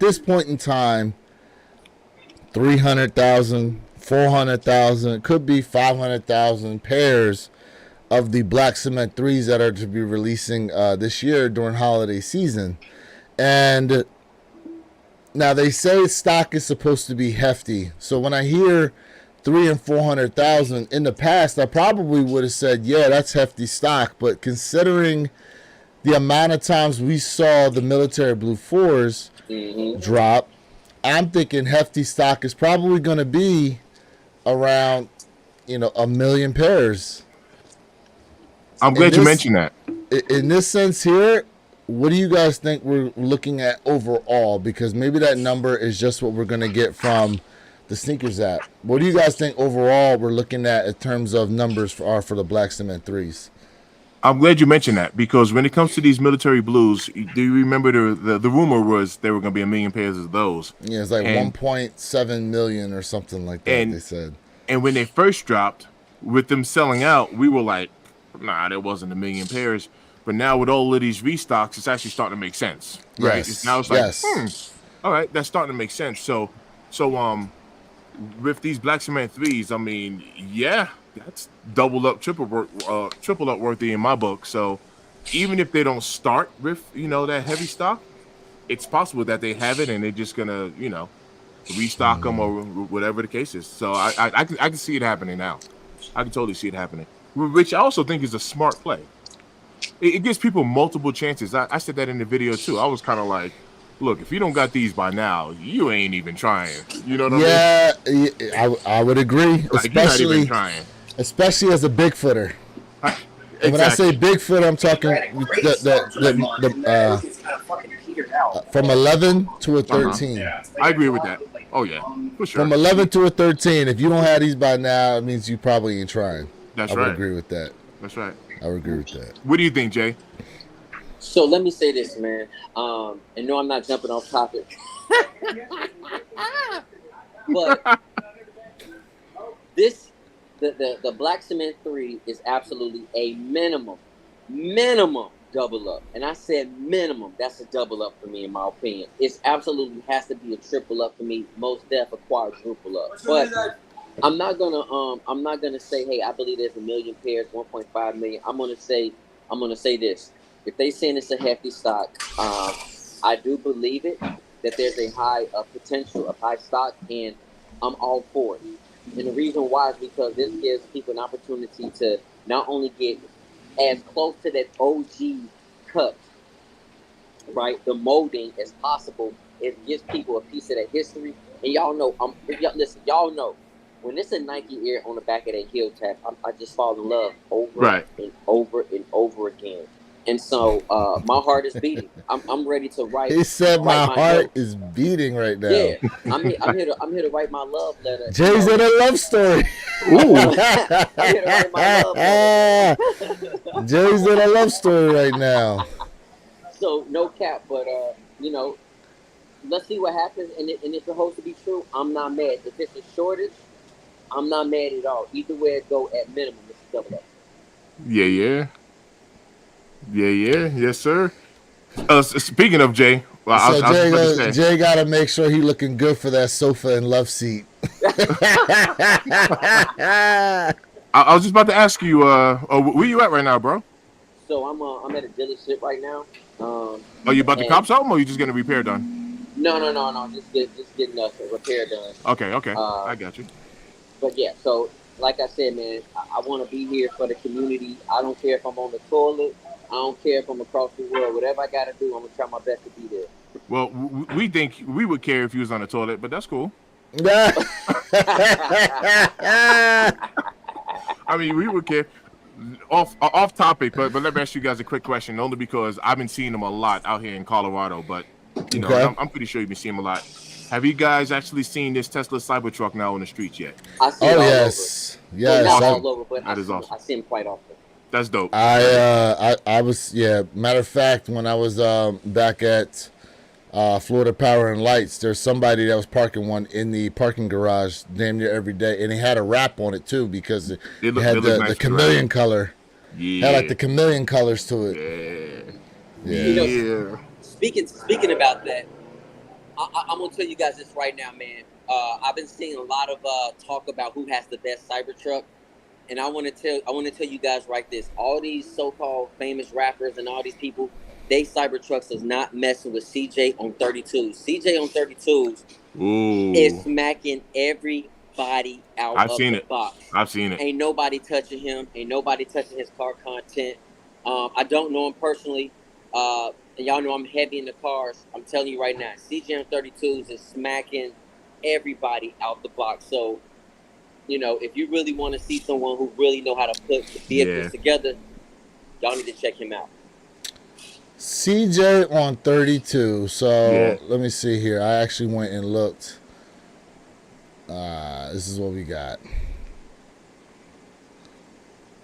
this point in time, 300,000, 400,000, could be 500,000 pairs of the black cement threes that are to be releasing this year during holiday season. And now they say stock is supposed to be hefty. So when I hear 300 and 400,000 in the past, I probably would have said, yeah, that's hefty stock. But considering the amount of times we saw the military blue fours drop, I'm thinking hefty stock is probably going to be around, 1 million pairs. I'm glad you mentioned that. In this sense here, what do you guys think we're looking at overall? Because maybe that number is just what we're going to get from the sneakers app. What do you guys think overall we're looking at in terms of numbers for the black cement threes? I'm glad you mentioned that, because when it comes to these military blues, do you remember the rumor was there were going to be 1 million pairs of those? Yeah, it's like 1.7 million or something like that, they said. And when they first dropped, with them selling out, we were like, nah, there wasn't 1 million pairs. But now with all of these restocks, it's actually starting to make sense, right? Yes. Now it's like, all right, that's starting to make sense. So with these black cement threes, I mean, yeah, that's double up, triple up worthy in my book. So even if they don't start with that heavy stock, it's possible that they have it and they're just gonna restock them or whatever the case is. So I can see it happening now. I can totally see it happening, which I also think is a smart play. It gives people multiple chances. I said that in the video too. I was kind of like, look, if you don't got these by now, you ain't even trying. You know what I mean? Yeah, I would agree. Like, you're not even trying. Especially as a Bigfooter. Exactly. And when I say Bigfoot, I'm talking from 11 to a 13. I agree with that. Oh, yeah, for sure. From 11 to a 13, if you don't have these by now, it means you probably ain't trying. That's right. I would agree with that. That's right. I would agree with that. What do you think, Jay? So let me say this, man. And no, I'm not jumping off topic. But the black cement 3 is absolutely a minimum double up. And I said minimum. That's a double up for me, in my opinion. It's absolutely has to be a triple up for me. Most def a quadruple up. But I'm not gonna say, hey, I believe there's 1 million pairs, 1.5 million. I'm gonna say this. If they saying it's a hefty stock, I do believe it, that there's a high potential of high stock, and I'm all for it. And the reason why is because this gives people an opportunity to not only get as close to that OG cut, right, the molding as possible. It gives people a piece of that history. And y'all know, y'all know, when it's a Nike Air on the back of that heel tap, I just fall in love over and over and over again. And so my heart is beating. I'm ready to write. He said my heart is beating right now. Yeah, I'm here to write my love letter. Jay's in a love story. Ooh. I'm here to write my love letter. Jay's in a love story right now. So no cap, but let's see what happens. And if it holds to be true, I'm not mad. If it's a shortage, I'm not mad at all. Either way it go, at minimum, it's double up. Yeah. Yes, sir. Speaking of Jay, Jay got to make sure he looking good for that sofa and love seat. I was just about to ask you, where you at right now, bro? So I'm at a dealership right now. Are you about to cop something, or you just getting a repair done? No. Just getting a repair done. Okay. I got you. But yeah, so like I said, man, I want to be here for the community. I don't care if I'm on the toilet. I don't care if I'm across the world. Whatever I got to do, I'm going to try my best to be there. Well, we think we would care if you was on the toilet, but that's cool. I mean, we would care. Off topic, but let me ask you guys a quick question, only because I've been seeing them a lot out here in Colorado, but I'm pretty sure you've been seeing them a lot. Have you guys actually seen this Tesla Cybertruck now on the streets yet? I see it all yes. over. Yes. Not all over, but that is awesome. I see him quite often. That's dope. I was matter of fact, when I was back at Florida Power and Lights, there's somebody that was parking one in the parking garage damn near every day, and it had a wrap on it too because it had the chameleon color. Yeah. Had like the chameleon colors to it. Yeah. Speaking about that, I'm gonna tell you guys this right now, man. I've been seeing a lot of talk about who has the best Cybertruck, and I want to tell you guys right this: all these so-called famous rappers and all these people, they Cybertrucks is not messing with CJ on 32s. CJ on 32s Ooh, is smacking everybody out I've of seen the it. box. I've seen it. Ain't nobody touching him. Ain't nobody touching his car content. I don't know him personally. And y'all know I'm heavy in the cars. I'm telling you right now, CJ on 32s is smacking everybody out the box. So, you know, if you really want to see someone who really know how to put the vehicles together, y'all need to check him out. CJ on 32. So Yeah. let me see here. I actually went and looked. This is what we got.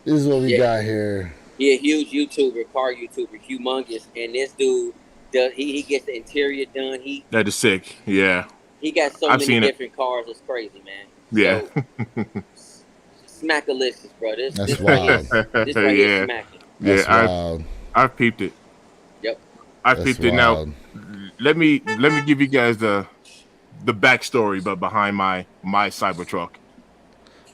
This is what we got here. He a huge YouTuber, car YouTuber, humongous, and this dude does he gets the interior done. That is sick. Yeah. He got so I've many seen it. different cars. It's crazy, man. Yeah. So, smackalicious, bro. This That's right here, wild. this right here Yeah. smacking. That's Yeah. wild. I've peeped it. Yep. I've That's peeped it. Now, wild. let me give you guys the backstory, but behind my Cybertruck.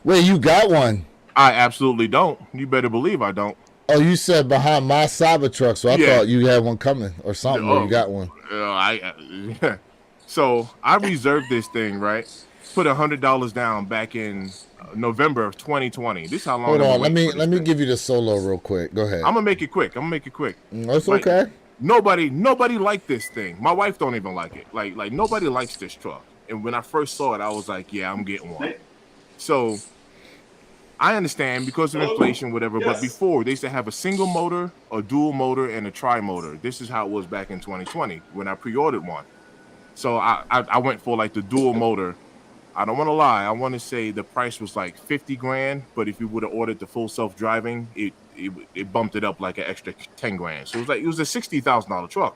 Wait, you got one? I absolutely don't. You better believe I don't. Oh, you said behind my Cybertruck, so I Yeah. thought you had one coming or something. Or you got one. So I reserved this thing, right? Put $100 down back in November of 2020. This is how long. Hold I've been on, waiting for this thing. give you the solo real quick. Go ahead. I'm gonna make it quick. That's Like, okay. Nobody liked this thing. My wife don't even like it. Like nobody likes this truck. And when I first saw it, I was like, yeah, I'm getting one. So I understand because of inflation, whatever. But before, they used to have a single motor, a dual motor, and a tri-motor. This is how it was back in 2020 when I pre-ordered one. So I went for like the dual motor. I don't want to lie. I want to say the price was like 50 grand, but if you would have ordered the full self-driving, it bumped it up like an extra 10 grand. So it was a $60,000 truck.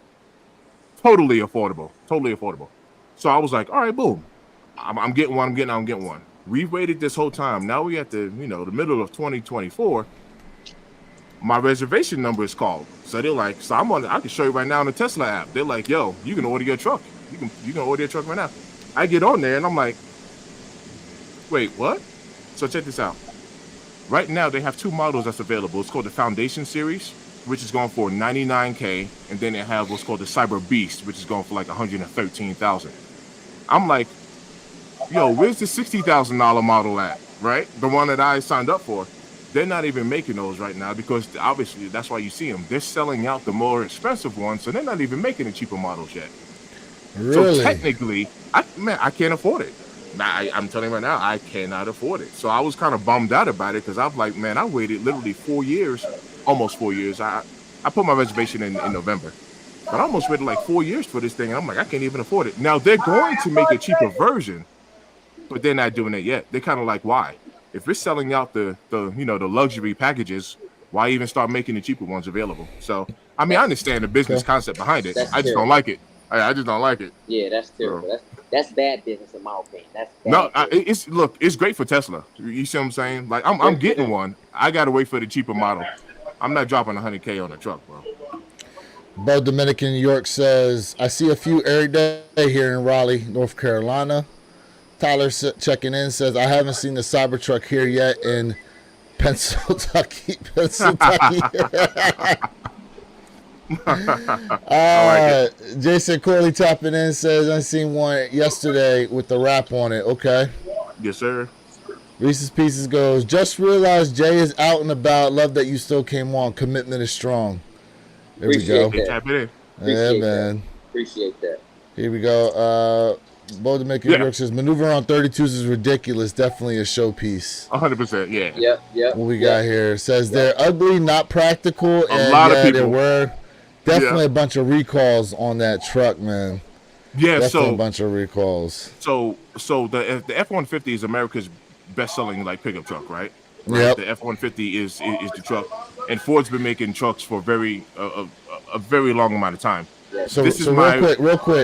Totally affordable. So I was like, all right, boom. I'm getting one. We've waited this whole time. Now we at the middle of 2024. My reservation number is called. So they're like, I can show you right now on the Tesla app. They're like, yo, you can order your truck. You can order your truck right now. I get on there and I'm like, wait, what? So check this out. Right now they have two models that's available. It's called the Foundation Series, which is going for $99K, and then they have what's called the Cyber Beast, which is going for like $113,000. I'm like, yo, where's the $60,000 model at? Right, the one that I signed up for. They're not even making those right now because obviously that's why you see them. They're selling out the more expensive ones, so they're not even making the cheaper models yet. Really? So technically, I can't afford it. I'm telling you right now, I cannot afford it. So I was kind of bummed out about it because I'm like, man, I waited literally 4 years, almost 4 years. I put my reservation in November, but I almost waited like 4 years for this thing, and I'm like, I can't even afford it. Now they're going to make a cheaper version, but they're not doing it yet. They're kind of like, why? If we're selling out the luxury packages, why even start making the cheaper ones available? So I mean, I understand the business concept behind it. I just don't like it. I just don't like it. Yeah, that's terrible. That's bad business in my opinion. That's bad it's great for Tesla. You see what I'm saying? Like I'm getting one. I gotta wait for the cheaper model. I'm not dropping $100K on a truck, bro. Bo Dominican New York says, I see a few every day here in Raleigh, North Carolina. Tyler checking in says, I haven't seen the Cybertruck here yet in Pennsylvania. Jason Corley tapping in says, I seen one yesterday with the wrap on it. Okay. Yes, sir. Reese's Pieces goes, just realized Jay is out and about. Love that you still came on. Commitment is strong. There we go. Tap it in. Yeah, man. Appreciate that. Here we go. Bo Dominican New York says, maneuver on 32s is ridiculous. Definitely a showpiece. 100%. Yeah. Yep. What we got here says they're ugly, not practical, and lot of people. there were definitely a bunch of recalls on that truck, man. Yeah. Definitely a bunch of recalls. So the F-150 is America's best-selling like pickup truck, right? Yep. The F-150 is the truck, and Ford's been making trucks for a very long amount of time. So real quick,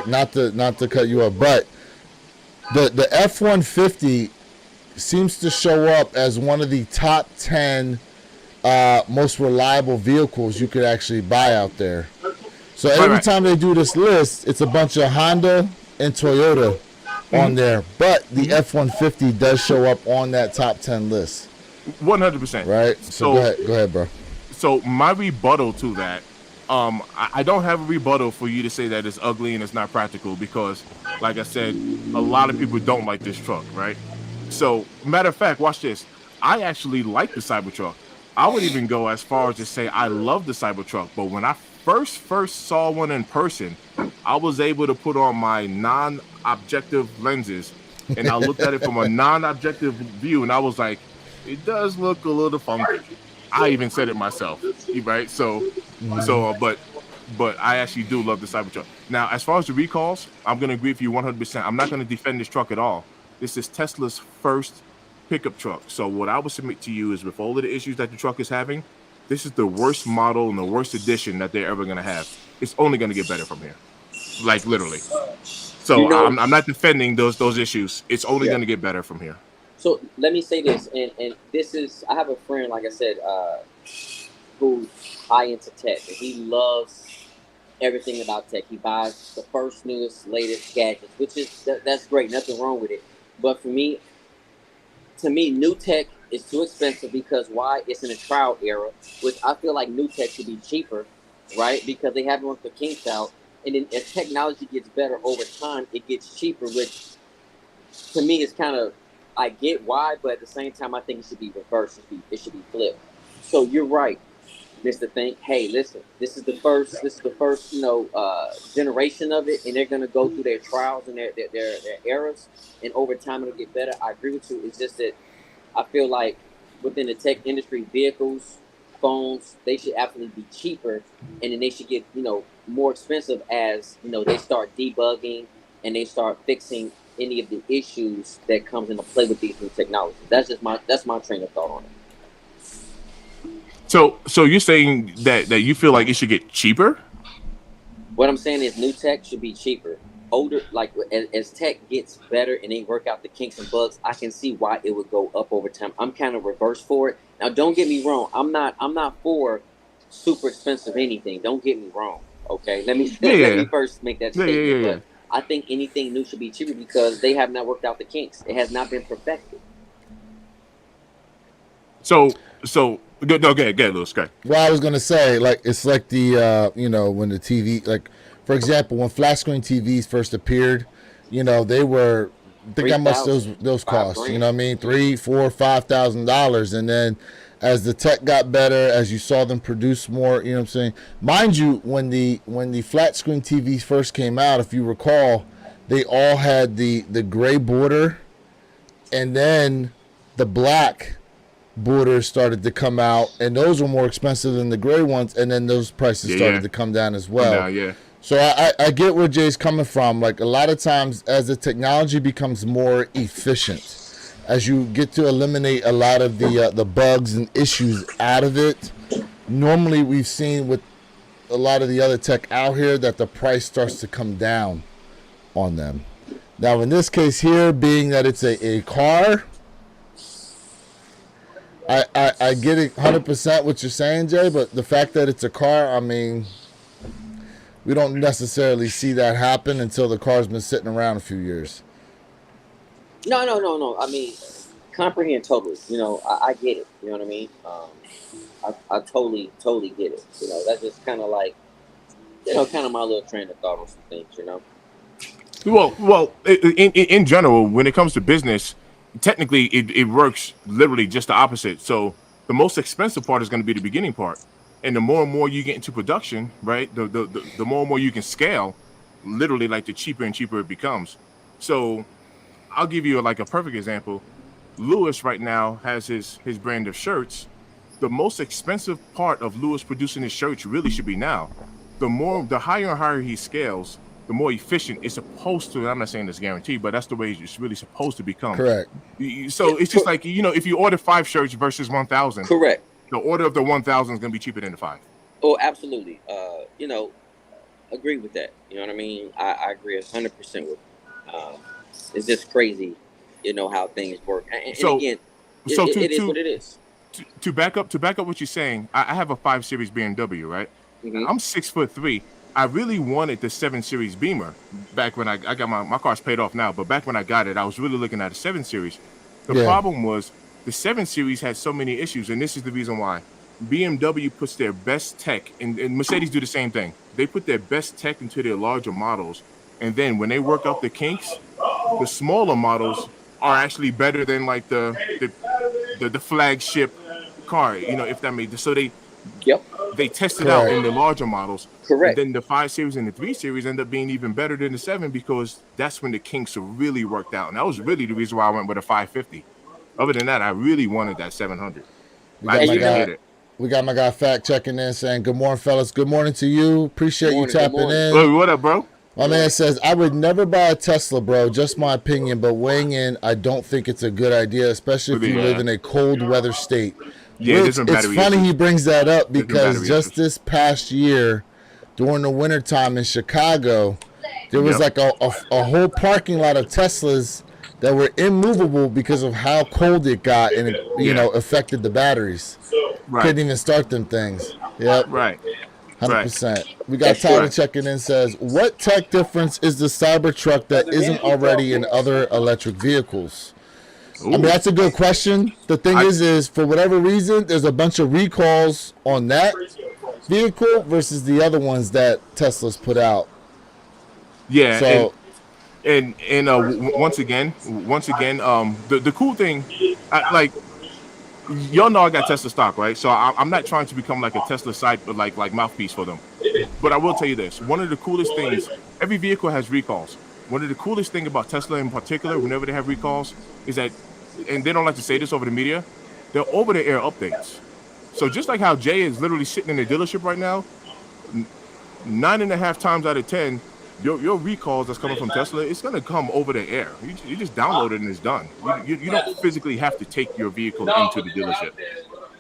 not to cut you off, but the F-150 seems to show up as one of the top 10 most reliable vehicles you could actually buy out there. So Right, every right. time they do this list, it's a bunch of Honda and Toyota on there. But the F-150 does show up on that top 10 list, 100%. right? So So go ahead, bro. so my rebuttal to that, I don't have a rebuttal for you to say that it's ugly and it's not practical because, like I said, a lot of people don't like this truck, right? So, matter of fact, watch this. I actually like the Cybertruck. I would even go as far as to say I love the Cybertruck. But when I first saw one in person, I was able to put on my non-objective lenses, and I looked at it from a non-objective view, and I was like, it does look a little funky. I even said it myself, right? But I actually do love the Cybertruck. Now, as far as the recalls, I'm gonna agree with you 100%. I'm not gonna defend this truck at all. This is Tesla's first pickup truck. So what I would submit to you is, with all of the issues that the truck is having, this is the worst model and the worst edition that they're ever gonna have. It's only gonna get better from here, like literally. So You know, I'm not defending those issues. It's only yeah. gonna get better from here. So let me say this, and this is, I have a friend, like I said, who's high into tech, and he loves everything about tech. He buys the first, newest, latest gadgets, which is that's great, nothing wrong with it. But for me, to me, new tech is too expensive because why? It's in a trial era, which I feel like new tech should be cheaper, right? Because they haven't worked the kinks out, and then as technology gets better over time, it gets cheaper, which to me is kind of, I get why, but at the same time, I think it should be reversed. It should be flipped. So you're right, Mr. Think. Hey, listen, this is the first, generation of it, and they're gonna go through their trials and their eras, and over time it'll get better. I agree with you. It's just that I feel like within the tech industry, vehicles, phones, they should absolutely be cheaper, and then they should get more expensive as they start debugging and they start fixing any of the issues that comes into play with these new technologies. That's my train of thought on it. So you're saying that you feel like it should get cheaper? What I'm saying is new tech should be cheaper. Older, like as tech gets better and they work out the kinks and bugs, I can see why it would go up over time. I'm kind of reverse for it. Now, don't get me wrong. I'm not for super expensive anything. Don't get me wrong. Okay, let me first make that statement. But I think anything new should be cheaper because they have not worked out the kinks. It has not been perfected. So go ahead, Lewis. Go ahead. Well, I was gonna say, like, it's like the when the TV, like, for example, when flat screen TVs first appeared, they were, think how much those cost. You know what I mean? $3,000, $4,000, $5,000, and then as the tech got better, as you saw them produce more, you know what I'm saying? Mind you, when the flat screen TVs first came out, if you recall, they all had the gray border, and then the black borders started to come out, and those were more expensive than the gray ones, and then those prices started to come down as well. So I get where Jay's coming from. Like, a lot of times, as the technology becomes more efficient, as you get to eliminate a lot of the bugs and issues out of it, normally we've seen with a lot of the other tech out here that the price starts to come down on them. Now, in this case here, being that it's a car, I get it 100% what you're saying, Jay, but the fact that it's a car, I mean, we don't necessarily see that happen until the car's been sitting around a few years. No. I mean, comprehend totally. I get it. You know what I mean? I totally get it. That's just kind of like, kind of my little train of thought on some things. Well, in general, when it comes to business, technically it works literally just the opposite. So the most expensive part is going to be the beginning part, and the more and more you get into production, right, the more and more you can scale, literally, like, the cheaper and cheaper it becomes. So I'll give you like a perfect example. Lewis right now has his brand of shirts. The most expensive part of Lewis producing his shirts really should be now. The higher and higher he scales, the more efficient it's supposed to. I'm not saying it's guaranteed, but that's the way it's really supposed to become. Correct. So it's just like, if you order 5 shirts versus 1,000. Correct. The order of the 1,000 is going to be cheaper than the 5. Oh, absolutely. Agree with that. You know what I mean? I agree 100% with. It's just crazy, how things work. And again, it is what it is. To back up what you're saying, I have a 5 Series BMW, right? Mm-hmm. I'm 6'3". I really wanted the 7 Series Beamer back when I got my car's paid off now, but back when I got it, I was really looking at a 7 Series. The Yeah. problem was the 7 Series had so many issues, and this is the reason why. BMW puts their best tech, and Mercedes do the same thing. They put their best tech into their larger models, and then when they work out the kinks, the smaller models are actually better than like the flagship car. If that made so Yep. they test it out Correct. in the larger models. Correct. And then the 5 Series and the 3 Series end up being even better than the 7 because that's when the kinks are really worked out. And that was really the reason why I went with a 550. Other than that, I really wanted that 700. We I got just my didn't guy. get it. We got my guy Fact checking in saying, "Good morning, fellas. Good morning to you. Appreciate Good you morning, good tapping morning. in." Hey, what up, bro? My man says, "I would never buy a Tesla, bro. Just my opinion, but weighing in, I don't think it's a good idea, especially if you live in a cold weather state." Yeah, Which, there's some it's battery funny issues. he brings that up There's some because battery just issues. this past year, during the wintertime in Chicago, there was Yep. like a whole parking lot of Teslas that were immovable because of how cold it got, and it affected the batteries. Right. Couldn't even start them things. Yep. Right. 100%. We got That's Tyler correct. checking in, says, "What tech difference is the Cybertruck that isn't already in other electric vehicles?" I mean, that's a good question. The thing is for whatever reason, there's a bunch of recalls on that vehicle versus the other ones that Tesla's put out. Yeah. So, And once again, the cool thing, like y'all know I got Tesla stock, right? So I'm not trying to become like a Tesla side, but like mouthpiece for them. But I will tell you this: one of the coolest things, every vehicle has recalls. One of the coolest thing about Tesla in particular, whenever they have recalls, is that, and they don't like to say this over the media, they're over-the-air updates. So just like how Jay is literally sitting in the dealership right now, 9.5 times out of 10, your recalls that's coming from Tesla, it's gonna come over the air. You just download it and it's done. You don't physically have to take your vehicle into the dealership.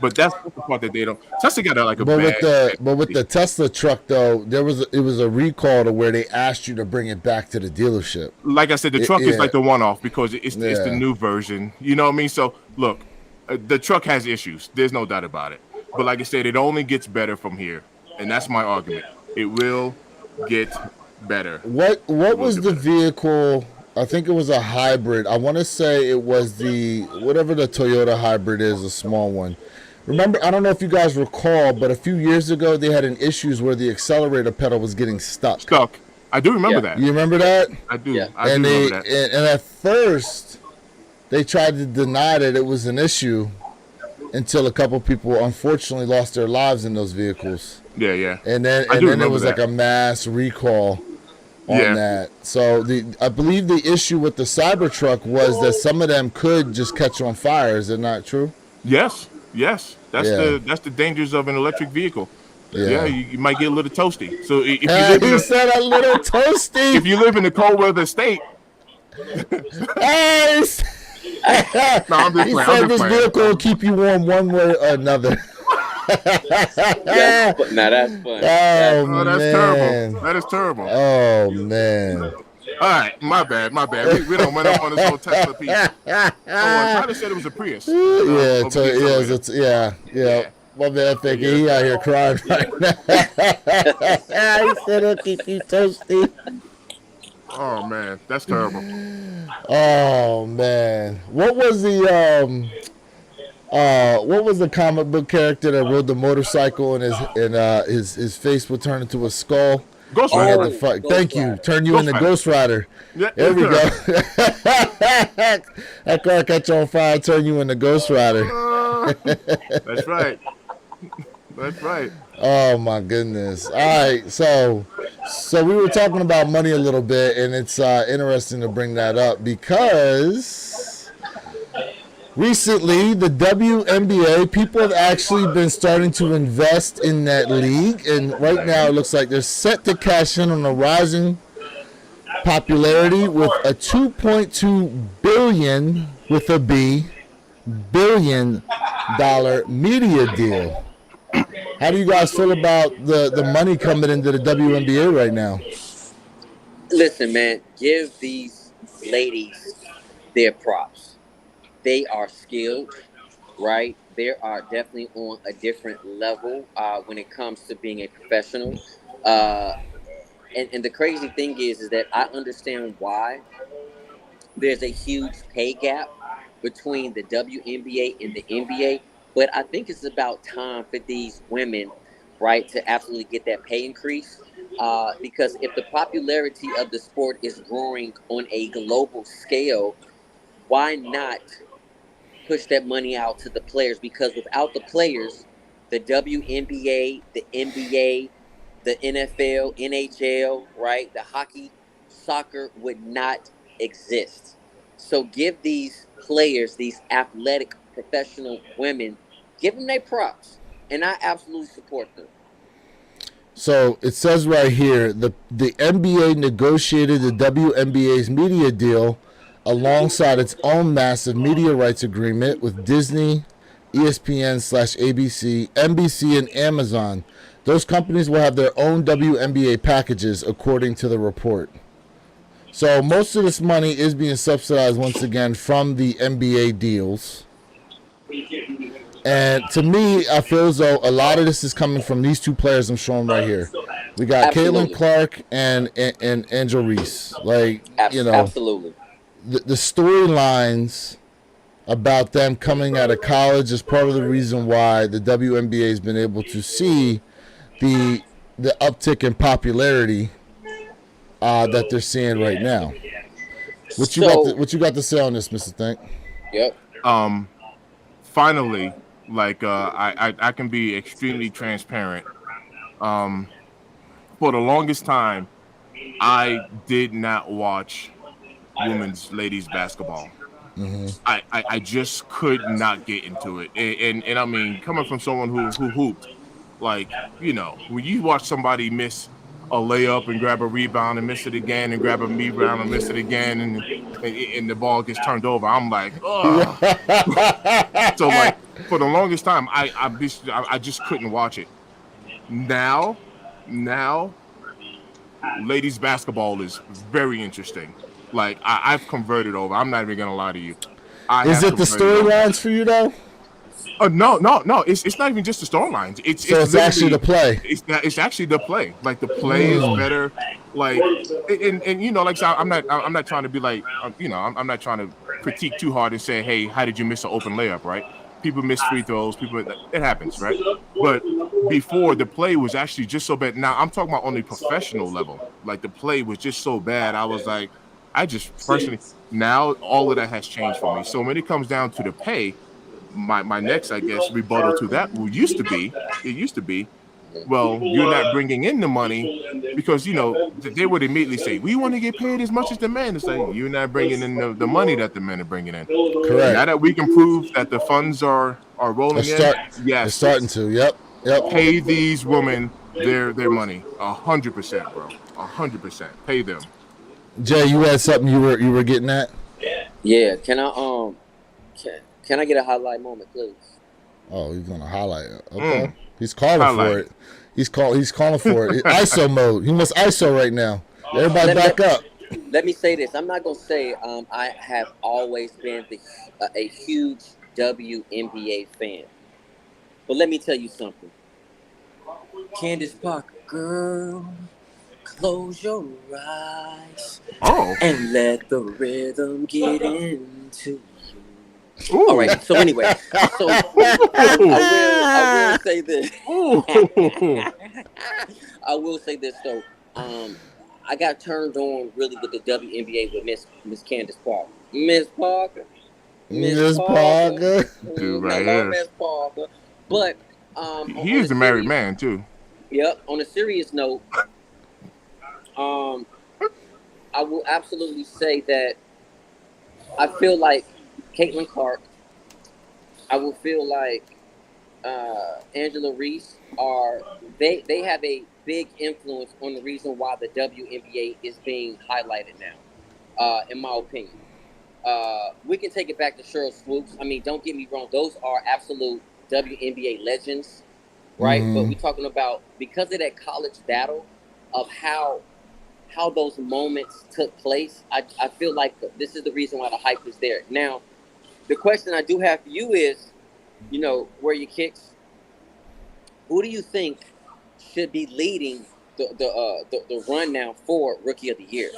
But that's the part that they don't. Tesla got like a but bad. with the Tesla truck though, it was a recall to where they asked you to bring it back to the dealership. Like I said, the truck is like the one-off because it's the Yeah. new version. You know what I mean? So look, the truck has issues. There's no doubt about it. But like I said, it only gets better from here, and that's my argument. It will get better. What was the vehicle? I think it was a hybrid. I want to say it was the whatever the Toyota hybrid is, a small one. Remember, I don't know if you guys recall, but a few years ago they had an issues where the accelerator pedal was getting stuck. I do remember Yeah. that. You remember that? I do. Yeah. I do And remember that. and at first they tried to deny that it was an issue until a couple people unfortunately lost their lives in those vehicles. Yeah. And then I do it remember was like that. a mass recall on Yeah. that. So I believe the issue with the Cybertruck was that some of them could just catch on fire. Is it not true? Yes. That's Yeah. that's the dangers of an electric vehicle. Yeah. Yeah, you might get a little toasty. So if you Hey, live in he a, said a little toasty. if you live in a cold weather state, Hey, he said no, I'm just he playing. said I'm just this playing. vehicle will keep you warm one way or another. Now that's funny. Oh, That's man. terrible. That is terrible. Oh, man. All right, my bad. We don't went up on this whole Tesla piece. So Tyler said it was a Prius. Yeah, over so, the yeah, accelerator. yeah. My man thinking he out here crying right now. He said it'll keep you toasty. Oh man, that's terrible. Oh man, what was the comic book character that rode the motorcycle and his face would turn into a skull? Ghost He had Rider. to fight. Ghost Thank you. Rider. Turn you Ghost into Rider. Ghost Rider. Yeah, There we go. that's That car catch on fire, turn you into Ghost Rider. That's right. That's right. Oh my goodness. All right, so we were talking about money a little bit, and it's interesting to bring that up because recently the WNBA, people have actually been starting to invest in that league, and right now it looks like they're set to cash in on a rising popularity with a $2.2 billion with a B billion-dollar media deal. How do you guys feel about the money coming into the WNBA right now? Listen, man, give these ladies their props. They are skilled, right? They are definitely on a different level when it comes to being a professional. And the crazy thing is that I understand why there's a huge pay gap between the WNBA and the NBA, but I think it's about time for these women, right, to absolutely get that pay increase. Because if the popularity of the sport is growing on a global scale, why not push that money out to the players? Because without the players, the WNBA, the NBA, the NFL, NHL, right, the hockey, soccer would not exist. So give these players, these athletic professional women, give them their props, and I absolutely support them. So it says right here the NBA negotiated the WNBA's media deal alongside its own massive media rights agreement with Disney, ESPN/ABC, NBC, and Amazon. Those companies will have their own WNBA packages, according to the report. So most of this money is being subsidized once again from the NBA deals. And to me, I feel as though a lot of this is coming from these two players I'm showing right here. We got Absolutely. Caitlin Clark and Angel Reese. Like, Absolutely. the storylines about them coming out of college is part of the reason why the WNBA has been able to see the uptick in popularity that they're seeing right now. What you got to say on this, Mr. Think? Yep. Finally, like I can be extremely transparent. For the longest time, I did not watch women's ladies basketball. Mm-hmm. I just could not get into it, and I mean, coming from someone who hooped, like, when you watch somebody miss a layup and grab a rebound and miss it again and grab a rebound and miss it again and the ball gets turned over, I'm like, ugh. So like for the longest time, I just couldn't watch it. Now, ladies basketball is very interesting. Like I've converted over. I'm not even gonna lie to you. Is it the storylines for you though? No. It's not even just the storylines. It's actually the play. It's actually the play. Like the play is better. Like and like I'm not trying to be like I'm not trying to critique too hard and say, hey, how did you miss an open layup? Right? People miss free throws. It happens, right? But before, the play was actually just so bad. Now I'm talking about on the professional level. Like the play was just so bad. I was like, I just personally, now all of that has changed for me. So when it comes down to the pay, my next, I guess, rebuttal to that used to be, well, you're not bringing in the money because, they would immediately say, we want to get paid as much as the men. It's like, you're not bringing in the money that the men are bringing in. Correct. Now that we can prove that the funds are rolling in, yes. They're starting to, yep. Pay these women their money, 100%, bro, 100%. Pay them. Jay, you had something you were getting at? Yeah. Can I get a highlight moment, please? Oh, he's gonna highlight it. Okay. He's calling for it. He's calling for it. ISO mode. He must ISO right now. Everybody back up. Let me say this. I'm not gonna say I have always been a huge WNBA fan, but let me tell you something. Candace Parker, girl, close your eyes and let the rhythm get into you. Ooh. All right. So anyway, I will say this. I will say this though. I got turned on really with the WNBA with Miss Candace Parker. Miss Parker. Dude, right here. Miss Parker. But he is a married man too. Yep. On a serious note, I will absolutely say that I feel like Caitlin Clark, I will feel like Angela Reese they have a big influence on the reason why the WNBA is being highlighted now, in my opinion. We can take it back to Cheryl Swoops. I mean, don't get me wrong; those are absolute WNBA legends, right? Mm-hmm. But we're talking about because of that college battle of how those moments took place. I feel like this is the reason why the hype is there. Now, the question I do have for you is, where your kicks. Who do you think should be leading the run now for Rookie of the Year.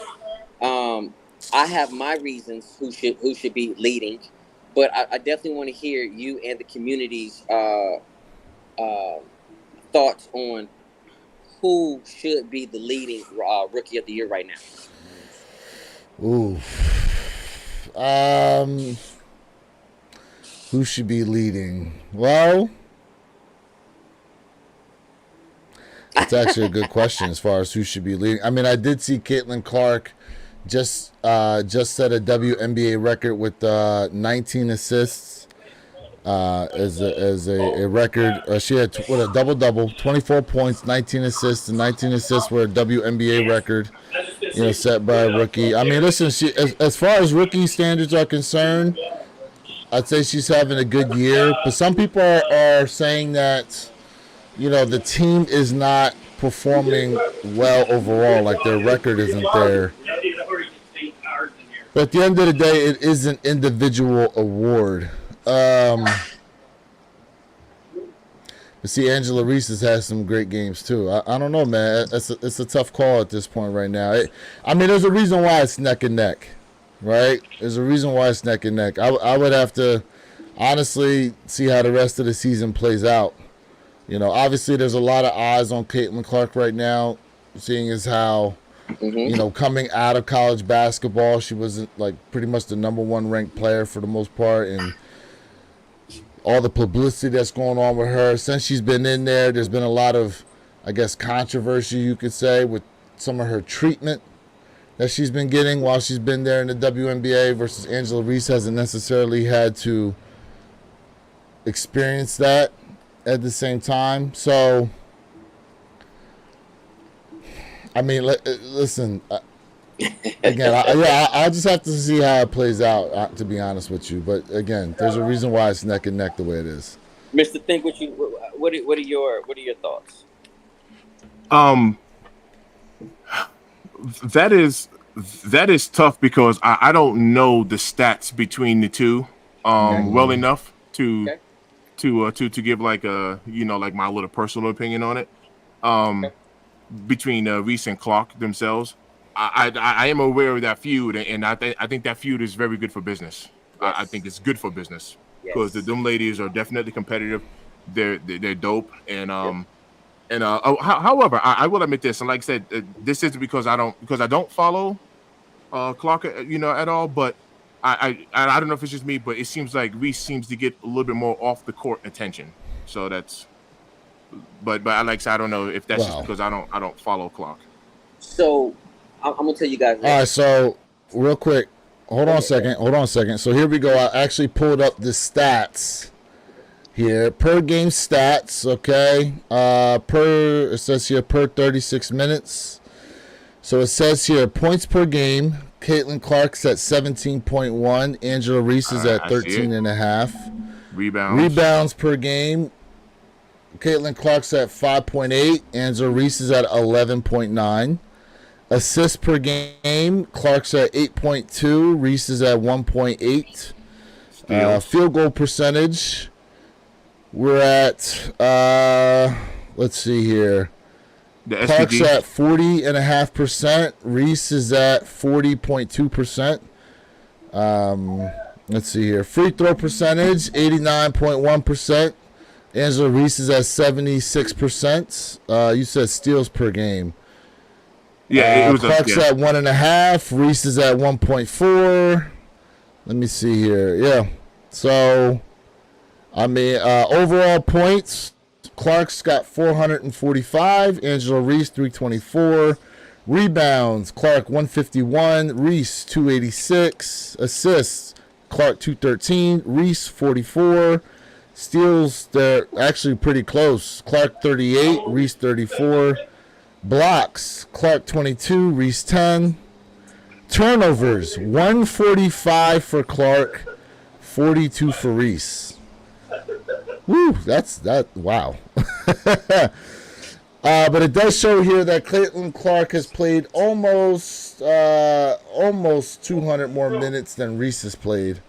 I have my reasons who should be leading, but I definitely want to hear you and the community's thoughts on who should be the leading Rookie of the Year right now. Ooh. Who should be leading? Well, it's actually a good question as far as who should be leading. I mean, I did see Caitlin Clark just set a WNBA record with 19 assists as a record. She had a double-double, 24 points, 19 assists, and 19 assists were a WNBA record, set by a rookie. I mean, listen, as far as rookie standards are concerned, I'd say she's having a good year. But some people are saying that, the team is not performing well overall, like their record isn't there. But at the end of the day, it is an individual award. But see, Angela Reese has had some great games too. I don't know, man. It's a tough call at this point right now. There's a reason why it's neck and neck, right? There's a reason why it's neck and neck. I would have to honestly see how the rest of the season plays out. Obviously there's a lot of eyes on Caitlin Clark right now, seeing as how, coming out of college basketball, she was like pretty much the number one ranked player for the most part, and all the publicity that's going on with her since she's been in there. There's been a lot of, I guess, controversy, you could say, with some of her treatment that she's been getting while she's been there in the WNBA versus Angela Reese hasn't necessarily had to experience that at the same time. So, I mean, listen, again, I just have to see how it plays out, to be honest with you. But again, there's a reason why it's neck and neck the way it is. Mr. Think, what are your thoughts? That is tough because I don't know the stats between the two well enough to give like a like my little personal opinion on it. Between Reese and Clark themselves, I am aware of that feud, and I think that feud is very good for business. Yes. I think it's good for business because them ladies are definitely competitive. They're dope, and however, I will admit this, and like I said, this isn't because I don't follow Clark, at all, but I don't know if it's just me, but it seems like Reese seems to get a little bit more off the court attention. So that's, but like I said, I don't know if that's just because I don't follow Clark. So I'm gonna tell you guys. All right, so real quick, hold on a second. So here we go. I actually pulled up the stats here, per game stats. Okay, it says here per 36 minutes. So it says here points per game. Caitlin Clark's at 17.1. Angela Reese is at 13.5. Rebounds per game. Caitlin Clark's at 5.8. Angela Reese is at 11.9. Assists per game. Clark's at 8.2. Reese is at 1.8. Field goal percentage. We're at, let's see here. Clark's at 40.5%. Reese is at 40.2%. Let's see here. Free throw percentage, 89.1%. Angela Reese is at 76%. You said steals per game. Yeah, it was Clark's at 1.5. Reese is at 1.4. Let me see here. Yeah. So, overall points, Clark's got 445. Angela Reese, 324. Rebounds, Clark, 151. Reese, 286. Assists, Clark, 213. Reese, 44. Steals, they're actually pretty close. Clark, 38. Reese, 34. Blocks, Clark, 22. Reese, 10. Turnovers, 145 for Clark, 42 for Reese. Woo, wow. But it does show here that Caitlin Clark has played almost 200 more minutes than Reese has played.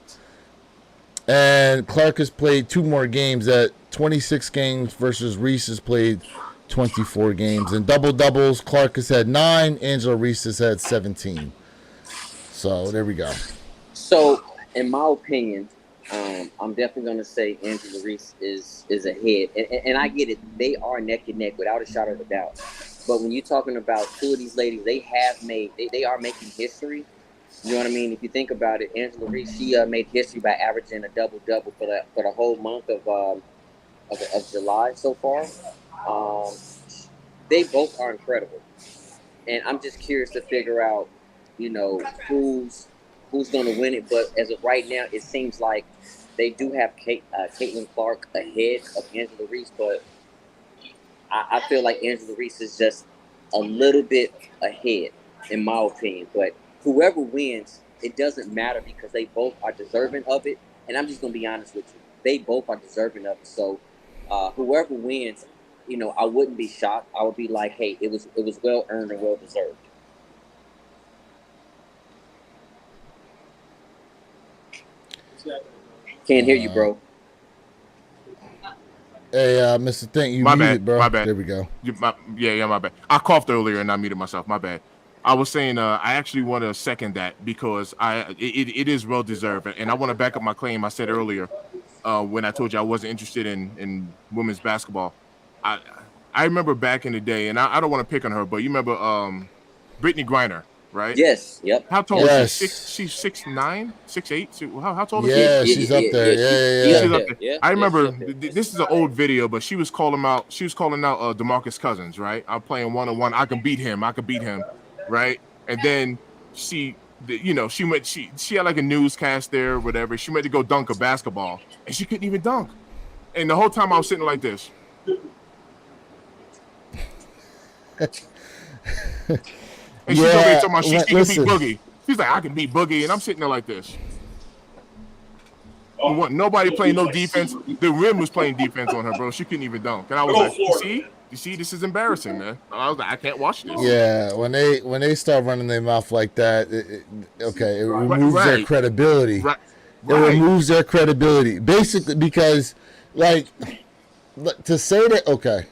And Clark has played 2 more games at 26 games versus Reese has played 24 games. And double-doubles, Clark has had 9. Angela Reese has had 17. So, there we go. So, in my opinion, I'm definitely going to say Angela Reese is ahead. And I get it. They are neck and neck without a shadow of a doubt. But when you're talking about two of these ladies, they are making history. You know what I mean? If you think about it, Angela Reese, she made history by averaging a double-double for the whole month of July so far. They both are incredible. And I'm just curious to figure out, you know, who's going to win it. But as of right now, it seems like they do have Caitlin Clark ahead of Angela Reese. But I feel like Angela Reese is just a little bit ahead, in my opinion. But whoever wins, it doesn't matter because they both are deserving of it. And I'm just going to be honest with you. They both are deserving of it. So whoever wins, you know, I wouldn't be shocked. I would be like, hey, it was well earned and well deserved. Can't hear you, bro. Hey, Mr. Think, you My muted, bad, bro. my bad. There we go. My bad. I coughed earlier and I muted myself. My bad. I was saying I actually want to second that because it is well deserved, and I want to back up my claim I said earlier when I told you I wasn't interested in women's basketball. I remember back in the day, and I don't want to pick on her, but you remember Brittany Griner, right? Yes. Yep. How tall Yes. is she? She's 6'9", 6'8". How tall is Yeah, she? she's up there. Yeah. She's up there. Yeah, I remember she's up there. this is an old video, but she was calling out DeMarcus Cousins, right? I'm playing 1-on-1. I can beat him, right? And then she had like a newscast there or whatever. She went to go dunk a basketball, and she couldn't even dunk. And the whole time I was sitting like this. And she's over here talking about she can beat Boogie. She's like, I can beat Boogie, and I'm sitting there like this. Nobody playing no defense. The rim was playing defense on her, bro. She couldn't even dunk. And I was like, you see, this is embarrassing, man. I was like, I can't watch this. Yeah, when they start running their mouth like that, it removes their credibility. Right. It removes their credibility, basically, because, like, to say that, okay,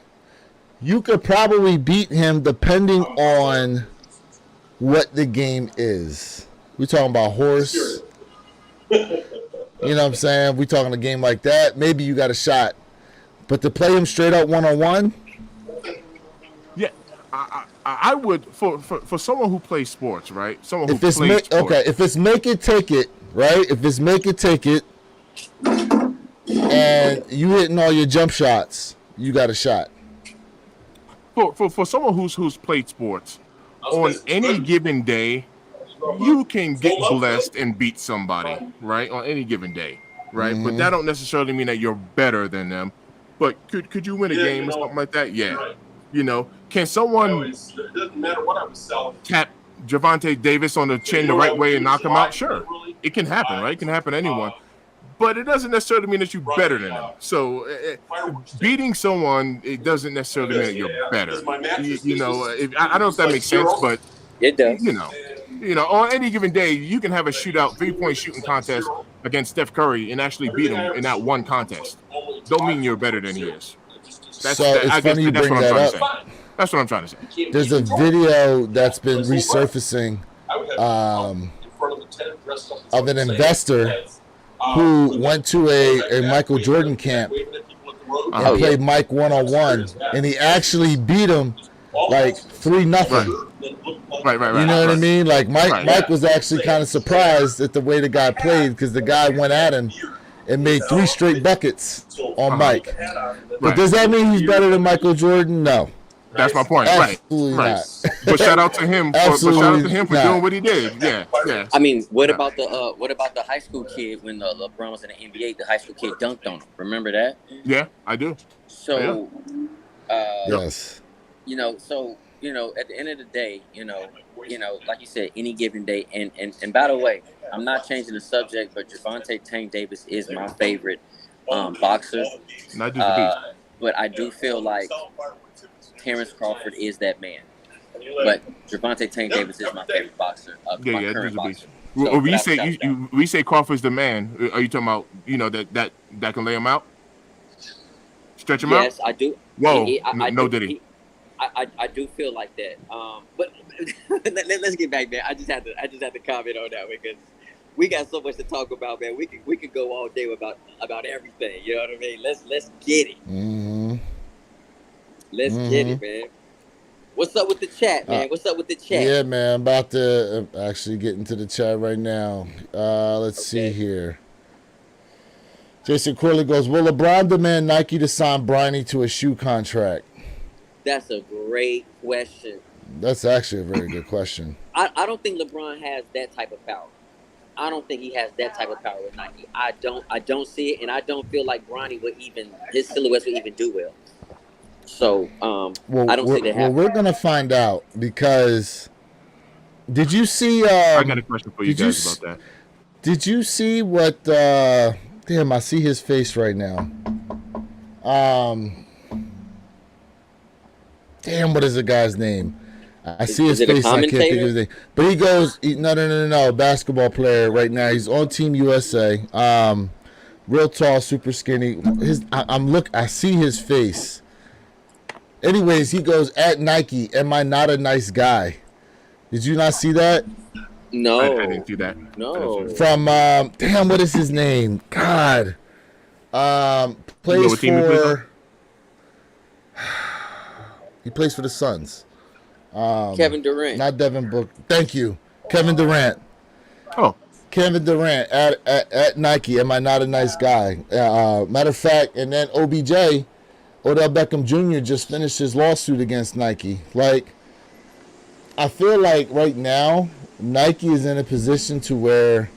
you could probably beat him depending on what the game is. We're talking about horse. You know what I'm saying? We're talking a game like that. Maybe you got a shot. But to play him straight up 1-on-1? Yeah. I would, for someone who plays sports, right? Someone who plays sports. Okay, if it's make it, take it, right? If it's make it, take it, and you hitting all your jump shots, you got a shot. For someone who's played sports, on any given day, you can get blessed and beat somebody, right? On any given day, right? Mm-hmm. But that don't necessarily mean that you're better than them. But could you win a game or something like that? Yeah. Right. You know, can someone it doesn't matter what I was selling. Tap Gervonta Davis on the chin the right way and knock him out? Sure. It can happen, right? It can happen to anyone. But it doesn't necessarily mean that you're better than them. So beating someone, it doesn't necessarily mean that you're better. You know, I don't know if that makes sense, but it does. You know, on any given day, you can have a shootout, 3-point shooting contest against Steph Curry and actually beat him in that one contest. Don't mean you're better than he is. That's funny you bring that up. That's what I'm trying to say. There's a video that's been resurfacing of an investor who went to a Michael Jordan camp and played Mike 1-on-1, and he actually beat him like 3-0. Right. You know what I mean? Like Mike was actually kind of surprised at the way the guy played because the guy went at him and made 3 straight buckets on Mike. But does that mean he's better than Michael Jordan? No. That's my point. Absolutely not. But shout out to him. For doing what he did. Yeah. I mean, what about the high school kid when LeBron was in the NBA? The high school kid dunked on him. Remember that? Yeah, I do. So, yes. At the end of the day, like you said, any given day. And by the way, I'm not changing the subject, but Gervonta Tank Davis is my favorite boxer. But I do feel like Terrence Crawford is that man. But Gervonta Tank Davis is my favorite boxer. My current boxer. So, we say Crawford's the man. Are you talking about that can lay him out, stretch him out? Yes, I do. Whoa, no, did he? I do feel like that. But let's get back, man. I just had to comment on that because we got so much to talk about, man. We could go all day about everything. You know what I mean? Let's get it. Mm-hmm. Let's get it, man. What's up with the chat, man? What's up with the chat? Yeah, man. I'm about to actually get into the chat right now. Let's see here. Jason Corley goes, will LeBron demand Nike to sign Bronny to a shoe contract? That's a great question. That's actually a very good question. I don't think LeBron has that type of power. I don't think he has that type of power with Nike. I don't see it, and I don't feel like Bronny his silhouettes would even do well. So I don't see that happening. Well, we're gonna find out because did you see? I got a question for you guys about that. Did you see what? Damn, I see his face right now. Damn, what is the guy's name? I see his face. I can't think of his name. But he goes, no, basketball player right now. He's on Team USA. Real tall, super skinny. I see his face. Anyways, he goes, at Nike, am I not a nice guy? Did you not see that? No. I didn't do that. No. From, damn, what is his name? God. Plays for... He plays for the Suns. Kevin Durant. Not Devin Booker. Thank you. Kevin Durant. Oh. Kevin Durant at Nike, am I not a nice guy? Matter of fact, and then OBJ... Odell Beckham Jr. just finished his lawsuit against Nike. Like, I feel like right now, Nike is in a position to where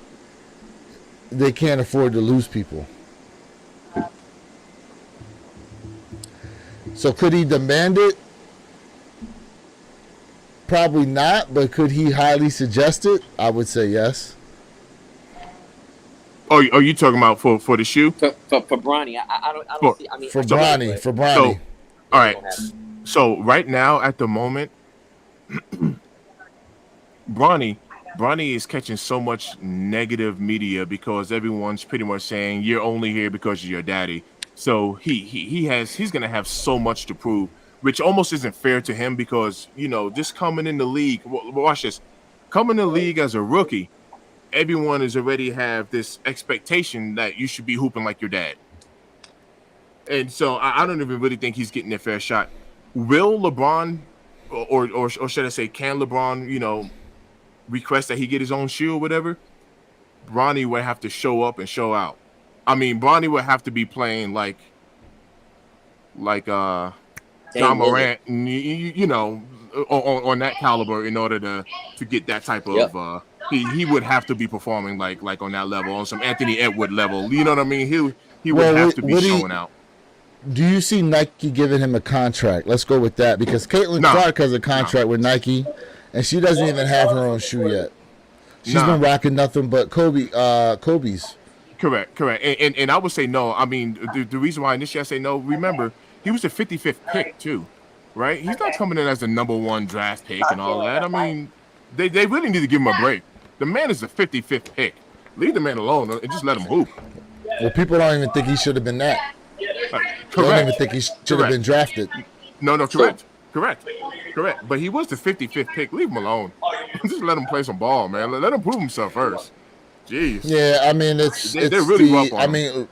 they can't afford to lose people. So could he demand it? Probably not, but could he highly suggest it? I would say yes. Oh, are you talking about for the shoe? For Bronny, I don't see. I mean, for Bronny. So, all right. So right now, at the moment, Bronny is catching so much negative media because everyone's pretty much saying you're only here because of your daddy. So he's gonna have so much to prove, which almost isn't fair to him because just coming in the league. Watch this, coming in the league as a rookie. Everyone is already have this expectation that you should be hooping like your dad. And so I don't even really think he's getting a fair shot. Will LeBron, or should I say, can LeBron, request that he get his own shoe or whatever? Bronny would have to show up and show out. I mean, Bronny would have to be playing like John Morant, on that caliber in order to get that type of. Yep. He would have to be performing like on that level, on some Anthony Edwards level. You know what I mean? He would have to be showing out. Do you see Nike giving him a contract? Let's go with that because Caitlin Clark has a contract with Nike, and she doesn't even have her own shoe yet. She's been rocking nothing but Kobe's. Correct. And I would say no. I mean, the reason why initially I say no, remember, he was the 55th pick too, right? He's not coming in as the number 1 draft pick and all that. I mean, they really need to give him a break. The man is the 55th pick. Leave the man alone and just let him hoop. Well, people don't even think he should have been that. Correct. They don't even think he should have been drafted. No, correct. But he was the 55th pick. Leave him alone. Just let him play some ball, man. Let him prove himself first. Jeez. Yeah, I mean, they're really rough on him. I mean,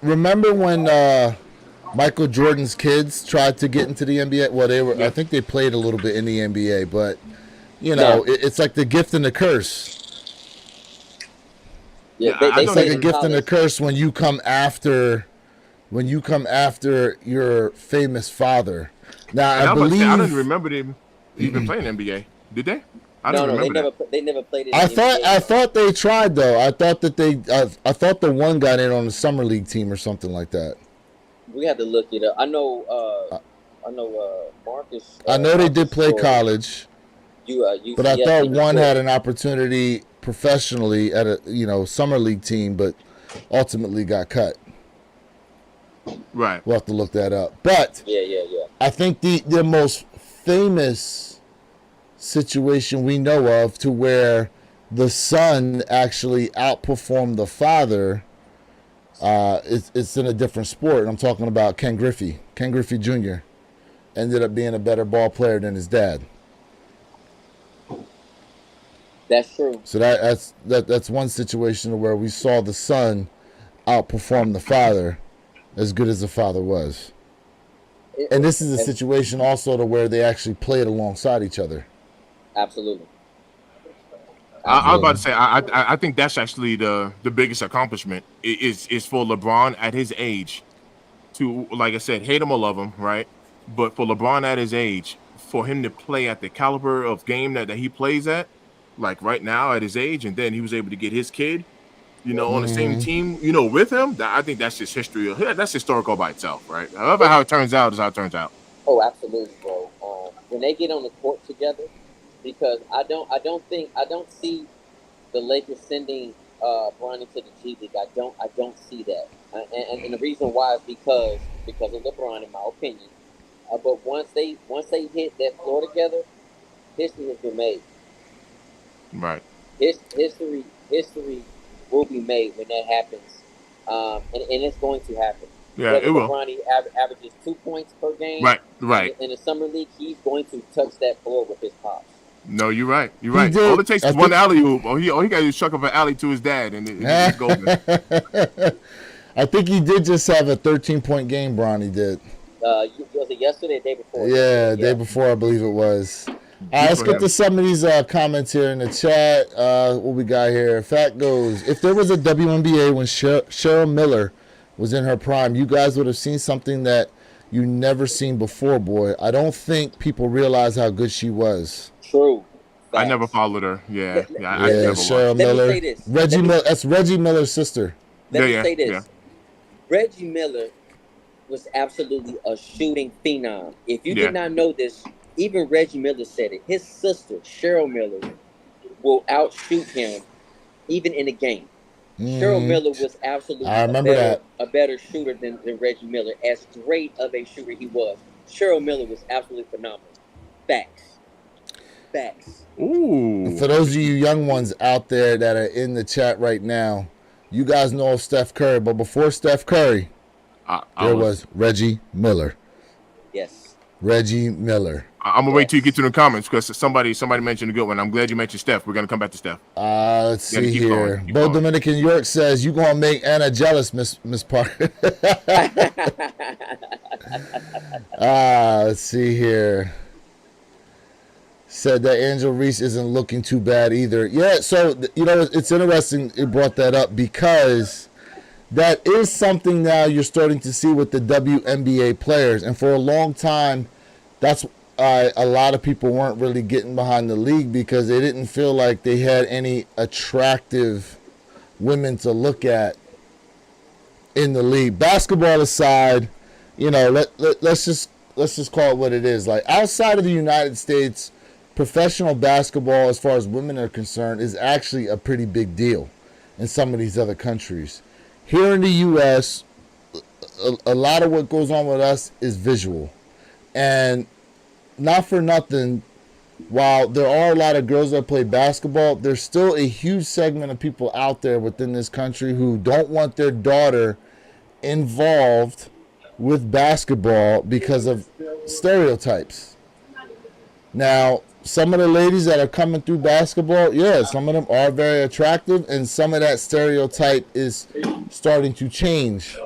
remember when Michael Jordan's kids tried to get into the NBA? Well, they were. Yeah. I think they played a little bit in the NBA, but it's like the gift and the curse. Yeah, it's like a gift and a curse when you come after your famous father. Now, I believe I don't remember them even playing NBA. Did they? I don't remember. They never played it. I thought they tried though. I thought that I thought the one got in on the summer league team or something like that. We have to look it up. I know Marcus. I know they did play college. But I thought one had an opportunity professionally at a summer league team, but ultimately got cut. Right. We'll have to look that up. But yeah. I think the most famous situation we know of to where the son actually outperformed the father, it's in a different sport. I'm talking about Ken Griffey Jr. ended up being a better ball player than his dad. That's true. So that's one situation where we saw the son outperform the father as good as the father was. And this is a situation also to where they actually played alongside each other. Absolutely. I was about to say, I think that's actually the biggest accomplishment is for LeBron at his age to, like I said, hate him or love him, right? But for LeBron at his age, for him to play at the caliber of game that he plays at, like right now at his age, and then he was able to get his kid, on the same team, with him. I think that's just history. That's historical by itself, right? However, how it turns out is how it turns out. Oh, absolutely, bro. When they get on the court together, because I don't see the Lakers sending Bronny to the G League. I don't see that, and the reason why is because of LeBron, in my opinion. But once they hit that floor together, history has been made. Right. History will be made when that happens, and it's going to happen. Yeah, it will. Bronny averages 2 points per game. Right. In the summer league, he's going to touch that floor with his pops. No, you're right. All it takes is one alley oop. All he got to do is chuck up an alley to his dad, and it's golden. I think he did just have a 13-point game. Bronny did. Was it yesterday or the day before? Yeah, day before, I believe it was. All right, let's get to some of these comments here in the chat. What we got here? Fact goes, if there was a WNBA when Cheryl Miller was in her prime, you guys would have seen something that you never seen before, boy. I don't think people realize how good she was. True. Facts. I never followed her. Yeah, Cheryl Miller. Let me say this. Reggie Miller. That's Reggie Miller's sister. Let me say this. Yeah. Reggie Miller was absolutely a shooting phenom. If you did not know this, even Reggie Miller said it. His sister, Cheryl Miller, will outshoot him even in a game. Cheryl Miller was absolutely a better shooter than Reggie Miller. As great of a shooter he was, Cheryl Miller was absolutely phenomenal. Facts. Ooh. And for those of you young ones out there that are in the chat right now, you guys know of Steph Curry, but before Steph Curry, there was Reggie Miller. Yes. Reggie Miller. I'm gonna wait till you get to the comments because somebody mentioned a good one. I'm glad you mentioned Steph. We're gonna come back to Steph. Let's see here. Bo Dominican York says you gonna make Anna jealous, Miss Parker. Let's see here. Said that Angel Reese isn't looking too bad either. Yeah, so it's interesting it brought that up because that is something now you're starting to see with the WNBA players, and for a long time, that's a lot of people weren't really getting behind the league because they didn't feel like they had any attractive women to look at in the league. Basketball aside, let's just call it what it is. Like outside of the United States, professional basketball, as far as women are concerned, is actually a pretty big deal in some of these other countries. Here in the U.S., a lot of what goes on with us is visual. And not for nothing, while there are a lot of girls that play basketball, there's still a huge segment of people out there within this country who don't want their daughter involved with basketball because of stereotypes. Now, some of the ladies that are coming through basketball, some of them are very attractive, and some of that stereotype is starting to change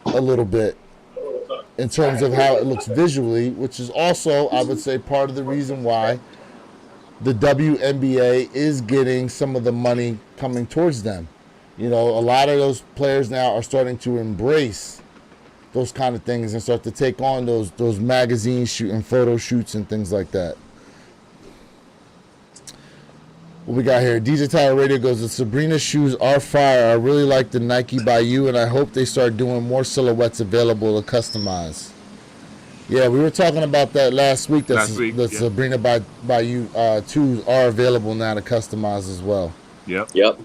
a little bit in terms of how it looks visually, which is also, I would say, part of the reason why the WNBA is getting some of the money coming towards them. A lot of those players now are starting to embrace those kind of things and start to take on those magazine shooting photo shoots and things like that. What we got here? DJ Tyler Radio goes, the Sabrina shoes are fire. I really like the Nike by You, and I hope they start doing more silhouettes available to customize. Yeah, we were talking about that last week. The Sabrina by You 2s are available now to customize as well. Yep.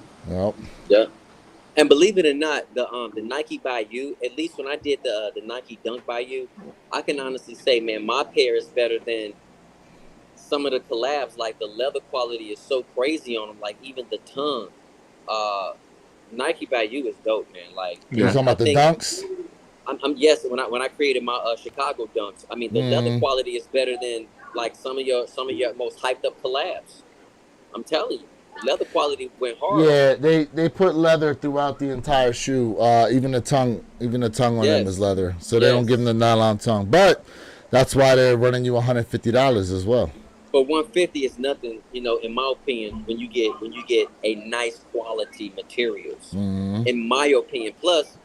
And believe it or not, the Nike by You, at least when I did the Nike Dunk by You, I can honestly say, man, my pair is better than some of the collabs. Like the leather quality is so crazy on them. Like even the tongue, Nike by You is dope, man. Like you talking about the Dunks? Yes. When I created my Chicago dunks, I mean the leather quality is better than like some of your most hyped up collabs. I'm telling you, leather quality went hard. Yeah, they put leather throughout the entire shoe. Even the tongue on them is leather, so they don't give them the nylon tongue. But that's why they're running you $150 as well. But 150 is nothing, in my opinion, when you get a nice quality materials. In my opinion, plus,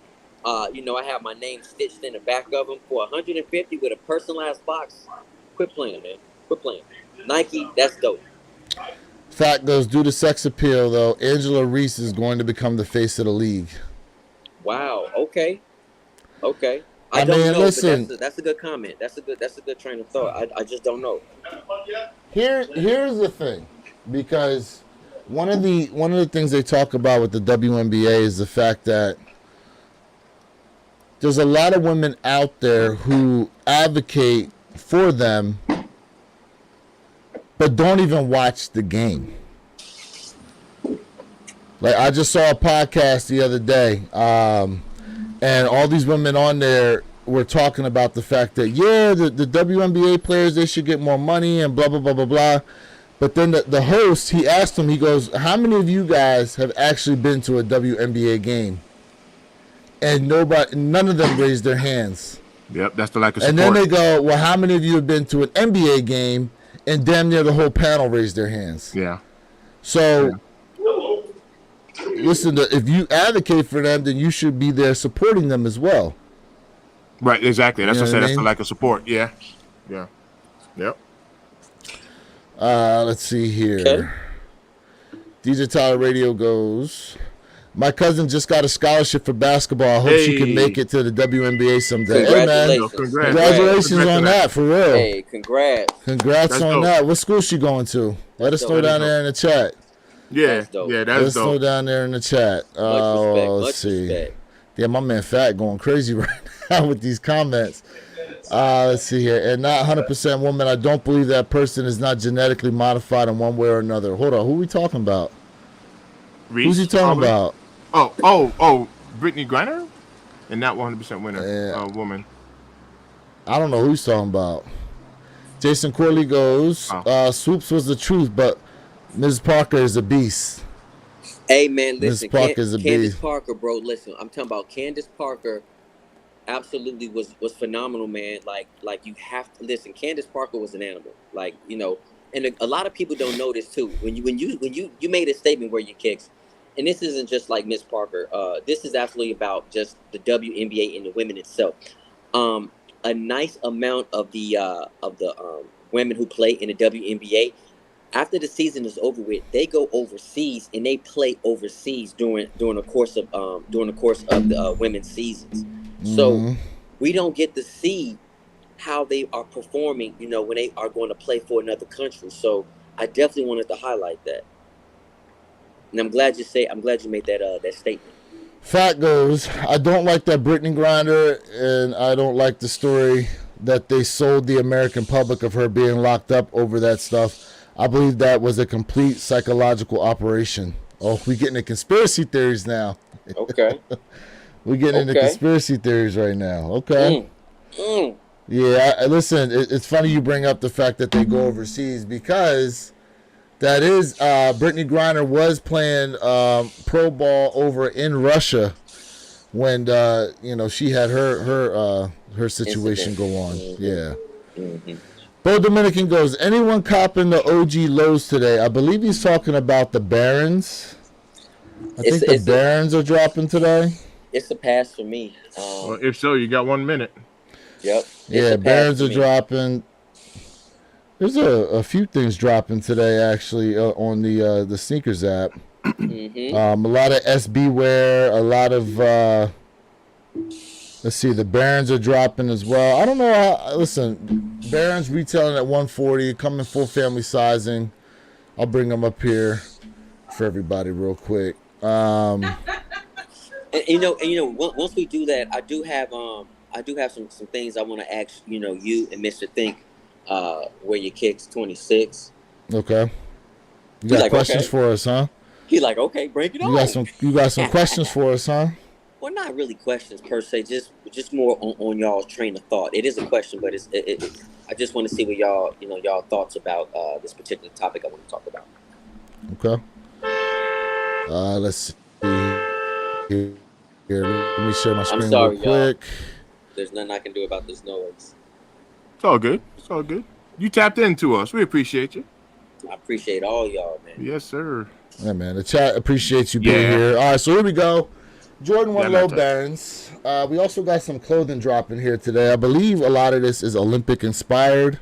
I have my name stitched in the back of them for 150 with a personalized box. Quit playing, man. Quit playing. Nike, that's dope. Fact goes, due to sex appeal, though, Angela Reese is going to become the face of the league. Wow. Okay. I don't know. Listen. That's a good comment. That's a good train of thought. I just don't know. Here's the thing, because one of the things they talk about with the WNBA is the fact that there's a lot of women out there who advocate for them, but don't even watch the game. Like, I just saw a podcast the other day, and all these women on there were talking about the fact that, the WNBA players, they should get more money and blah, blah, blah, blah, blah. But then the host, he asked them, he goes, how many of you guys have actually been to a WNBA game? And none of them raised their hands. Yep, that's the lack of support. And then they go, well, how many of you have been to an NBA game? And damn near the whole panel raised their hands. Yeah. So, listen, if you advocate for them, then you should be there supporting them as well. Right, exactly. That's what I said. That's the lack of support. Yeah. Yep. Let's see here. Okay. DJ Tyler Radio goes, my cousin just got a scholarship for basketball. I hope she can make it to the WNBA someday. Hey, man. Congratulations on that, for real. Hey, congrats. Congrats on dope. That. What school she going to? Let us know down there in the chat. Yeah, that's dope. Let us know down there in the chat. Let's see. Respect. Yeah, my man Fat going crazy right now with these comments. Let's see here. And not 100% woman. I don't believe that person is not genetically modified in one way or another. Hold on. Who are we talking about? Reese, who's he talking about? Oh, Brittany Griner? And not 100% winner woman. I don't know who he's talking about. Jason Corley goes, Swoops was the truth, but Ms. Parker is a beast. Hey, man, listen. Candace Parker, bro, listen. I'm talking about Candace Parker. Absolutely was phenomenal, man. Like you have to listen. Candace Parker was an animal. Like, and a lot of people don't know this too. When you made a statement where you kicks, and this isn't just like Miss Parker. This is absolutely about just the WNBA and the women itself. A nice amount of the women who play in the WNBA, after the season is over with, they go overseas and they play overseas during the course of the women's seasons. So we don't get to see how they are performing, when they are going to play for another country. So I definitely wanted to highlight that. And I'm glad you made that statement. Fact goes, I don't like that Brittany Griner, and I don't like the story that they sold the American public of her being locked up over that stuff. I believe that was a complete psychological operation. Oh, we getting into conspiracy theories now. Okay. We're getting into conspiracy theories right now. Okay. Yeah, listen, it's funny you bring up the fact that they go overseas, because that is, Brittany Griner was playing pro ball over in Russia when, she had her situation go on. Yeah. Bo Dominican goes, anyone copping the OG lows today? I believe he's talking about the Barons. I think the Barons are dropping today. It's a pass for me. Well, if so, you got 1 minute. Yep. Yeah, Barons are dropping. There's a few things dropping today, actually, on the sneakers app. A lot of SB wear, a lot of let's see, the Barons are dropping as well. I don't know how, listen, Barons retailing at 140, coming full family sizing. I'll bring them up here for everybody real quick. And once we do that, I do have some things I want to ask, you and Mr. Think, where your kicks 26. Okay. You got questions for us, huh? He like, okay, break it on. You got some questions for us, huh? Well, not really questions per se, just more on y'all's train of thought. It is a question, but I just want to see what y'all thoughts about this particular topic I want to talk about. Okay. Let's see. Here, let me share my screen sorry, real quick. There's nothing I can do about this noise. It's all good. It's all good. You tapped into us. We appreciate you. I appreciate all y'all, man. Yes, sir. Yeah, man. The chat appreciates you being here. All right, so here we go. Jordan 1 Low Barons. We also got some clothing dropping here today. I believe a lot of this is Olympic inspired.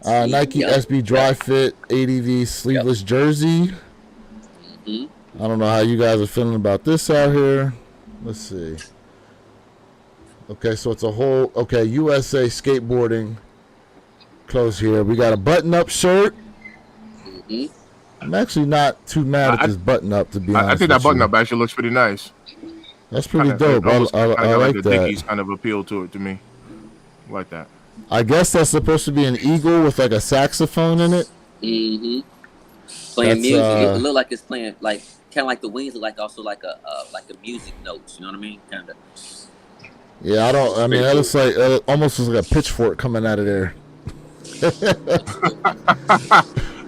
Nike SB Dry Fit ADV sleeveless jersey. Mm-hmm. I don't know how you guys are feeling about this out here. Let's see. Okay, so it's a whole USA skateboarding clothes here. We got a button-up shirt. Mm-hmm. I'm actually not too mad at this button-up, to be honest. I think that button-up actually looks pretty nice. That's pretty dope. I like that. Dickies kind of appeal to me. I like that. I guess that's supposed to be an eagle with like a saxophone in it. Mm-hmm. Playing music. It look like it's playing like kind of like the wings, like also like a music notes. You know what I mean? Kind of. Yeah, I mean, that looks like almost looks like a pitchfork coming out of there.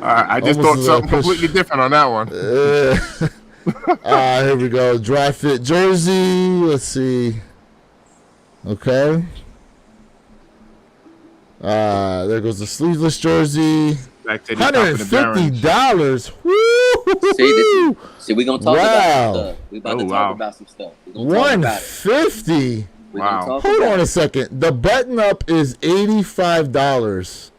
I just thought something completely different on that one. Here we go. Dry fit jersey. Let's see. Okay. There goes the sleeveless jersey. $150. Woo! See, we're gonna talk about some stuff. We about to talk about some stuff. $150. Wow. Hold on a second. The button up is $85.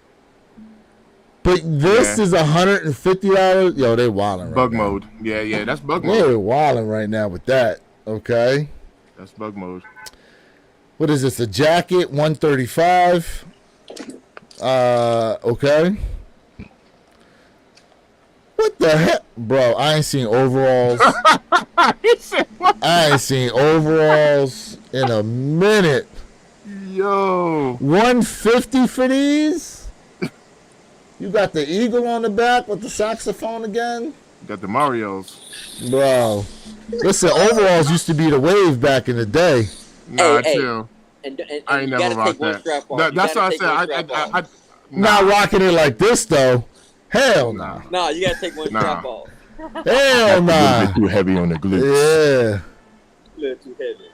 But this is $150. Yo, they wilding right bug now. mode. Yeah, that's bug mode. They're wilding right now with that. Okay. That's bug mode. What is this? A jacket, $135. Okay. What the heck? Bro, I ain't seen overalls. I ain't seen overalls in a minute. Yo. $150 for these? You got the eagle on the back with the saxophone again? You got the Marios. Bro. Listen, overalls used to be the wave back in the day. Nah, chill. And I ain't never rocked that. That's what I said. I not rocking it like this, though. Hell no. Nah, you gotta take one strap off. Hell no. A little bit too heavy on the glutes. Yeah. A little too heavy.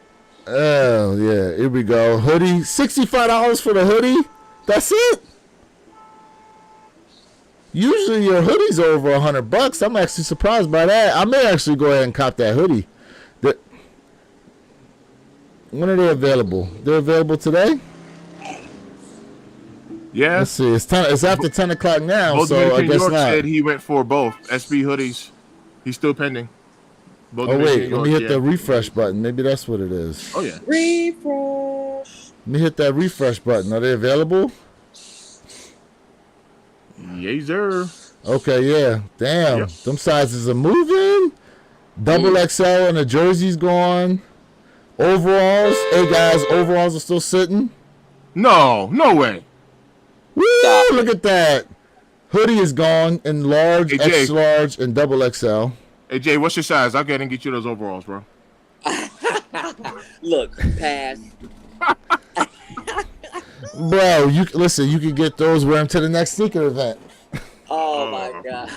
Oh, yeah. Here we go. Hoodie. $65 for the hoodie? That's it? Usually your hoodie's over $100. I'm actually surprised by that. I may actually go ahead and cop that hoodie. When are they available? They're available today? Yeah. Let's see. It's after 10 o'clock now, both so I guess York not. said he went for both SB hoodies. He's still pending. Both wait. Let me hit the refresh button. Maybe that's what it is. Oh, yeah. Refresh. Let me hit that refresh button. Are they available? Yay, sir. Okay, yeah. Damn. Yep. Them sizes are moving. Double XL and the jersey's gone. Overalls. Hey, guys, overalls are still sitting. No way. Woo, look at that. Hoodie is gone in large, extra large, and double XL. Hey, Jay, what's your size? I'll get and get you those overalls, bro. Look, pass. Bro, you could get those, wear them to the next sneaker event. Oh, my God.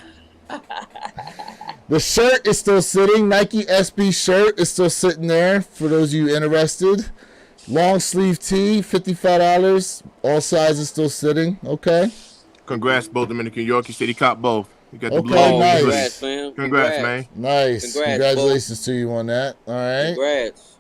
The shirt is still sitting. Nike SB shirt is still sitting there for those of you interested. Long sleeve tee, $55. All sizes still sitting. Okay. Congrats, both Dominican York. You said he caught both. You got the blue. Nice. Congrats, man. Congrats, man. Nice. Congratulations to you on that. All right. Congrats.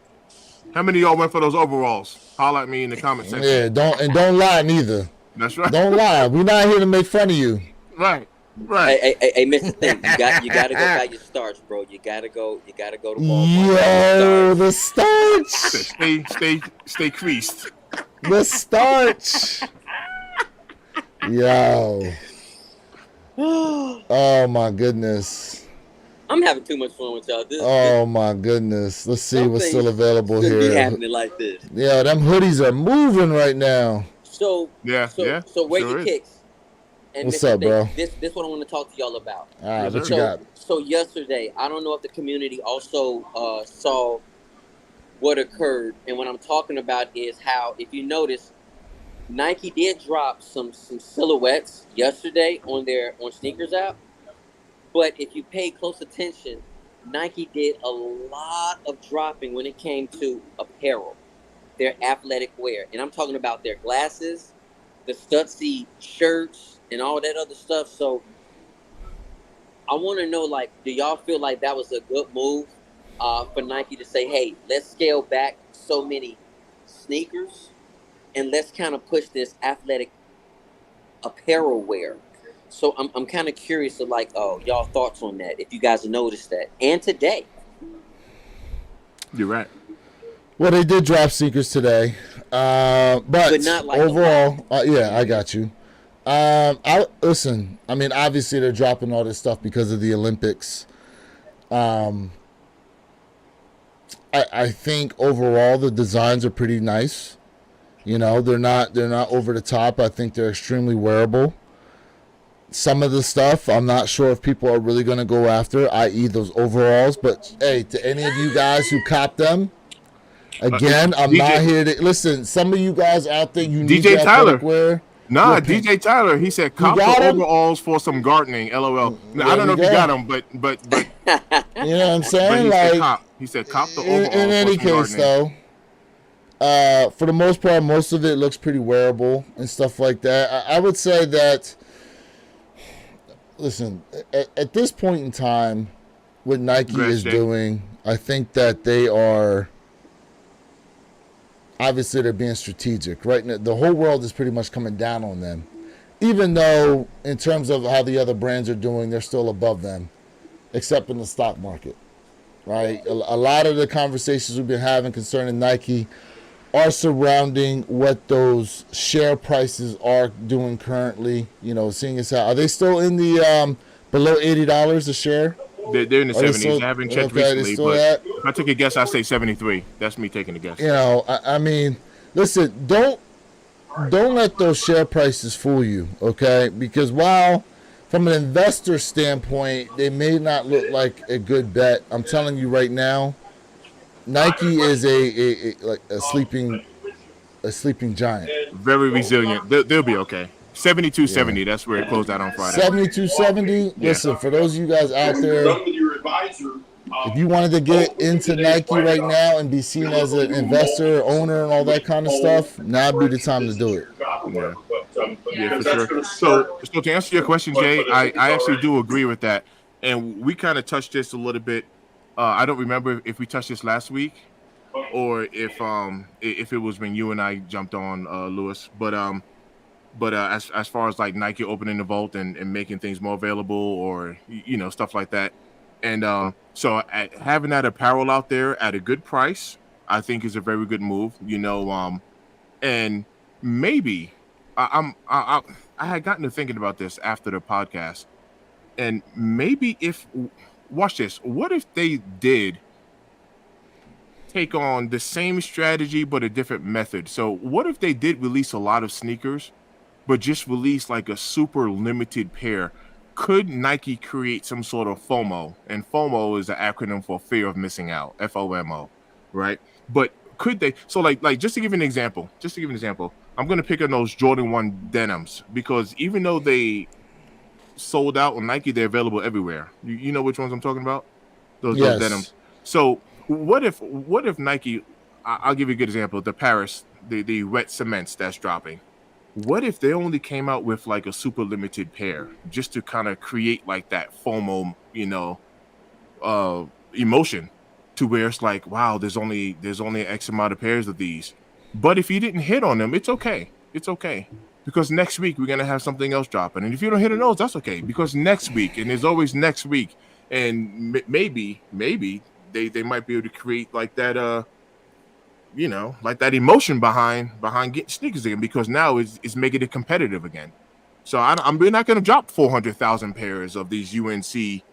How many of y'all went for those overalls? Holler at me in the comment section. Yeah, don't lie neither. That's right. Don't lie. We're not here to make fun of you. Right. Hey, Mr. Thing, you gotta go buy your starch, bro. You gotta go to Walmart. Yo, the starch. Stay creased. The starch. Yo. Oh my goodness. I'm having too much fun with y'all. Oh my goodness. Let's see what's still available here. Be happening like this. Yeah, them hoodies are moving right now. So yeah. So where your kicks? And what's up, bro? This what I want to talk to y'all about. All right, what you got? So yesterday, I don't know if the community also saw what occurred. And what I'm talking about is how, if you notice, Nike did drop some silhouettes yesterday on sneakers app. But if you pay close attention, Nike did a lot of dropping when it came to apparel, their athletic wear. And I'm talking about their glasses, the Stussy shirts, and all that other stuff. So I want to know, like, do y'all feel like that was a good move for Nike to say, hey, let's scale back so many sneakers and let's kind of push this athletic apparel wear? So I'm kind of curious of, like, y'all thoughts on that, if you guys noticed that. And today. You're right. Well, they did drop sneakers today, but not like overall, yeah, I got you. Listen. I mean, obviously they're dropping all this stuff because of the Olympics. I think overall the designs are pretty nice. You know, they're not over the top. I think they're extremely wearable. Some of the stuff I'm not sure if people are really going to go after, i.e. those overalls. But hey, to any of you guys who cop them, again, I'm DJ not here to listen. Some of you guys out there, you need DJ Tyler. athletic wear. Nah, DJ Tyler, he said cop the overalls for some gardening. LOL. Now, I don't know if you got them, but you know what I'm saying? Like he said cop the overalls. In any case, though, for the most part, most of it looks pretty wearable and stuff like that. I would say that. Listen, at this point in time, what Nike is doing, I think that they are. Obviously, they're being strategic, right? The whole world is pretty much coming down on them, even though in terms of how the other brands are doing, they're still above them, except in the stock market, right? A lot of the conversations we've been having concerning Nike are surrounding what those share prices are doing currently. You know, seeing as how are they still in the below $80 a share? They're in the 70s. I haven't checked recently, but if I took a guess, I'd say 73. That's me taking a guess. You know, I mean, listen, don't let those share prices fool you, okay? Because while from an investor standpoint, they may not look like a good bet, I'm telling you right now, Nike is a sleeping giant. Very resilient. They'll be okay. 72.70. That's where it closed out on Friday. 72.70. Listen, for those of you guys out there, if you wanted to get into Nike right now and be seen as an investor, owner, and all that kind of stuff, now would be the time to do it. Yeah, for sure. So to answer your question, Jay, I actually do agree with that, and we kind of touched this a little bit. I don't remember if we touched this last week or if it was when you and I jumped on, Lewis. But as far as like Nike opening the vault and making things more available, or you know, stuff like that, and so having that apparel out there at a good price, I think is a very good move. You know, and maybe I had gotten to thinking about this after the podcast, and maybe if. Watch this. What if they did take on the same strategy but a different method? So what if they did release a lot of sneakers, but just release like a super limited pair? Could Nike create some sort of FOMO? And FOMO is an acronym for fear of missing out. FOMO, right? But could they? So like just to give an example, I'm going to pick on those Jordan 1 denims, because even though they sold out on Nike, they're available everywhere. You know which ones I'm talking about? Those denims. So what if Nike? I'll give you a good example. The Paris, the wet cements that's dropping. What if they only came out with like a super limited pair, just to kind of create like that FOMO, you know, emotion, to where it's like, wow, there's only an X amount of pairs of these. But if you didn't hit on them, it's okay. It's okay. Because next week we're going to have something else dropping. And if you don't hit on those, that's okay. Because next week, and there's always next week, and maybe they might be able to create like that, you know, like that emotion behind getting sneakers again, because now it's making it competitive again. So we're not going to drop 400,000 pairs of these UNC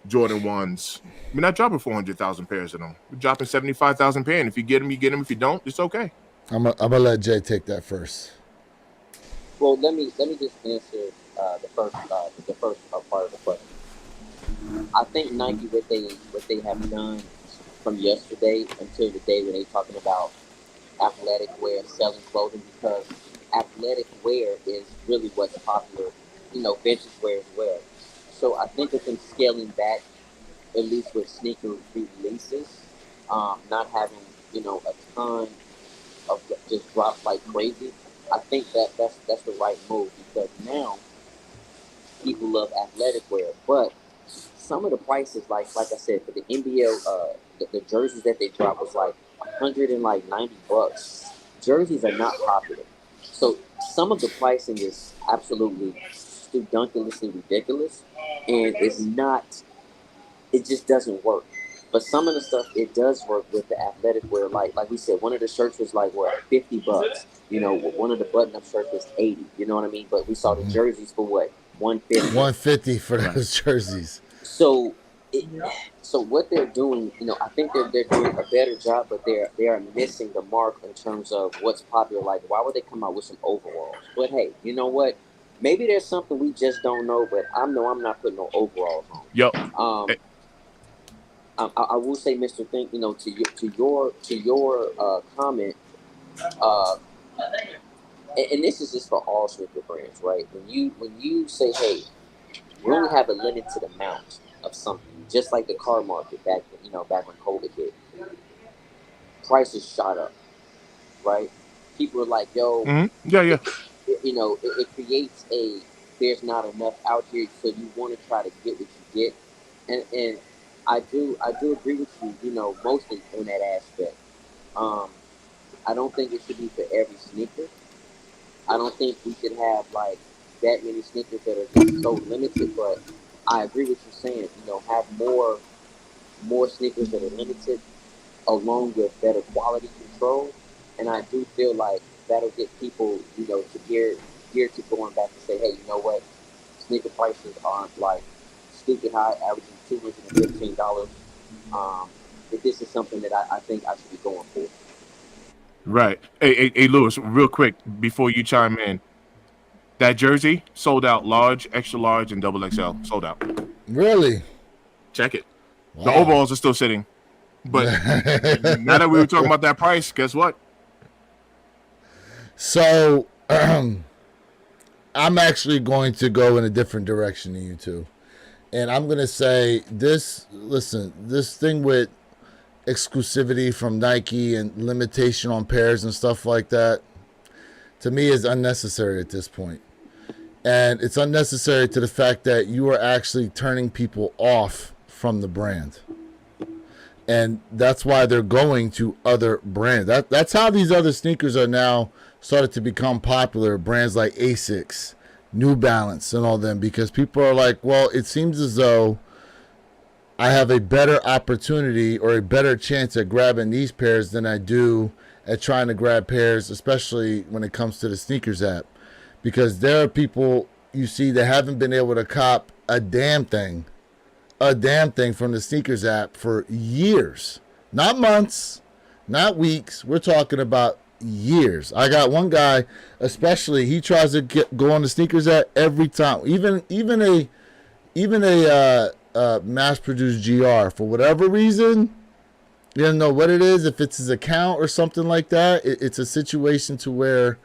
Jordan 1s. We're not dropping 400,000 pairs of them. We're dropping 75,000 pairs. And if you get them, you get them. If you don't, it's okay. I'm gonna let Jay take that first. Well, let me just answer the first part of the question. I think Nike, what they have done from yesterday until the day when they talking about athletic wear selling clothing, because athletic wear is really what's popular, vintage wear as well. So I think of them scaling back, at least with sneaker releases, not having, a ton of just drops like crazy. I think that's the right move, because now people love athletic wear, but some of the prices, like I said, for the NBL, the jerseys that they drop was like $190. Jerseys are not popular, so some of the pricing is absolutely ridiculously ridiculous, and it's not. It just doesn't work. But some of the stuff it does work with the athletic wear. Like we said, one of the shirts was like what, $50. One of the button up shirts was 80. You know what I mean? But we saw the jerseys for what, 150. 150 for those jerseys. So, so what they're doing, I think they're doing a better job, but they are missing the mark in terms of what's popular. Like, why would they come out with some overalls? But hey, you know what? Maybe there's something we just don't know. But I'm not putting no overalls on. Yo. I will say, Mr. Think, to your comment, and this is just for all sneaker brands, right? When you say, hey, we only have a limited amount of something, just like the car market back when COVID hit, prices shot up, right? People are like, yo, yeah. It creates there's not enough out here, so you want to try to get what you get, and I do agree with you, mostly in that aspect. I don't think it should be for every sneaker. I don't think we should have like that many sneakers that are just so limited, but I agree with you saying, have more sneakers that are limited along with better quality control. And I do feel like that'll get people, to gear to going back and say, hey, you know what? Sneaker prices aren't like stupid high, averaging $215. If this is something that I think I should be going for. Right. Hey, Lewis, real quick before you chime in, that jersey sold out, large, extra large, and double XL sold out. Really? Check it. Wow. The overalls are still sitting, but now that we were talking about that price, guess what? So I'm actually going to go in a different direction than you two. And I'm going to say this thing with exclusivity from Nike and limitation on pairs and stuff like that, to me is unnecessary at this point. And it's unnecessary to the fact that you are actually turning people off from the brand. And that's why they're going to other brands. That's how these other sneakers are now started to become popular. Brands like Asics, New Balance, and all them, because people are like, well, it seems as though I have a better opportunity or a better chance at grabbing these pairs than I do at trying to grab pairs, especially when it comes to the sneakers app. Because there are people you see that haven't been able to cop a damn thing from the sneakers app for years. Not months, not weeks. We're talking about years. I got one guy, especially, he tries to go on the sneakers app every time. Even a mass-produced GR, for whatever reason, you don't know what it is, if it's his account or something like that. It's a situation to where,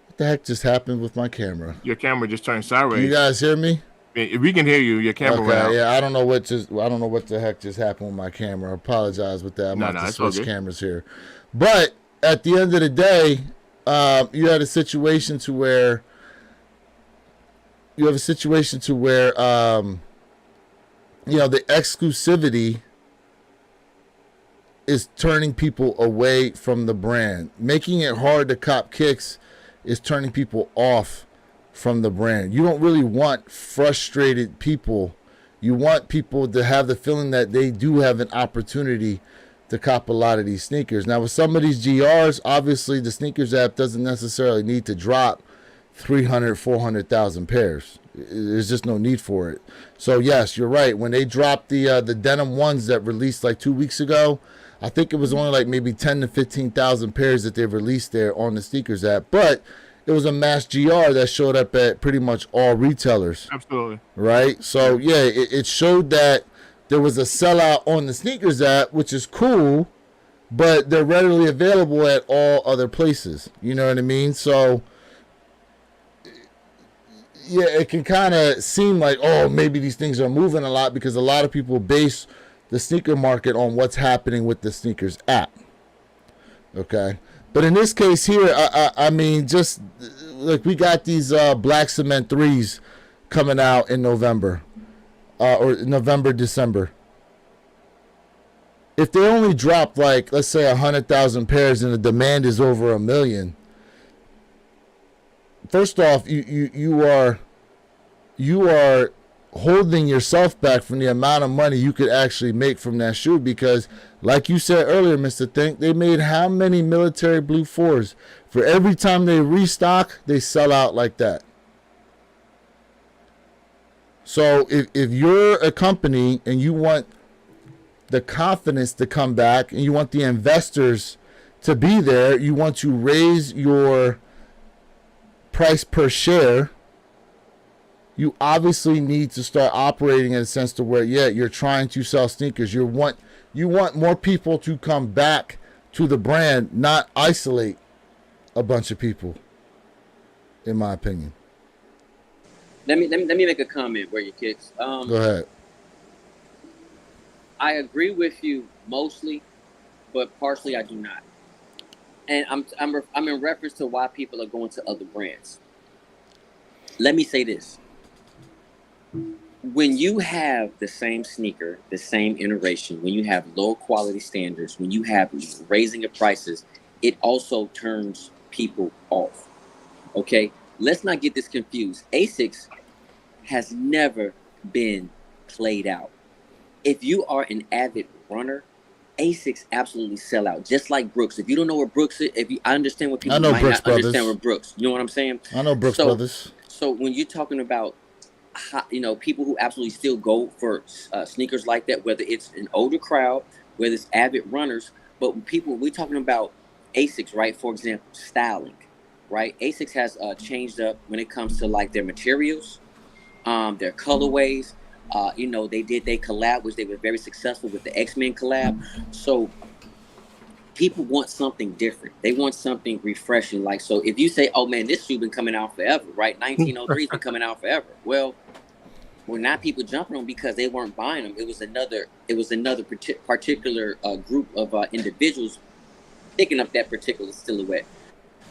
what the heck just happened with my camera? Your camera just turned sideways. You guys hear me? We can hear you. Your camera went out. Yeah, I don't know what the heck just happened with my camera. I apologize with that. I'm about to switch cameras here. But at the end of the day, you had a situation to where the exclusivity is turning people away from the brand. Making it hard to cop kicks is turning people off from the brand. You don't really want frustrated people. You want people to have the feeling that they do have an opportunity to cop a lot of these sneakers. Now, with some of these GRs, obviously the sneakers app doesn't necessarily need to drop 300, 400,000 pairs. There's just no need for it. So yes, you're right. When they dropped the denim ones that released like 2 weeks ago, I think it was only like maybe 10 to 15,000 pairs that they released there on the sneakers app. But it was a mass GR that showed up at pretty much all retailers. Absolutely. Right? So, yeah, it showed that there was a sellout on the sneakers app, which is cool, but they're readily available at all other places. You know what I mean? So yeah, it can kind of seem like, oh, maybe these things are moving a lot because a lot of people base the sneaker market on what's happening with the sneakers app. Okay. But in this case here, I mean, just like we got these black cement 3s coming out in November or November, December. If they only drop like, let's say 100,000 pairs and the demand is over 1 million, first off, you are holding yourself back from the amount of money you could actually make from that shoe because, like you said earlier, Mr. Think, they made how many military blue 4s? For every time they restock, they sell out like that. So if you're a company and you want the confidence to come back and you want the investors to be there, you want to raise your price per share, you obviously need to start operating in a sense to where, yeah, you're trying to sell sneakers. You want more people to come back to the brand, not isolate a bunch of people, in my opinion. Let me make a comment, where you kicks. Go ahead. I agree with you mostly, but partially I do not. And I'm in reference to why people are going to other brands. Let me say this. When you have the same sneaker, the same iteration, when you have low quality standards, when you have raising of prices, it also turns people off. Okay? Let's not get this confused. ASICS has never been played out. If you are an avid runner, ASICS absolutely sell out, just like Brooks. If you don't know where Brooks is, I understand what people might not understand where Brooks. You know what I'm saying? I know Brooks Brothers. So when you're talking about, people who absolutely still go for sneakers like that, whether it's an older crowd, whether it's avid runners, but we're talking about ASICS, right? For example, styling, right? ASICS has changed up when it comes to like their materials, their colorways. They did their collab, which they were very successful with the X-Men collab. So people want something different. They want something refreshing. Like, so if you say, oh man, this shoe been coming out forever, right? 1903's been coming out forever. Well, not people jumping on because they weren't buying them. It was another particular group of individuals picking up that particular silhouette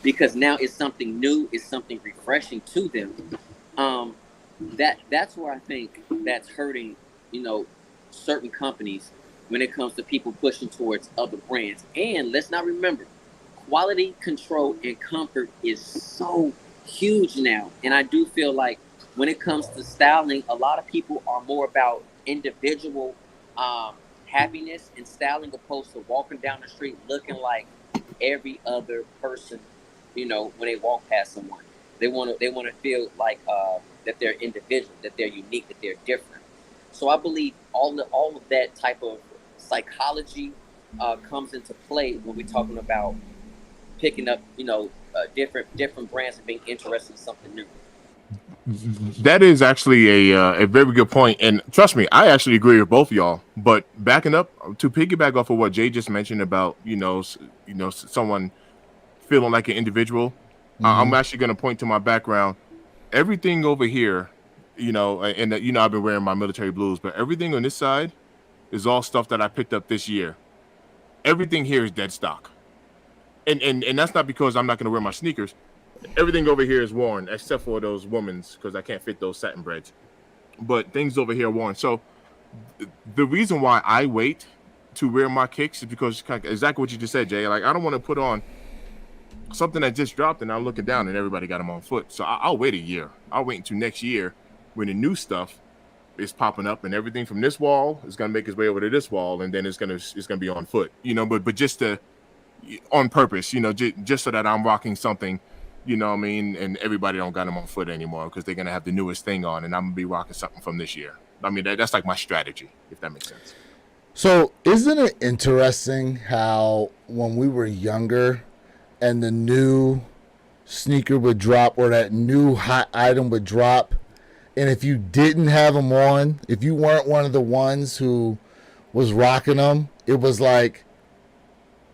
because now it's something new, it's something refreshing to them. That's where I think that's hurting, certain companies when it comes to people pushing towards other brands. And let's not remember, quality control and comfort is so huge now. And I do feel like when it comes to styling, a lot of people are more about individual happiness and styling opposed to walking down the street looking like every other person, when they walk past someone. They want to feel like that they're individual, that they're unique, that they're different. So I believe all of that type of psychology comes into play when we're talking about picking up, different brands and being interested in something new. That is actually a very good point, and trust me, I actually agree with both of y'all. But backing up to piggyback off of what Jay just mentioned about someone feeling like an individual, I'm actually going to point to my background. Everything over here, and I've been wearing my military blues, but everything on this side is all stuff that I picked up this year. Everything here is dead stock, and that's not because I'm not going to wear my sneakers. Everything over here is worn except for those women's because I can't fit those satin breads. But things over here are worn. So the reason why I wait to wear my kicks is because exactly what you just said, Jay. Like, I don't want to put on something that just dropped and I'm looking down and everybody got them on foot. So I'll wait a year. I'll wait until next year when the new stuff is popping up and everything from this wall is going to make its way over to this wall and then it's going to be on foot. But just on purpose, just so that I'm rocking something. You know what I mean? And everybody don't got them on foot anymore because they're going to have the newest thing on and I'm going to be rocking something from this year. I mean, that's like my strategy, if that makes sense. So isn't it interesting how when we were younger and the new sneaker would drop or that new hot item would drop And if you didn't have them on, if you weren't one of the ones who was rocking them, it was like,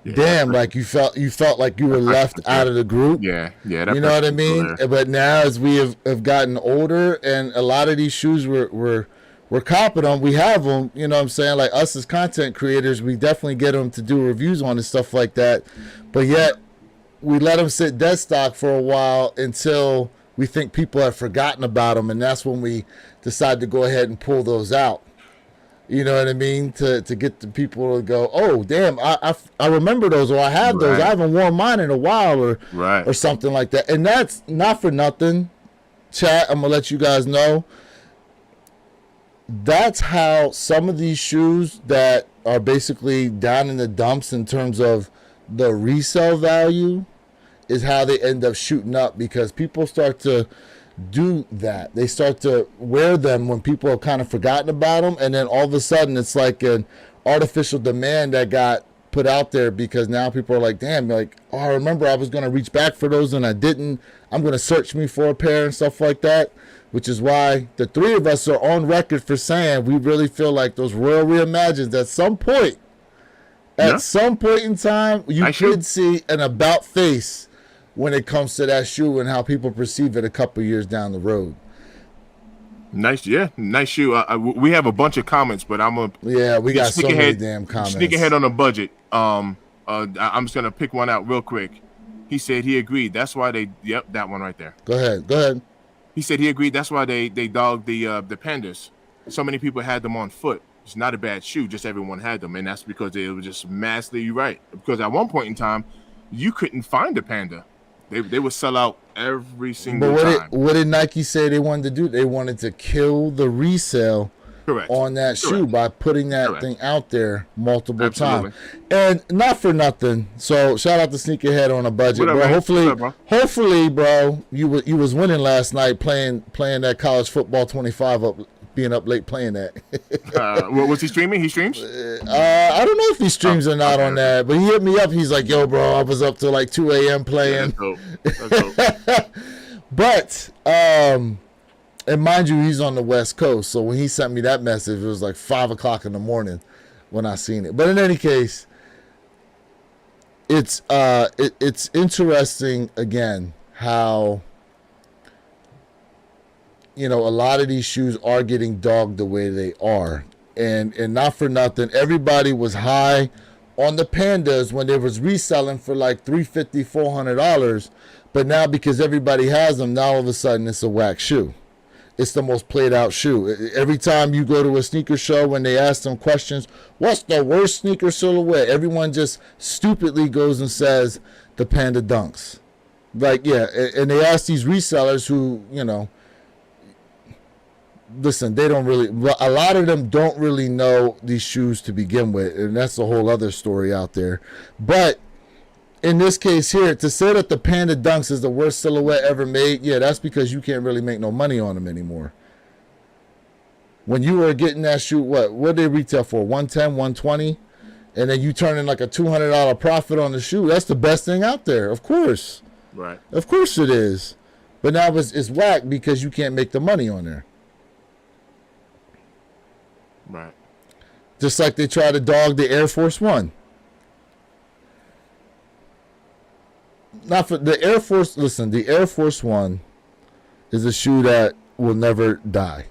Yeah, damn, like you felt like you were left out of the group. yeah. You know what I mean? But now, as we have gotten older, and a lot of these shoes we're copping them, we have them. You know what I'm saying? Like us as content creators, we definitely get them to do reviews on and stuff like that. But yet, we let them sit dead stock for a while until we think people have forgotten about them, and that's when we decide to go ahead and pull those out. You know what I mean? To get the people to go, oh damn, I remember those, or I have those. Right. I haven't worn mine in a while, Right. or something like that. And that's not for nothing. Chat, I'm gonna let you guys know. That's how some of these shoes that are basically down in the dumps in terms of the resale value is how they end up shooting up, because people start to do that. They start to wear them when people have kind of forgotten about them, and then all of a sudden it's like an artificial demand that got put out there, because now people are like, damn, like, oh, I remember I was going to reach back for those and I didn't. I'm going to search me for a pair and stuff like that, which is why the three of us are on record for saying we really feel like those Royal Reimagines at some point in time, you could see an about face when it comes to that shoe and how people perceive it a couple years down the road. Nice shoe. We have a bunch of comments, but we got so many damn comments. Sneak ahead on a budget. I'm just gonna pick one out real quick. He said he agreed. That's why that one right there. Go ahead. He said he agreed. That's why they dogged the Pandas. So many people had them on foot. It's not a bad shoe, just everyone had them, and that's because they were just massively right. Because at one point in time, you couldn't find a Panda. They would sell out every single time. What did Nike say they wanted to do? They wanted to kill the resale on that shoe by putting that thing out there multiple times. And not for nothing. So shout out to Sneakerhead on a budget, bro. Hopefully, bro, you was winning last night playing that college football 25 up. Being up late playing that. Was he streaming? He streams? I don't know if he streams or not on that, but he hit me up. He's like, yo, bro, I was up till like 2 a.m. playing. That's dope. But, and mind you, he's on the West Coast. So when he sent me that message, it was like 5 o'clock in the morning when I seen it. But in any case, it's interesting, again, how, you know, a lot of these shoes are getting dogged the way they are. And not for nothing, everybody was high on the Pandas when they was reselling for like $350, $400. But now, because everybody has them, now all of a sudden it's a whack shoe. It's the most played out shoe. Every time you go to a sneaker show, when they ask them questions, what's the worst sneaker silhouette? Everyone just stupidly goes and says the Panda Dunks. Like, yeah, and they ask these resellers who, you know, listen, they don't really, a lot of them don't really know these shoes to begin with, and that's a whole other story out there. But in this case here, to say that the Panda Dunks is the worst silhouette ever made, yeah, that's because you can't really make no money on them anymore. When you were getting that shoe, what did they retail for? 110, 120? And then you turn in like a $200 profit on the shoe. That's the best thing out there, of course. Right. Of course it is. But now it's whack because you can't make the money on there. Right. Just like they try to dog the Air Force One. Not for the Air Force. Listen, the Air Force One is a shoe that will never die.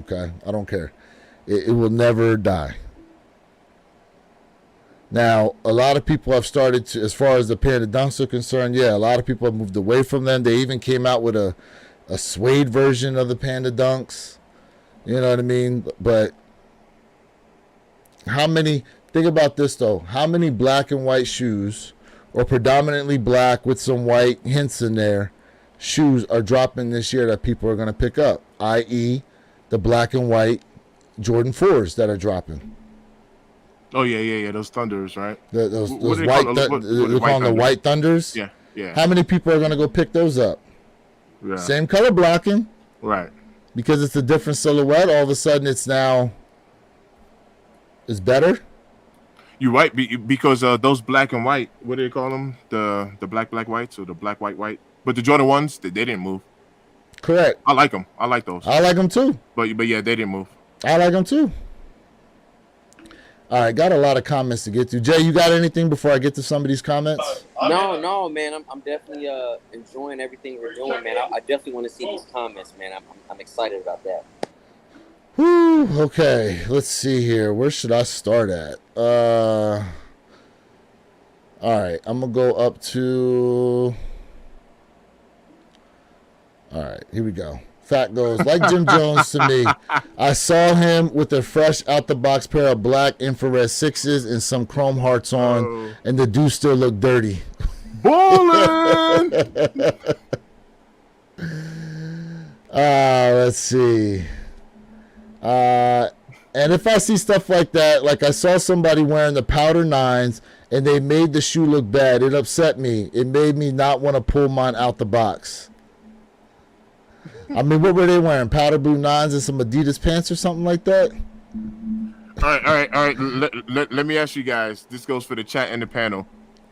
Okay, I don't care. It will never die. Now, a lot of people have started to, as far as the Panda Dunks are concerned, yeah, a lot of people have moved away from them. They even came out with a suede version of the Panda Dunks. You know what I mean? But think about this though, how many black and white shoes, or predominantly black with some white hints in there, shoes are dropping this year that people are going to pick up, i.e. the black and white Jordan 4s that are dropping. Oh yeah, those Thunders, right? Those white, they call them the White Thunders. Yeah. How many people are going to go pick those up? Yeah. Same color blocking. Right. Because it's a different silhouette, all of a sudden it's better. You're right, because those black and white, what do they call them? The black whites, or the black white. But the Jordan ones, they didn't move. Correct. I like them. I like those. I like them too. But yeah, they didn't move. I like them too. All right, got a lot of comments to get to. Jay, you got anything before I get to some of these comments? No, man. I'm definitely enjoying everything we're doing, man. I definitely want to see these comments, man. I'm excited about that. Whew, okay, let's see here. Where should I start at? All right, I'm gonna go up to. All right, here we go. Fat goes, like Jim Jones to me. I saw him with a fresh out the box pair of black infrared 6s and some chrome hearts on, and the dude still looked dirty. Ballin'! Let's see. And if I see stuff like that, like I saw somebody wearing the powder 9s and they made the shoe look bad, it upset me. It made me not want to pull mine out the box. I mean, what were they wearing? Powder blue 9s and some Adidas pants or something like that? All right. Let me ask you guys. This goes for the chat and the panel.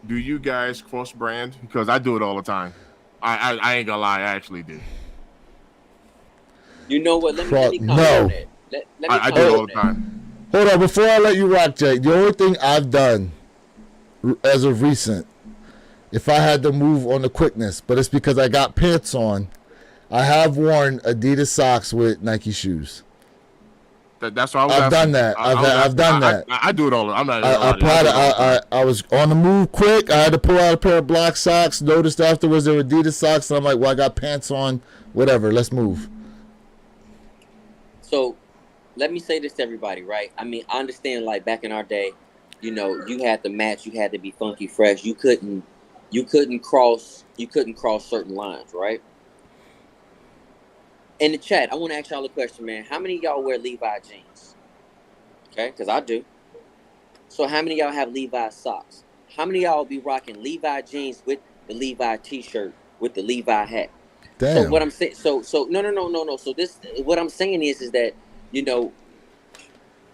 Do you guys cross brand? Because I do it all the time. I ain't gonna lie, I actually do. You know what? Let me comment No. on that. Let me I do comment it all on the that. time. Hold on, before I let you rock, Jay, the only thing I've done as of recent, if I had to move on the quickness, but it's because I got pants on, I have worn Adidas socks with Nike shoes. That's what I was I've asking. done that. I've done that. I do it all. I'm not. I was on the move quick. I had to pull out a pair of black socks. Noticed afterwards they were Adidas socks, and I'm like, well, I got pants on. Whatever. Let's move. So, let me say this to everybody, right? I mean, I understand, like, back in our day, you know, you had to match, you had to be funky fresh. You couldn't cross certain lines, right? In the chat, I want to ask y'all a question, man. How many of y'all wear Levi jeans? Okay, because I do. So how many of y'all have Levi socks? How many of y'all be rocking Levi jeans with the Levi t-shirt with the Levi hat? Damn. So what I'm saying, so no. So this, what I'm saying is that, you know,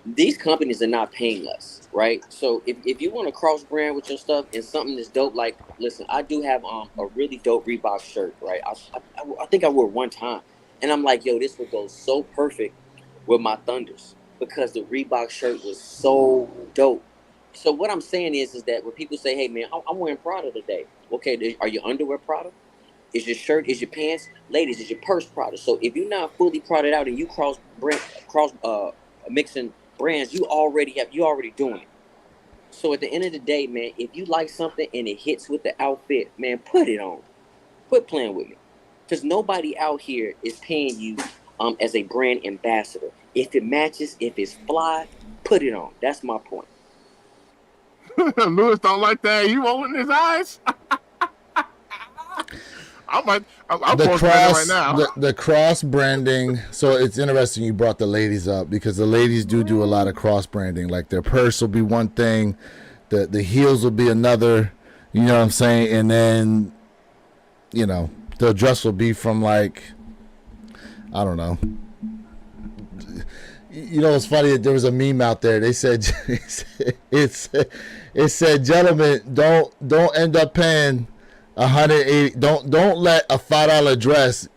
these companies are not paying us, right? So if you want to cross brand with your stuff and something that's dope, like, listen, I do have a really dope Reebok shirt, right? I think I wore it one time. And I'm like, yo, this would go so perfect with my Thunders because the Reebok shirt was so dope. So what I'm saying is that when people say, hey, man, I'm wearing Prada today. Okay, are your underwear Prada? Is your shirt, is your pants? Ladies, is your purse Prada? So if you're not fully Prada out and you mixing brands, you already doing it. So at the end of the day, man, if you like something and it hits with the outfit, man, put it on. Quit playing with me. Because nobody out here is paying you as a brand ambassador. If it matches, if it's fly, put it on. That's my point. Lewis don't like that. You rolling his eyes? I'm cross right now. The cross branding. So it's interesting you brought the ladies up because the ladies do a lot of cross branding. Like their purse will be one thing, the heels will be another. You know what I'm saying? And then, you know, the dress will be from like, I don't know. You know, it's funny. There was a meme out there. They said it said, gentlemen, don't end up paying $180. Don't let a $5 dress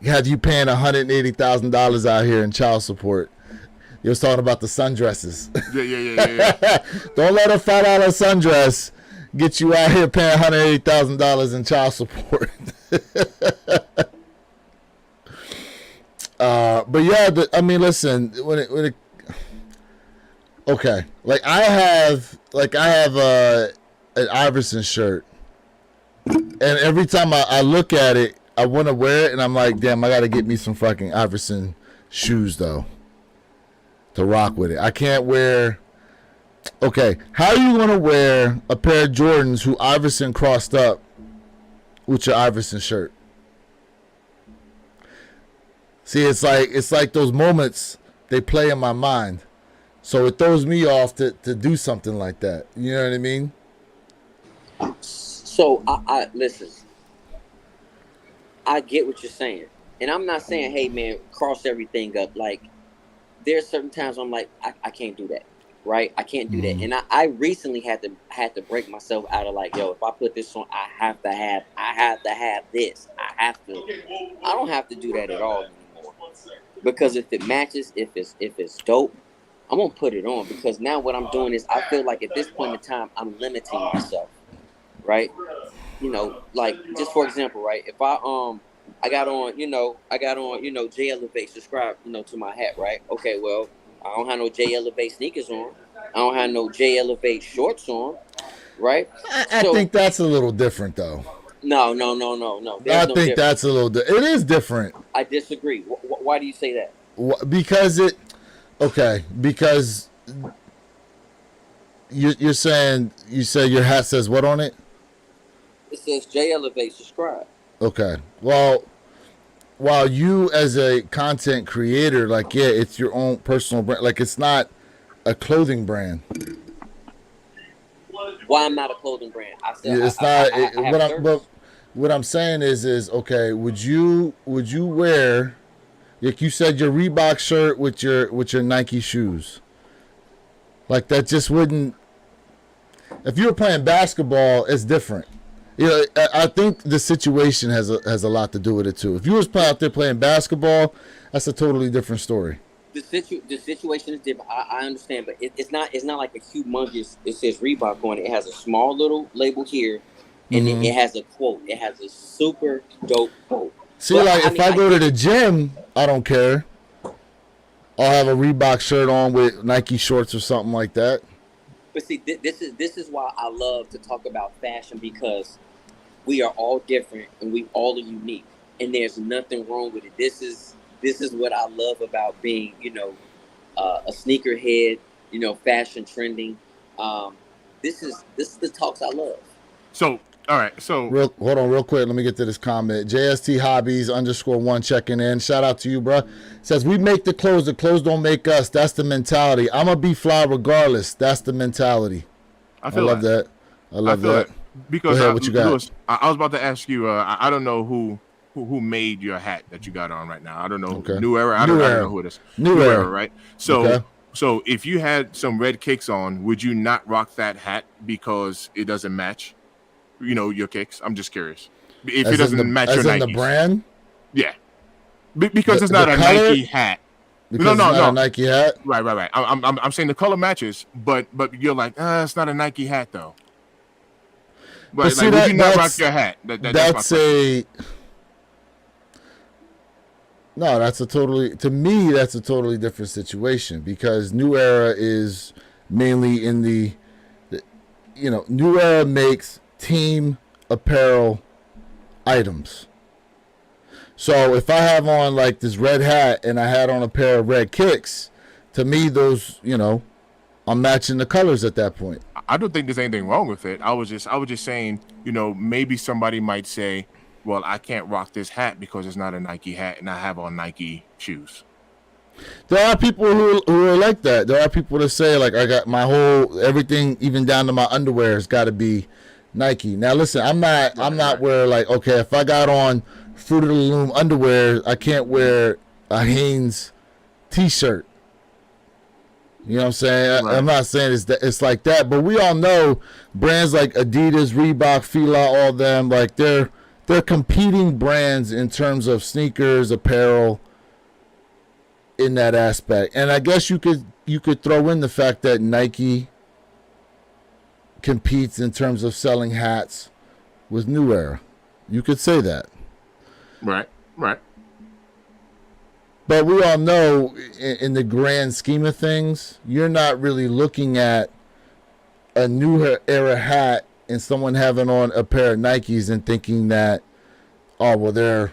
have you paying $180,000 out here in child support. You was talking about the sundresses. Yeah. Don't let a $5 sundress get you out here paying $180,000 in child support. But yeah, I mean, listen, okay, like I have an Iverson shirt, and every time I look at it, I want to wear it, and I'm like, damn, I got to get me some fucking Iverson shoes though to rock with it. I can't wear. Okay, how are you gonna wear a pair of Jordans who Iverson crossed up with your Iverson shirt? See, it's like those moments they play in my mind, so it throws me off to do something like that. You know what I mean? So I listen. I get what you're saying, and I'm not saying, hey man, cross everything up. Like there's certain times I'm like, I can't do that. right? I can't do that. Mhm. And I recently had to break myself out of like, yo, if I put this on, I have to have this. I don't have to do that at all anymore. Because if it matches, if it's dope, I'm gonna put it on, because now what I'm doing is I feel like at this point in time I'm limiting myself, right? Like, just for example, right? If I got on J Elevate subscribe, to my hat, right? Okay, well, I don't have no J Elevate sneakers on. I don't have no J Elevate shorts on, right? I So think that's a little different, though. no, no, no, no, no. I There's no think difference. that's a little. It is different. I disagree. Why do you say that? Because it. Okay, because you're saying you say your hat says what on it? It says J Elevate subscribe. Okay. Well, while you as a content creator, like, yeah, it's your own personal brand. Like, it's not a clothing brand. Why I'm not a clothing brand? I said It's not. I have service. What I'm saying is okay. Would you wear, like you said, your Reebok shirt with your Nike shoes? Like, that just wouldn't. If you were playing basketball, it's different. I think the situation has a lot to do with it too. If you was out there playing basketball, that's a totally different story. The situation is different. I understand, but it's not like a humongous. It says Reebok on it. It has a small little label here, and it has a quote. It has a super dope quote. See, But, like, I if mean, I I go to get the it. gym, I don't care. I'll have a Reebok shirt on with Nike shorts or something like that. But see, this is why I love to talk about fashion, because we are all different and we all are unique, and there's nothing wrong with it. This is what I love about being, a sneakerhead, fashion trending. This is the talks I love. So, all right. So, Hold on real quick. Let me get to this comment. JST Hobbies _1 checking in. Shout out to you, bro. Says, we make the clothes don't make us. That's the mentality. I'm going to be fly regardless. That's the mentality. I I feel love that. that. I love feel that. that. Because Go ahead, what you got? Lewis, I was about to ask you. I don't know who made your hat that you got on right now. I don't know. Okay. New Era. I New don't Era. know who it is. New Era. Right? So, Okay. so if you had some red kicks on, would you not rock that hat because it doesn't match, your kicks? I'm just curious. If it doesn't match your As in Nikes, the brand? yeah, because it's The not a color? Nike hat. Because No, it's not a Nike hat? Right. I'm saying the color matches, but you're like, it's not a Nike hat though. But see, like, would you not rock that's your hat? That's my that's question. no, to me, that's a totally different situation, because New Era is mainly in New Era makes team apparel items. So if I have on like this red hat and I had on a pair of red kicks, to me, those, I'm matching the colors at that point. I don't think there's anything wrong with it. I was just saying, maybe somebody might say, well, I can't rock this hat because it's not a Nike hat and I have on Nike shoes. There are people who are like that. There are people that say, like, I got my whole everything, even down to my underwear, has got to be Nike. Now listen, I'm not where, like, okay, if I got on Fruit of the Loom underwear, I can't wear a Hanes t-shirt. You know what I'm saying? Right. I'm not saying it's like that, but we all know brands like Adidas, Reebok, Fila, all them, like, they're competing brands in terms of sneakers, apparel, in that aspect. And I guess you could throw in the fact that Nike competes in terms of selling hats with New Era. You could say that. Right. But we all know, in the grand scheme of things, you're not really looking at a New Era hat and someone having on a pair of Nikes and thinking that, oh, well, they're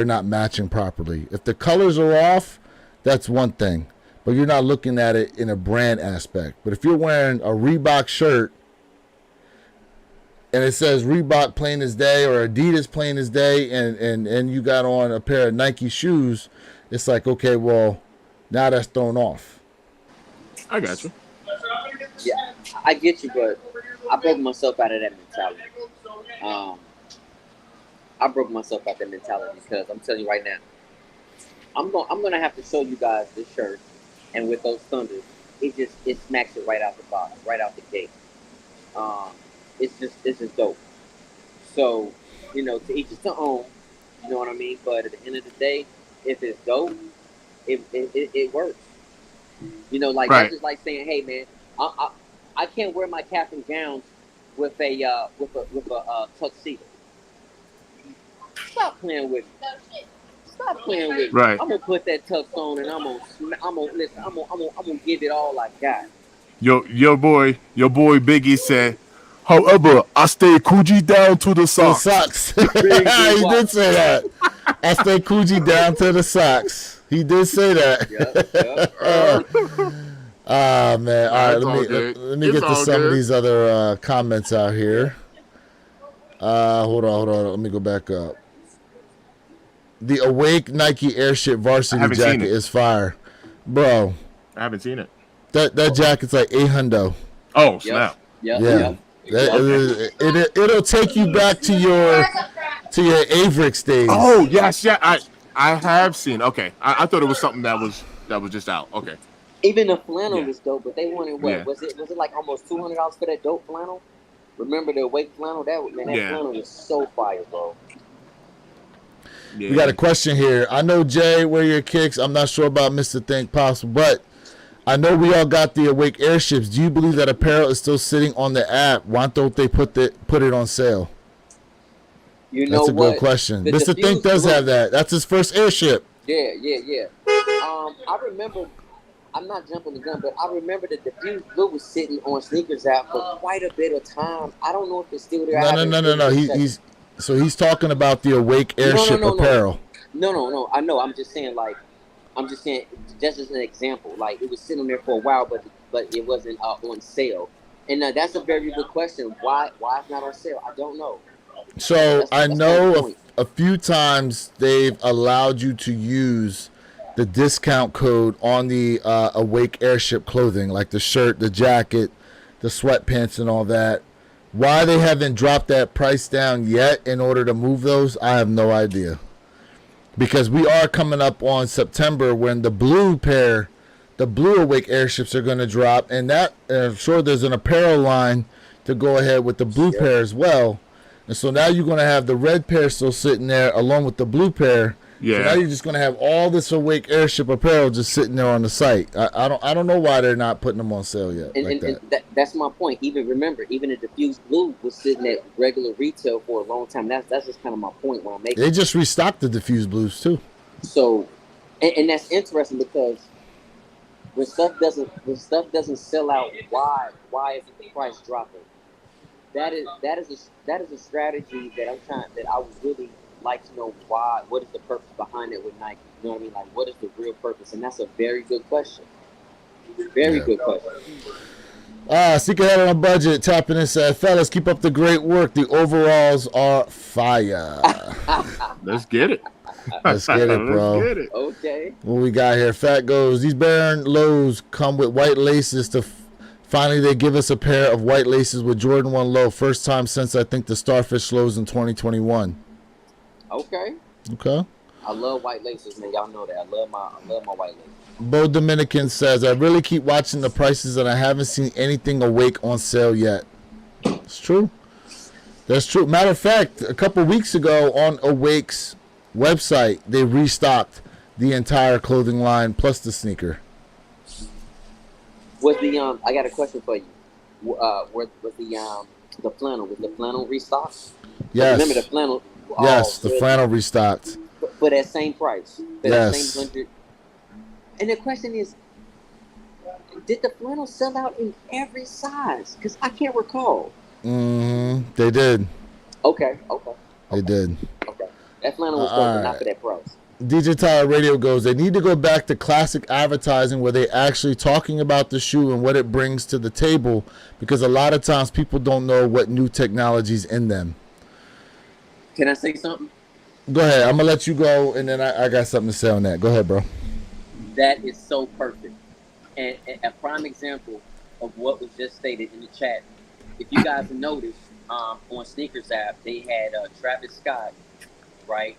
not matching properly. If the colors are off, that's one thing, but you're not looking at it in a brand aspect. But if you're wearing a Reebok shirt and it says Reebok plain as day or Adidas plain as day, and you got on a pair of Nike shoes, it's like, okay, well, now that's thrown off. I got you. Yeah, I get you, but I broke myself out of that mentality. I broke myself out of that mentality because I'm telling you right now, I'm gonna have to show you guys this shirt, and with those Thunders, it smacks it right out the box, right out the gate. Um, it's just dope. So, to each his own. You know what I mean? But at the end of the day, if it's dope, it works. Like that's Right. just like saying, hey man, I I can't wear my cap and gowns with a tuxedo. Stop playing with me. Stop playing with me. Right. I'm gonna put that tux on and I'm gonna listen. I'm gonna give it all I got. Your boy Biggie said, however, I stay Coogee down to the The socks. socks. Big He what? did say that. I stay Coogee down to the socks. He did say that. Yep. Ah man. All right, It's all let good. me It's get to all some of good. these other comments out here. Hold on. Let me go back up. The Awake Nike Airship I varsity haven't seen jacket it. is fire. Bro, I haven't seen it. that jacket's like $800. Oh, snap. Yep. Yeah. It'll take you back to your Avrix days. Oh, yes, yeah. I have seen. Okay. I thought it was something that was just out. Okay. Even the flannel Yeah. was dope, but they wanted what? Yeah. Was it like almost $200 for that dope flannel? Remember the Awake flannel? That Yeah. flannel was so fire, bro. Yeah. We got a question here. I know, Jay, where your kicks. I'm not sure about Mr. Think Possible, but I know we all got the Awake airships. Do you believe that apparel is still sitting on the app? Why don't they put it on sale? You know That's a what? good question. The Mr. Think diffused does blue- have that. That's his first airship. Yeah. I remember. I'm not jumping the gun, but I remember the diffused blue was sitting on Sneakers app for quite a bit of time. I don't know if it's still there. I haven't No. really checked. He's talking about the Awake airship No. apparel. No. I know. I'm just saying, just as an example, like it was sitting there for a while, but it wasn't on sale. And that's a very good question. Why it's not on sale? I don't know. So I That's know my point. a few times they've allowed you to use the discount code on the Awake airship clothing, like the shirt, the jacket, the sweatpants, and all that. Why they haven't dropped that price down yet in order to move those, I have no idea. Because we are coming up on September when the blue Awake airships are going to drop, and that I'm sure there's an apparel line to go ahead with the blue pair as well. And so now you're going to have the red pair still sitting there along with the blue pair. Yeah. So now you're just going to have all this Awake airship apparel just sitting there on the site. I don't know why they're not putting them on sale yet. And that's my point. Even the diffused blue was sitting at regular retail for a long time. That's just kind of my point when I'm making. They just restocked the diffused blues too. So, and that's interesting because when stuff doesn't sell out, why isn't the price dropping? That is a strategy that I would really like to know why. What is the purpose behind it with Nike? You know what I mean? Like, what is the real purpose? And that's a very good question. Very good question. Seek ahead on a budget. Tapping in said, fellas, keep up the great work. The overalls are fire. Let's get it. Let's get it, bro. Let's get it. Okay. What we got here? Fat goes, these Baron lows come with white laces to finally they give us a pair of white laces with Jordan 1 low. First time since I think the Starfish lows in 2021. Okay. Okay. I love white laces, man. Y'all know that. I love my white laces. Bo Dominican says, I really keep watching the prices and I haven't seen anything Awake on sale yet. It's true. That's true. Matter of fact, a couple weeks ago on Awake's website, they restocked the entire clothing line plus the sneaker. Was the I got a question for you. Was the flannel? Was the flannel restocked? Yes. Remember the flannel? Yes, Oh, the flannel restocked. for that same price. For Yes. that same 100. And the question is, did the flannel sell out in every size? Because I can't recall. They did. Okay. They did. Okay. That flannel was dope, but not for that price. DJ Tyler Radio goes, they need to go back to classic advertising where they actually talking about the shoe and what it brings to the table, because a lot of times people don't know what new technology's in them. Can I say something? Go ahead. I'm going to let you go, and then I got something to say on that. Go ahead, bro. That is so perfect. And a prime example of what was just stated in the chat. If you guys noticed, on Sneakers app, they had Travis Scott, right?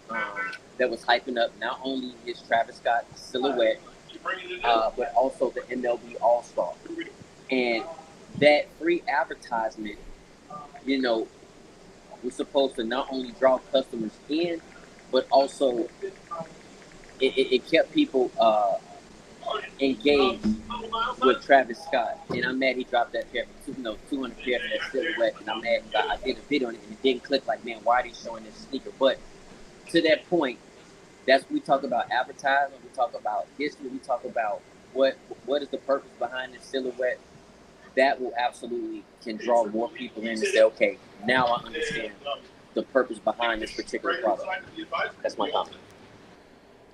That was hyping up not only his Travis Scott silhouette, but also the MLB All-Star. And that free advertisement, you know, was supposed to not only draw customers in, but also it kept people engaged with Travis Scott. And I'm mad he dropped that pair for 200 pair for that silhouette. And I'm mad I did a video on it and it didn't click like, man, why are they showing this sneaker? But to that point, we talk about advertising, we talk about history, we talk about what is the purpose behind this silhouette. That will absolutely can draw more people in and say, okay, now I understand the purpose behind this particular product. That's my comment.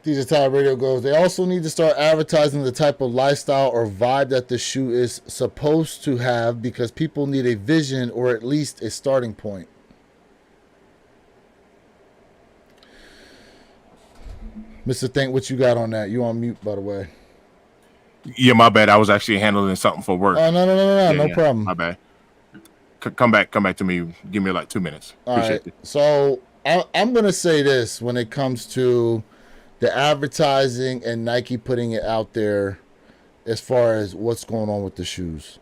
DJ Tyler Radio goes, they also need to start advertising the type of lifestyle or vibe that the shoe is supposed to have, because people need a vision or at least a starting point. Mr. Think, what you got on that? You on mute, by the way. Yeah, my bad. I was actually handling something for work. Oh, no problem. My bad. Come back to me. Give me like 2 minutes. Appreciate it. So I'm going to say this when it comes to the advertising and Nike putting it out there as far as what's going on with the shoes.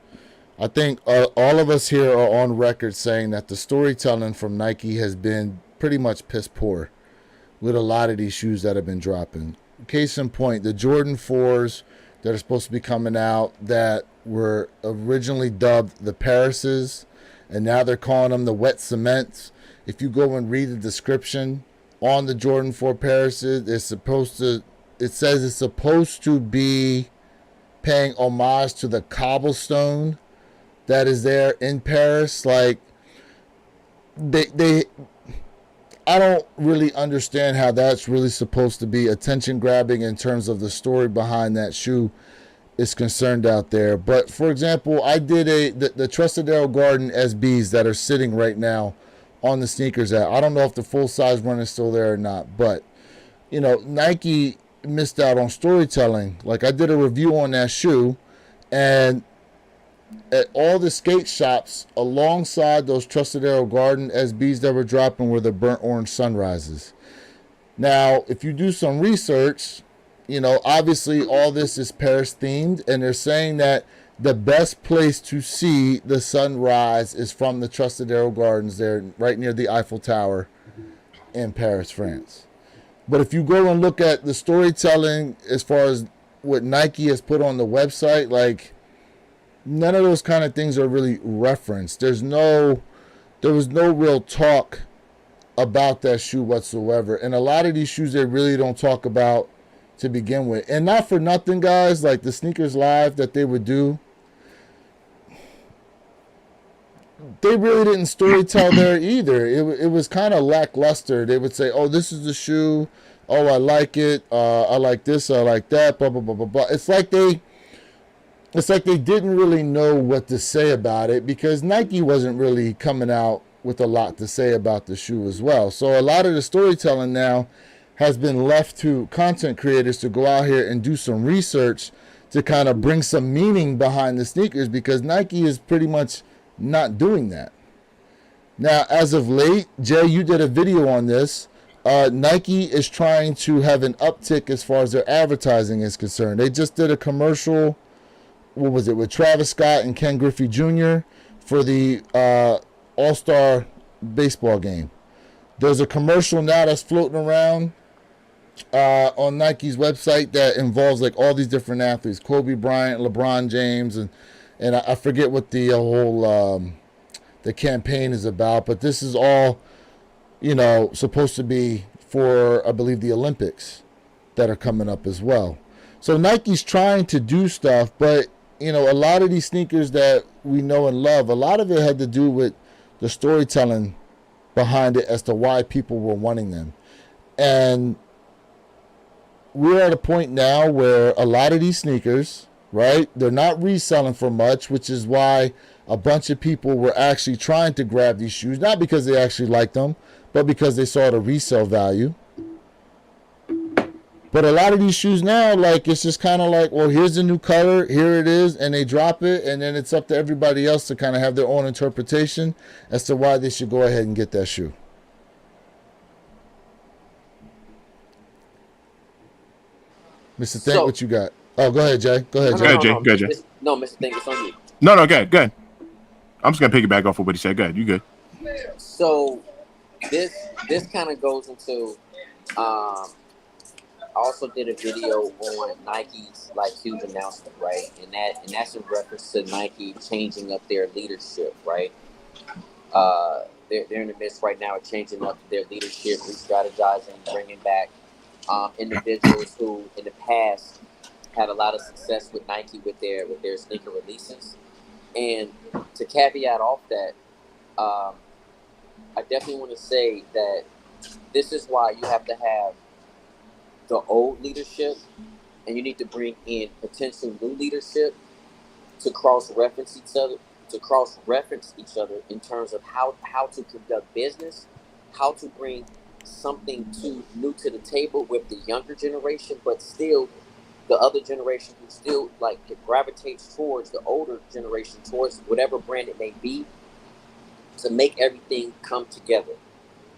I think all of us here are on record saying that the storytelling from Nike has been pretty much piss poor with a lot of these shoes that have been dropping. Case in point, the Jordan 4s that are supposed to be coming out that were originally dubbed the Parises, and now they're calling them the wet cements. If you go and read the description on the Jordan 4 Parises, it says it's supposed to be paying homage to the cobblestone that is there in Paris. Like, I don't really understand how that's really supposed to be attention grabbing in terms of the story behind that shoe is concerned out there. But for example, I did the Trustadero Garden SBs that are sitting right now on the sneakers app. I don't know if the full size run is still there or not, but you know, Nike missed out on storytelling. Like, I did a review on that shoe, and at all the skate shops alongside those Trustadero Garden SBs that were dropping were the burnt orange sunrises. Now, if you do some research, you know, obviously all this is Paris themed, and they're saying that the best place to see the sunrise is from the Trustadero Gardens there, right near the Eiffel Tower in Paris, France. But if you go and look at the storytelling as far as what Nike has put on the website, like, none of those kind of things are really referenced. There was no real talk about that shoe whatsoever. And a lot of these shoes they really don't talk about to begin with. And not for nothing, guys, like the Sneakers Live that they would do, they really didn't storytell there either. It was kind of lackluster. They would say, oh, this is the shoe. Oh, I like it. I like this. I like that. Blah, blah, blah, blah, blah. It's like they didn't really know what to say about it, because Nike wasn't really coming out with a lot to say about the shoe as well. So a lot of the storytelling now has been left to content creators to go out here and do some research to kind of bring some meaning behind the sneakers, because Nike is pretty much not doing that. Now, as of late, Jay, you did a video on this. Nike is trying to have an uptick as far as their advertising is concerned. They just did a commercial, what was it, with Travis Scott and Ken Griffey Jr. for the All-Star baseball game. There's a commercial now that's floating around on Nike's website that involves like all these different athletes, Kobe Bryant, LeBron James, and I forget what the whole the campaign is about, but this is all, you know, supposed to be for, I believe, the Olympics that are coming up as well. So Nike's trying to do stuff, but you know, a lot of these sneakers that we know and love, a lot of it had to do with the storytelling behind it as to why people were wanting them. And we're at a point now where a lot of these sneakers, right, they're not reselling for much, which is why a bunch of people were actually trying to grab these shoes, not because they actually liked them, but because they saw the resale value. But a lot of these shoes now, like, it's just kind of like, well, here's the new color, here it is, and they drop it, and then it's up to everybody else to kind of have their own interpretation as to why they should go ahead and get that shoe. Mr. Thank, what you got? Oh, go ahead, Jay. Go ahead, No, Go no, Jay. ahead, no, Jay. no. Go ahead, Jay. No, Mr. Thing, it's on you. No, good, good. I'm just gonna piggyback off of what he said. Good, you good? So this kind of goes into. I also did a video on Nike's like huge announcement, right? And that's in reference to Nike changing up their leadership, right? They're in the midst right now of changing up their leadership, re-strategizing, bringing back individuals who in the past had a lot of success with Nike with their sneaker releases. And to caveat off that, I definitely want to say that this is why you have to have the old leadership, and you need to bring in potential new leadership to cross-reference each other in terms of how to conduct business, how to bring something new to the table with the younger generation, but still the other generation who still like gravitates towards the older generation, towards whatever brand it may be, to make everything come together.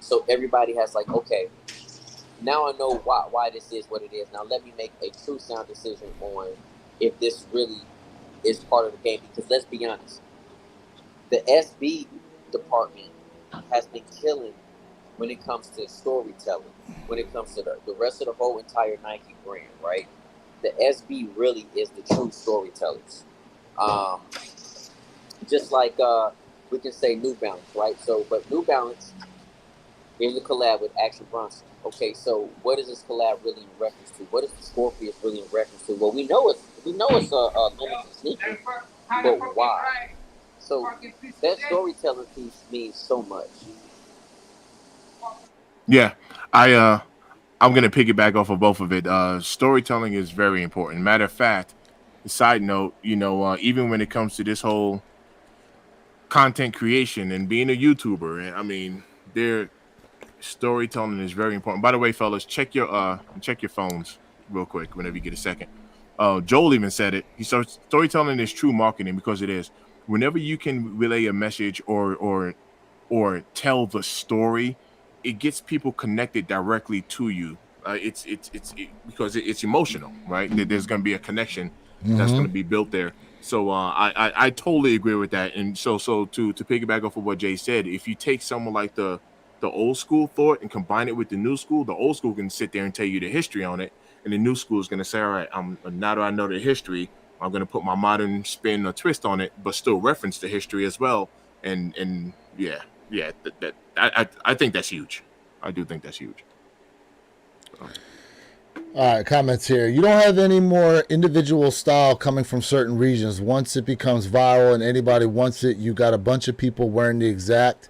So everybody has like, okay, now I know why this is what it is. Now let me make a true sound decision on if this really is part of the game. Because let's be honest, the SB department has been killing when it comes to storytelling, when it comes to the rest of the whole entire Nike brand, right? The SB really is the true storytellers. Just like we can say New Balance, right? So, but New Balance, here's a collab with Action Bronson. Okay, so what is this collab really in reference to? What is the Scorpius really in reference to? Well, we know it's a limited sneaker, but why? So that storytelling piece means so much. Yeah, I'm gonna piggyback off of both of it. Storytelling is very important. Matter of fact, side note, even when it comes to this whole content creation and being a YouTuber, and I mean, their storytelling is very important. By the way, fellas, check your phones real quick whenever you get a second. Joel even said it. He said storytelling is true marketing because it is. Whenever you can relay a message or tell the story, it gets people connected directly to you. Because it's emotional, right? There's going to be a connection that's going to be built there. So I totally agree with that. And so to piggyback off of what Jay said, if you take someone like the old school thought and combine it with the new school, the old school can sit there and tell you the history on it, and the new school is going to say, all right, now that I know the history, I'm going to put my modern spin or twist on it, but still reference the history as well. And yeah, I think that's huge. I do think that's huge. All right, comments here. You don't have any more individual style coming from certain regions. Once it becomes viral and anybody wants it, you got a bunch of people wearing the exact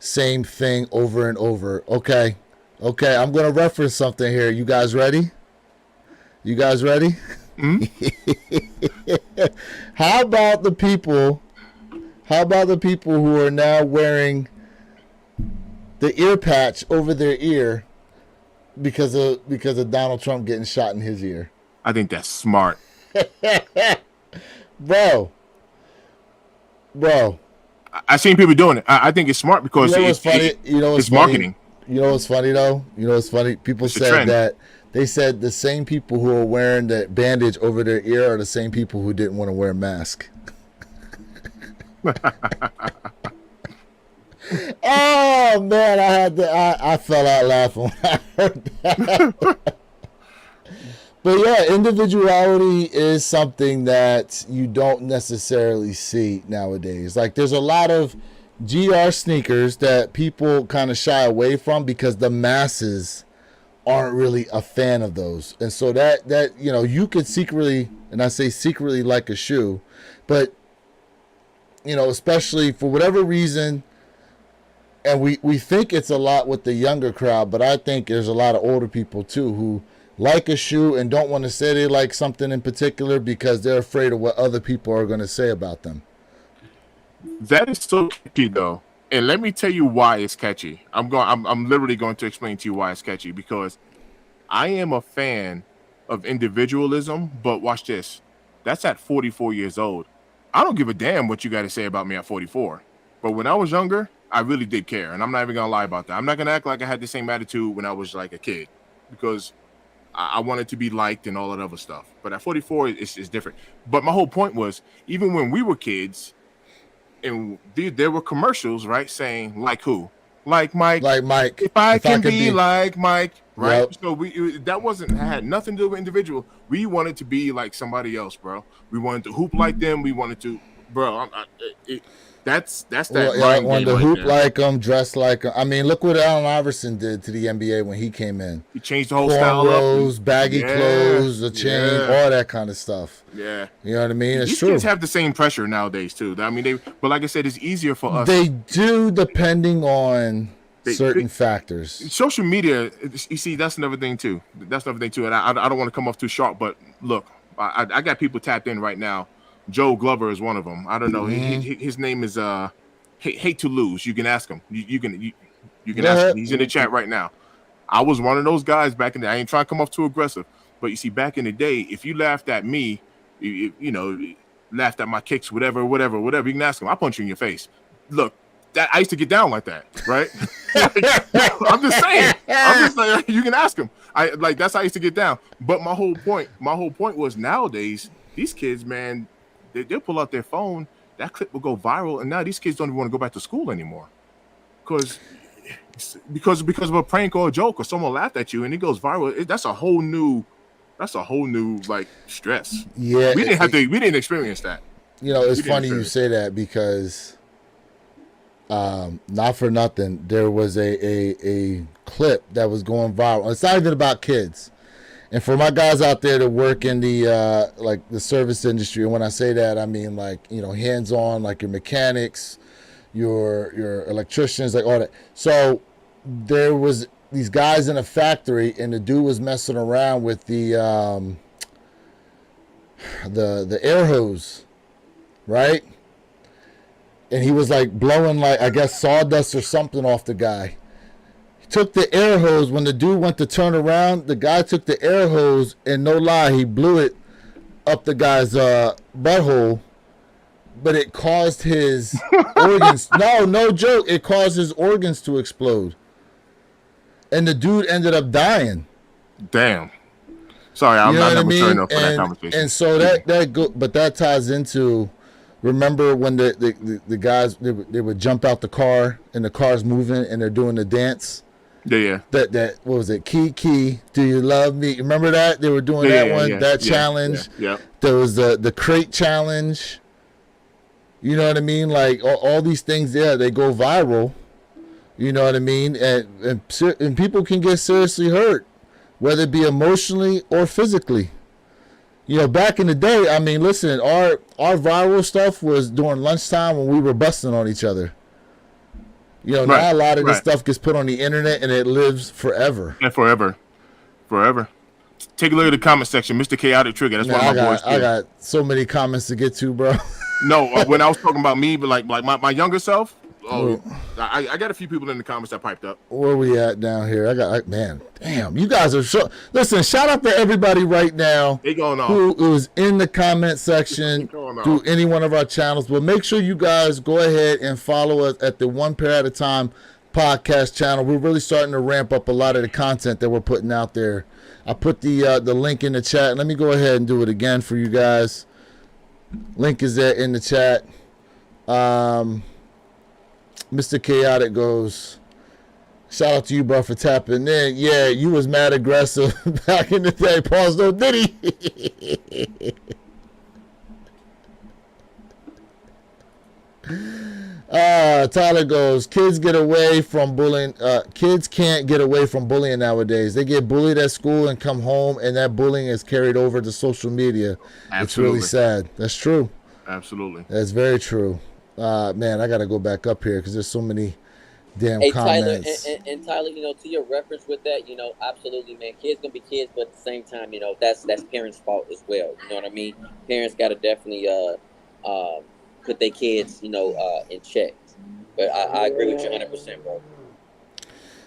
same thing over and over. Okay, I'm going to reference something here. You guys ready? Mm-hmm. How about the people who are now wearing the ear patch over their ear because of Donald Trump getting shot in his ear? I think that's smart. Bro. I've seen people doing it. I think it's smart because it's funny. It's marketing. You know what's funny though? People said that they said the same people who are wearing the bandage over their ear are the same people who didn't want to wear a mask. Oh man, I fell out laughing when I heard that. But yeah, individuality is something that you don't necessarily see nowadays. Like there's a lot of GR sneakers that people kind of shy away from because the masses aren't really a fan of those. And so that you could secretly, and I say secretly like a shoe, but especially for whatever reason, and we think it's a lot with the younger crowd, but I think there's a lot of older people too who like a shoe and don't want to say they like something in particular because they're afraid of what other people are going to say about them. That is so catchy though. And let me tell you why it's catchy. I'm literally going to explain to you why it's catchy, because I am a fan of individualism, but watch this. That's at 44 years old. I don't give a damn what you got to say about me at 44. But when I was younger, I really did care, and I'm not even going to lie about that. I'm not going to act like I had the same attitude when I was like a kid, because I want it to be liked and all that other stuff. But at 44, it's different. But my whole point was, even when we were kids, and there were commercials, right, saying like who, like Mike, Like Mike, if I if can be like Mike, right? Yep. So that wasn't had nothing to do with individual. We wanted to be like somebody else, bro. We wanted to hoop like them. We wanted to, bro. That's that Well, mind wanted game to right hoop there. like him, dress like him. I mean, look what Allen Iverson did to the NBA when he came in. He changed the whole style up. Cornrows, baggy clothes, the chain, all that kind of stuff. Yeah, You know what I mean? It's these true. kids have the same pressure nowadays too. I mean, but like I said, it's easier for us. They do, depending on certain factors. Social media, you see, that's another thing too. And I don't want to come off too sharp, but look, I got people tapped in right now. Joe Glover is one of them. I don't know. His name is hate to lose. You can ask him. You can ask him. He's in the chat right now. I was one of those guys back in the day. I ain't trying to come off too aggressive, but you see, back in the day, if you laughed at me, you laughed at my kicks, whatever, you can ask him. I'll punch you in your face. Look, that I used to get down like that, right? I'm just saying, you can ask him. That's how I used to get down. But my whole point was, nowadays, these kids, man, they'll pull out their phone, that clip will go viral, and now these kids don't even want to go back to school anymore. Because of a prank or a joke, or someone laughed at you and it goes viral. That's a whole new like stress. Yeah, we didn't experience that. It's funny you say that, because not for nothing, there was a clip that was going viral. It's not even about kids. And for my guys out there that work in the like the service industry, and when I say that, I mean like, hands-on, like your mechanics, your electricians, like all that. So there was these guys in a factory, and the dude was messing around with the air hose, right? And he was like blowing, like, I guess, sawdust or something off the guy. He took the air hose. When the dude went to turn around, the guy took the air hose, and no lie, he blew it up the guy's butthole. But it caused his organs. No joke. It caused his organs to explode. And the dude ended up dying. Damn. Sorry, I'm not turning up for that conversation. And so but that ties into, remember when the guys, they would jump out the car and the car's moving and they're doing the dance? Yeah. That what was it? Key, do you love me? Remember that? They were doing that one, that challenge. Yeah. There was the crate challenge. You know what I mean? Like all these things, they go viral. You know what I mean? And people can get seriously hurt, whether it be emotionally or physically. Back in the day, I mean, listen, our viral stuff was during lunchtime when we were busting on each other. Now a lot of this stuff gets put on the internet and it lives forever. And forever. Take a look at the comment section, Mr. Chaotic Trigger. That's one of my boys. I got so many comments to get to, bro. No, when I was talking about me, but like my younger self, I got a few people in the comments that piped up. Where we at down here? Man, damn, you guys are listen, shout out to everybody right now who is in the comment section through any one of our channels. But make sure you guys go ahead and follow us at the One Pair at a Time podcast channel. We're really starting to ramp up a lot of the content that we're putting out there. I put the link in the chat. Let me go ahead and do it again for you guys. Link is there in the chat. Mr. Chaotic goes, shout out to you, bro, for tapping in. Yeah, you was mad aggressive back in the day. Pause, though, did he? Tyler goes, kids get away from bullying. Kids can't get away from bullying nowadays. They get bullied at school and come home, and that bullying is carried over to social media. Absolutely. It's really sad. That's true. Absolutely. That's very true. Man, I got to go back up here because there's so many damn comments. Tyler, and Tyler, to your reference with that, absolutely, man. Kids gonna be kids, but at the same time, that's parents' fault as well. You know what I mean? Parents got to definitely put their kids, in check. But I agree with you 100%, bro.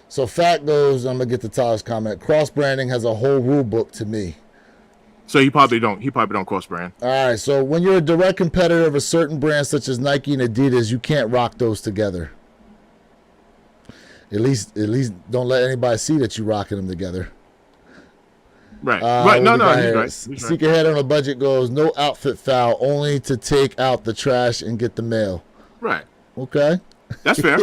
So Fat goes, I'm gonna get to Tyler's comment. Cross branding has a whole rule book to me. So he probably don't cross brand. All right. So when you're a direct competitor of a certain brand such as Nike and Adidas, you can't rock those together. At least don't let anybody see that you're rocking them together. Right. What No, we got he's here? right. He's right. Sneakerhead on a budget goes, no outfit foul, only to take out the trash and get the mail. Right. Okay. That's fair.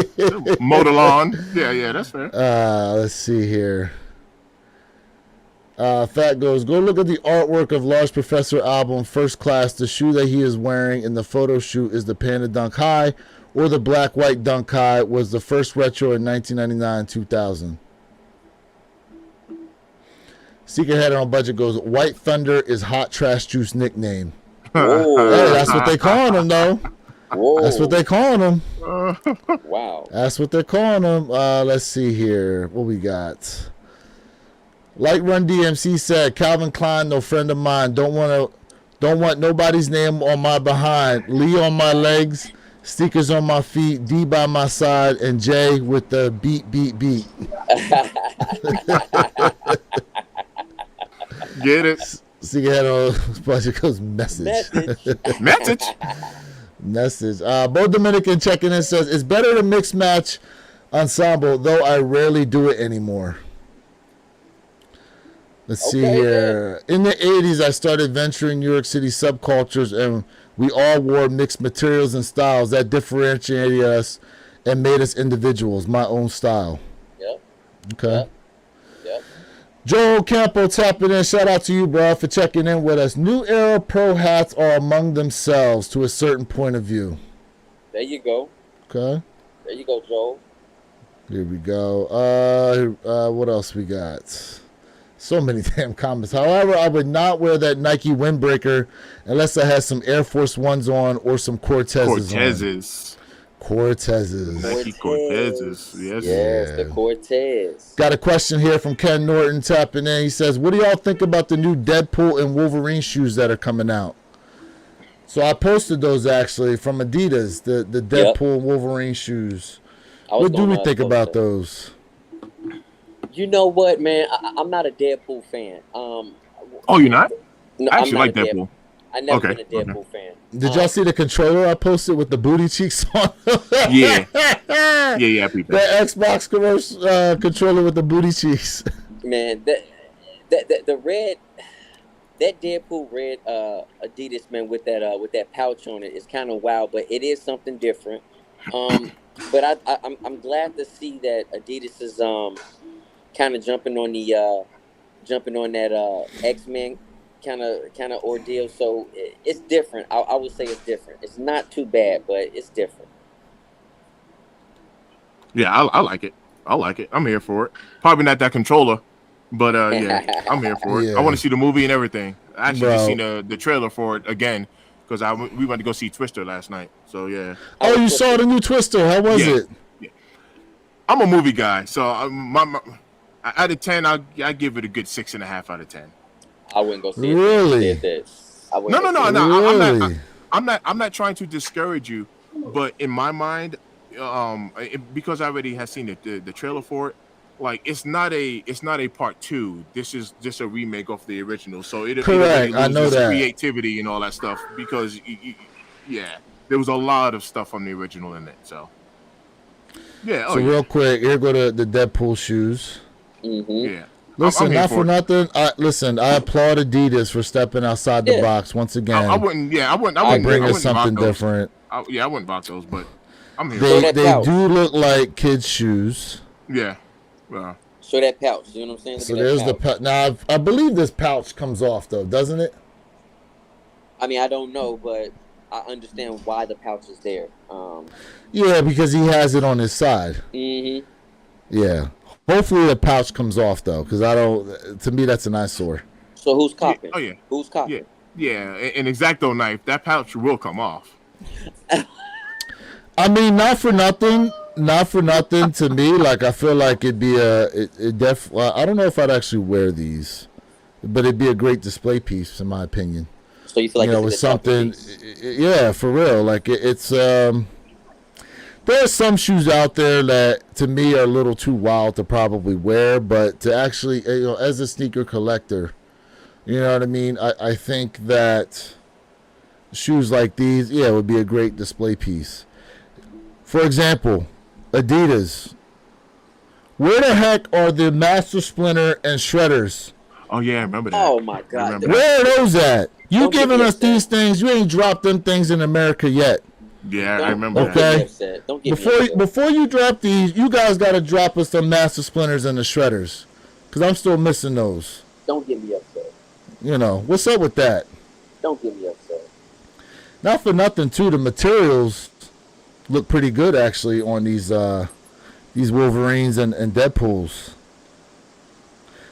Mow the lawn. Yeah, that's fair. Let's see here. Fat goes, go look at the artwork of Large Professor album First Class. The shoe that he is wearing in the photo shoot is the Panda Dunk High, or the Black White Dunk High was the first retro in 1999-2000. Sneakerhead on a budget goes, White Thunder is Hot Trash Juice nickname. Whoa. Hey, that's what they calling him, though. Whoa. That's what they calling him. Wow. That's what they're calling him. Let's see here. What we got? Like Run DMC said, Calvin Klein, no friend of mine. Don't want nobody's name on my behind. Lee on my legs, Stickers on my feet, D by my side, and J with the beat. Get it? Sneakerhead on budget goes message. Message. Bo Dominican checking in says, it's better to mix match ensemble, though I rarely do it anymore. Let's see here. In the 80s, I started venturing New York City subcultures, and we all wore mixed materials and styles that differentiated us and made us individuals, my own style. Yep. Okay. Yep. Joel Campo tapping in. Shout out to you, bro, for checking in with us. New Era Pro hats are among themselves to a certain point of view. There you go. Okay. There you go, Joel. Here we go. What else we got? So many damn comments. However, I would not wear that Nike windbreaker unless I had some Air Force Ones on or some Cortezes on. Cortezes. Nike Cortezes. Yes. Yes, the Cortez. Got a question here from Ken Norton tapping in. He says, what do y'all think about the new Deadpool and Wolverine shoes that are coming out? So I posted those actually from Adidas, the Deadpool and Wolverine shoes. What do we think about those? You know what, man? I'm not a Deadpool fan. Oh, you're not? No, I actually like Deadpool. I never been a Deadpool fan. Did y'all see the controller I posted with the booty cheeks on? Yeah. Yeah, people. The Xbox commercial controller with the booty cheeks. Man, the red, that Deadpool red Adidas, man, with that pouch on it is kind of wild, but it is something different. But I'm glad to see that Adidas is kind of jumping on that X-Men kind of ordeal. So it's different. I would say it's different. It's not too bad, but it's different. Yeah, I like it. I'm here for it. Probably not that controller, but yeah, I'm here for it. Yeah. I want to see the movie and everything. I actually just Bro. seen the trailer for it again because we went to go see Twister last night. So yeah. Oh, you saw the new Twister. How was it? Yeah. I'm a movie guy, so out of 10, I give it a good 6.5 out of 10. I wouldn't go see Really? it. No. I'm not trying to discourage you, but in my mind, because I already have seen the trailer for it, like it's not a part 2. This is just a remake of the original. So it Correct. I know that. creativity and all that stuff because there was a lot of stuff from the original in it. So yeah. So real quick, here go to the Deadpool shoes. Mm-hmm. Yeah. Listen, not for nothing. I applaud Adidas for stepping outside the box once again. I wouldn't bring us box something those. different. I wouldn't box those, but I'm here. They pouch. do look like kids' shoes. Yeah. Show that pouch. You know what I'm saying? So there's the pouch. Now I believe this pouch comes off though, doesn't it? I mean, I don't know, but I understand why the pouch is there. Yeah, because he has it on his side. Mm-hmm. Yeah. Hopefully the pouch comes off though, because I don't. To me, that's an eyesore. So who's copping? Oh yeah. Who's copping? Yeah. An X-Acto knife. That pouch will come off. I mean, not for nothing. To me, like I feel like it'd be I don't know if I'd actually wear these, but it'd be a great display piece in my opinion. So you feel like with something, yeah, for real. Like it's there are some shoes out there that to me are a little too wild to probably wear, but to actually, as a sneaker collector, you know what I mean? I think that shoes like these, would be a great display piece. For example, Adidas. Where the heck are the Master Splinter and Shredders? Oh yeah, I remember that. Oh my God! Remember that. Where are those at? You Don't get giving me us upset. these things? You ain't dropped them things in America yet. Yeah, I remember Don't that. get me Okay. upset. Don't get me upset. Before you drop these, you guys got to drop us some Master Splinters and the Shredders, because I'm still missing those. Don't get me upset. You know what's up with that? Don't get me upset. Not for nothing, too. The materials look pretty good actually on these Wolverines and Deadpools.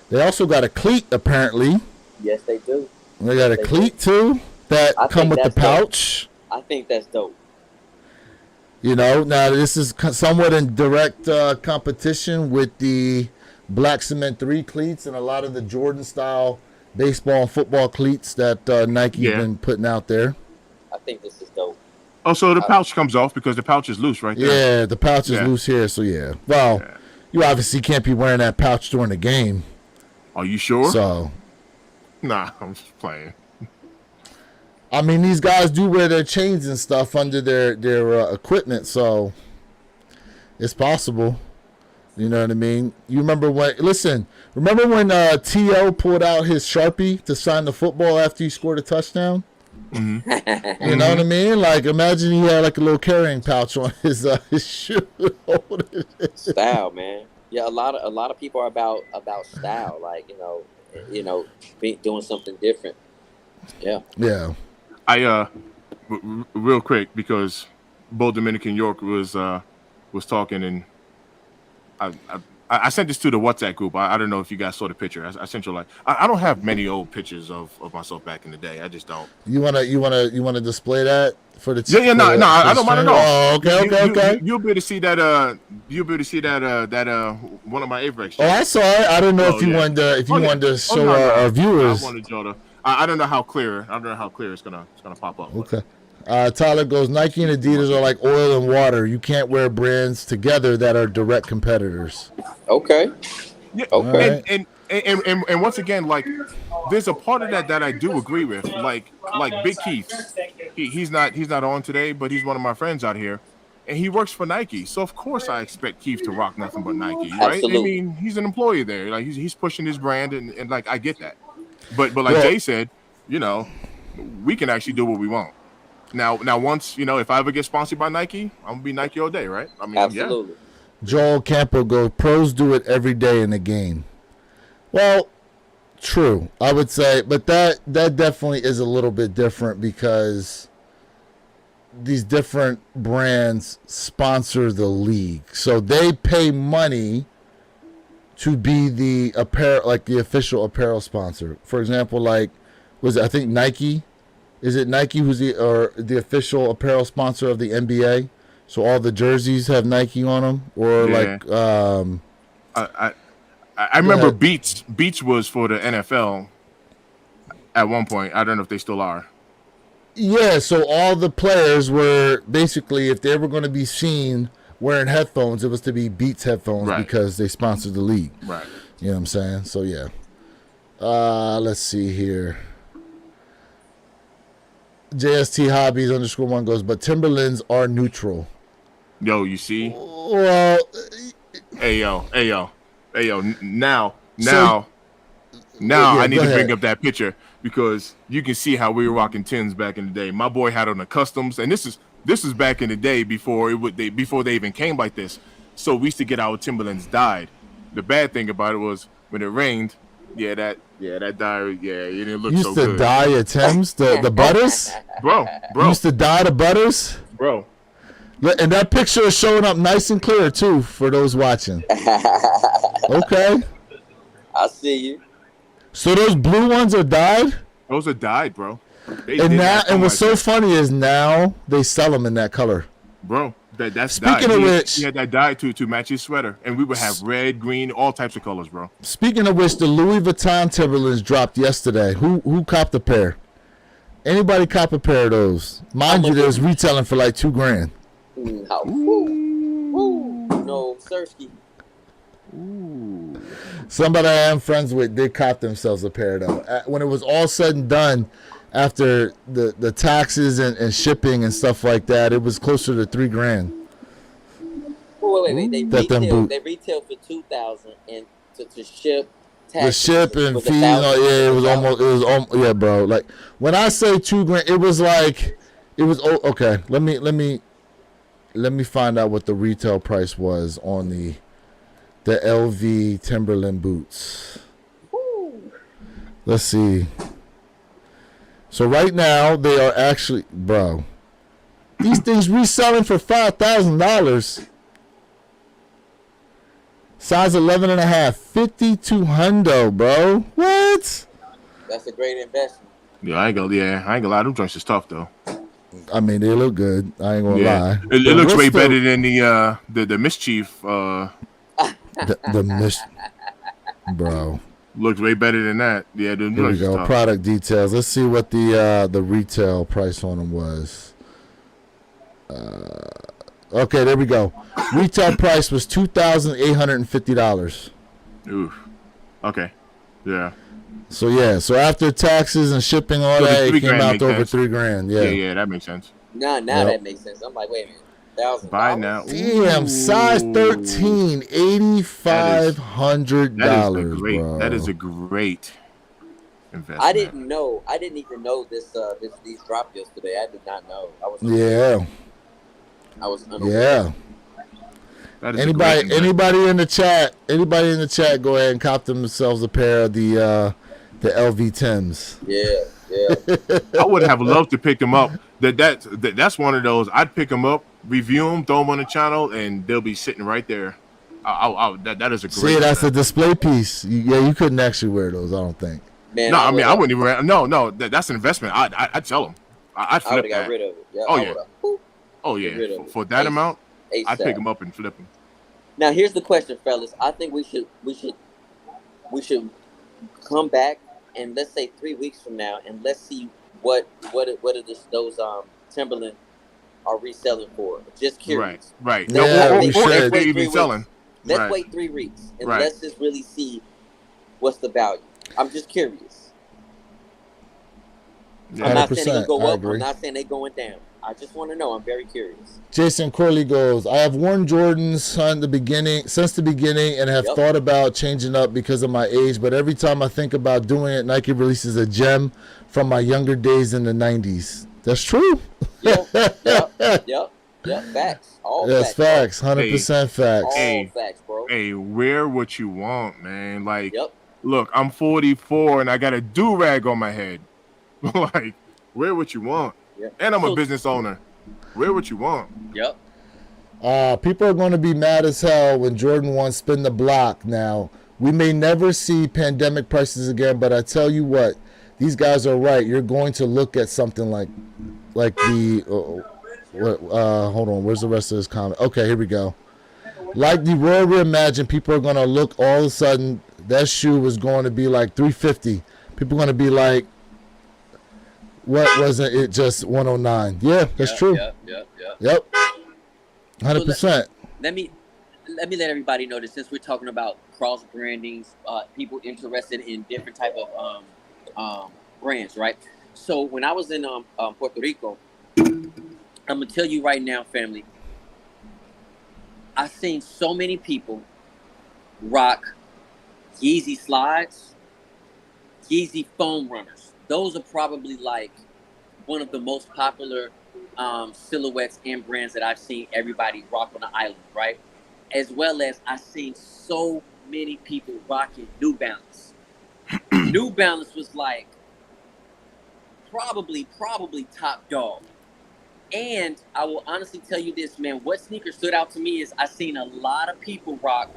They also got a cleat apparently. Yes, they do. They got a cleat too that I come think with the that's dope. pouch. I think that's dope. You know, now this is somewhat in direct competition with the Black Cement 3 cleats and a lot of the Jordan style baseball and football cleats that Nike's been putting out there. I think this is dope. Oh, so the pouch comes off because the pouch is loose right there. Yeah, the pouch is loose here, so yeah. Well, you obviously can't be wearing that pouch during the game. Are you sure? So, Nah, I'm just playing. I mean, these guys do wear their chains and stuff under their equipment, so it's possible. You know what I mean? You remember when? Listen, remember when T.O. pulled out his Sharpie to sign the football after he scored a touchdown? Mm-hmm. You know what I mean? Like, imagine he had like a little carrying pouch on his shoe. Style, man. Yeah, a lot of people are about style, like doing something different. Yeah. Yeah. Real quick, because Bo Dominican York was talking, and I sent this to the WhatsApp group. I don't know if you guys saw the picture. I sent you I don't have many old pictures of myself back in the day. I just don't. You wanna display that for the Yeah, no, I don't mind at all. Oh, okay. You'll be able to see that. You'll be able to see that. One of my Averex. Oh, I saw it. I don't know if you wanted to show our viewers. I wanted y'all to. I don't know how clear. I don't know how clear it's gonna pop up. Okay. Tyler goes, Nike and Adidas are like oil and water. You can't wear brands together that are direct competitors. Okay. Yeah. Okay. And once again, like, there's a part of that I do agree with. Like Big Keith, he's not on today, but he's one of my friends out here, and he works for Nike. So of course I expect Keith to rock nothing but Nike, right? Absolutely. I mean, he's an employee there. Like he's pushing his brand, and like I get that. But like Jay said, we can actually do what we want. Now once, if I ever get sponsored by Nike, I'm gonna be Nike all day, right? I mean, Absolutely. Yeah. Joel Campo goes, pros do it every day in the game. Well, true, I would say, but that definitely is a little bit different because these different brands sponsor the league, so they pay money to be the apparel, like the official apparel sponsor. For example, like I think Nike? Is it Nike who's the official apparel sponsor of the NBA? So all the jerseys have Nike on them, or I remember Beats was for the NFL at one point. I don't know if they still are. Yeah, so all the players were basically, if they were going to be seen wearing headphones, it was to be Beats headphones because they sponsored the league. Right. You know what I'm saying? So yeah. Let's see here. JST Hobbies _1 goes, but Timberlands are neutral. Yo, you see? Well, Hey yo. Now, So- I need go to ahead. bring up that picture because you can see how we were rocking Tims back in the day. My boy had on the customs, and this is back in the day before before they even came like this. So we used to get our Timberlands dyed. The bad thing about it was when it rained, that dye, it didn't look used so to good. dye at Tim's, the butters. bro. Used to dye the butters. Bro. And that picture is showing up nice and clear too for those watching. Okay. I see you. So those blue ones are dyed, Those are dyed, bro. and what's so funny is now they sell them in that color. Bro, that's Speaking dyed. of which- he had that dye to match his sweater, and we would have red, green, all types of colors, bro. Speaking of which, the Louis Vuitton Timberlands dropped yesterday. Who copped a pair? Anybody cop a pair of those? Mind you, they was retailing for like $2,000. No, Sersky. Somebody I am friends with did cop themselves a pair though. When it was all said and done, after the taxes and shipping and stuff like that, it was closer to $3,000. Wait. They That them retail boot. for $2,000 and to ship The taxes ship and was fees, yeah, bro. Like when I say $2,000, it was like, okay. Let me find out what the retail price was on the LV Timberland boots. Woo. Let's see. So right now they are actually, bro, these things reselling for $5,000. Size 11.5, 5,200, bro. What? That's a great investment. Yeah, I ain't gonna lie. Them joints is tough though. I mean, they look good. I ain't gonna lie. It But looks what's way better than the mischief. the bro. Looks way better than that. Yeah, the Here we go. tough. Product details. Let's see what the retail price on them was. Okay, there we go. Retail price was $2,850. Oof. Okay. Yeah. So after taxes and shipping, all So the that, it came $3,000 out makes to over sense. $3,000. Yeah. Yeah, that makes sense. Now that makes sense. I'm like, wait a minute. $1,000. Buy now. Damn, size 13, $8,500, bro. That is a great investment. I didn't even know these dropped yesterday. I did not know. I was unaware. Yeah. Anybody in the chat? Anybody in the chat? Go ahead and cop themselves a pair of the LV Tims. Yeah. I would have loved to pick them up. That's one of those. I'd pick them up, review them, throw them on the channel, and they'll be sitting right there. That is a great. See, that's a display piece. You couldn't actually wear those. I don't think. Man, I wouldn't even. No, that's an investment. I'd sell them. I'd flip that. Got rid of it. Yeah, oh yeah. For that amount, I'd pick them up and flip them. Now here's the question, fellas. I think we should come back and let's say 3 weeks from now, and let's see what those Timberland are reselling for. Just curious. Right. Yeah, or if they're even selling. Let's wait 3 weeks and let's just really see what's the value. I'm just curious. Yeah. I'm not saying they go up. agree. I'm not saying they going down. I just want to know. I'm very curious. Jason Corley goes, I have worn Jordans since the beginning and have thought about changing up because of my age, but every time I think about doing it, Nike releases a gem from my younger days in the 90s. That's true. Yep. Facts. That's facts. 100% facts. All facts, bro. Hey, wear what you want, man. Like, look, I'm 44 and I got a do-rag on my head. Like, wear what you want. Yep. And I'm a business owner. Wear what you want. Yep. People are going to be mad as hell when Jordan 1 spin the block. Now, we may never see pandemic prices again, but I tell you what, these guys are right. You're going to look at something like the hold on, where's the rest of this comment? Okay, here we go. Like the Royal Reimagined, people are going to look all of a sudden, that shoe was going to be like $350. People are going to be like, what wasn't it just 109? Yeah, that's true. Yep. 100%. So let me let everybody know that since we're talking about cross brandings, people interested in different type of brands, right? So when I was in Puerto Rico, I'm gonna tell you right now, family, I've seen so many people rock Yeezy slides, Yeezy foam runners. Those are probably like one of the most popular silhouettes and brands that I've seen everybody rock on the island, right? As well as I've seen so many people rocking New Balance. New Balance was like probably top dog. And I will honestly tell you this, man, what sneaker stood out to me is I seen a lot of people rock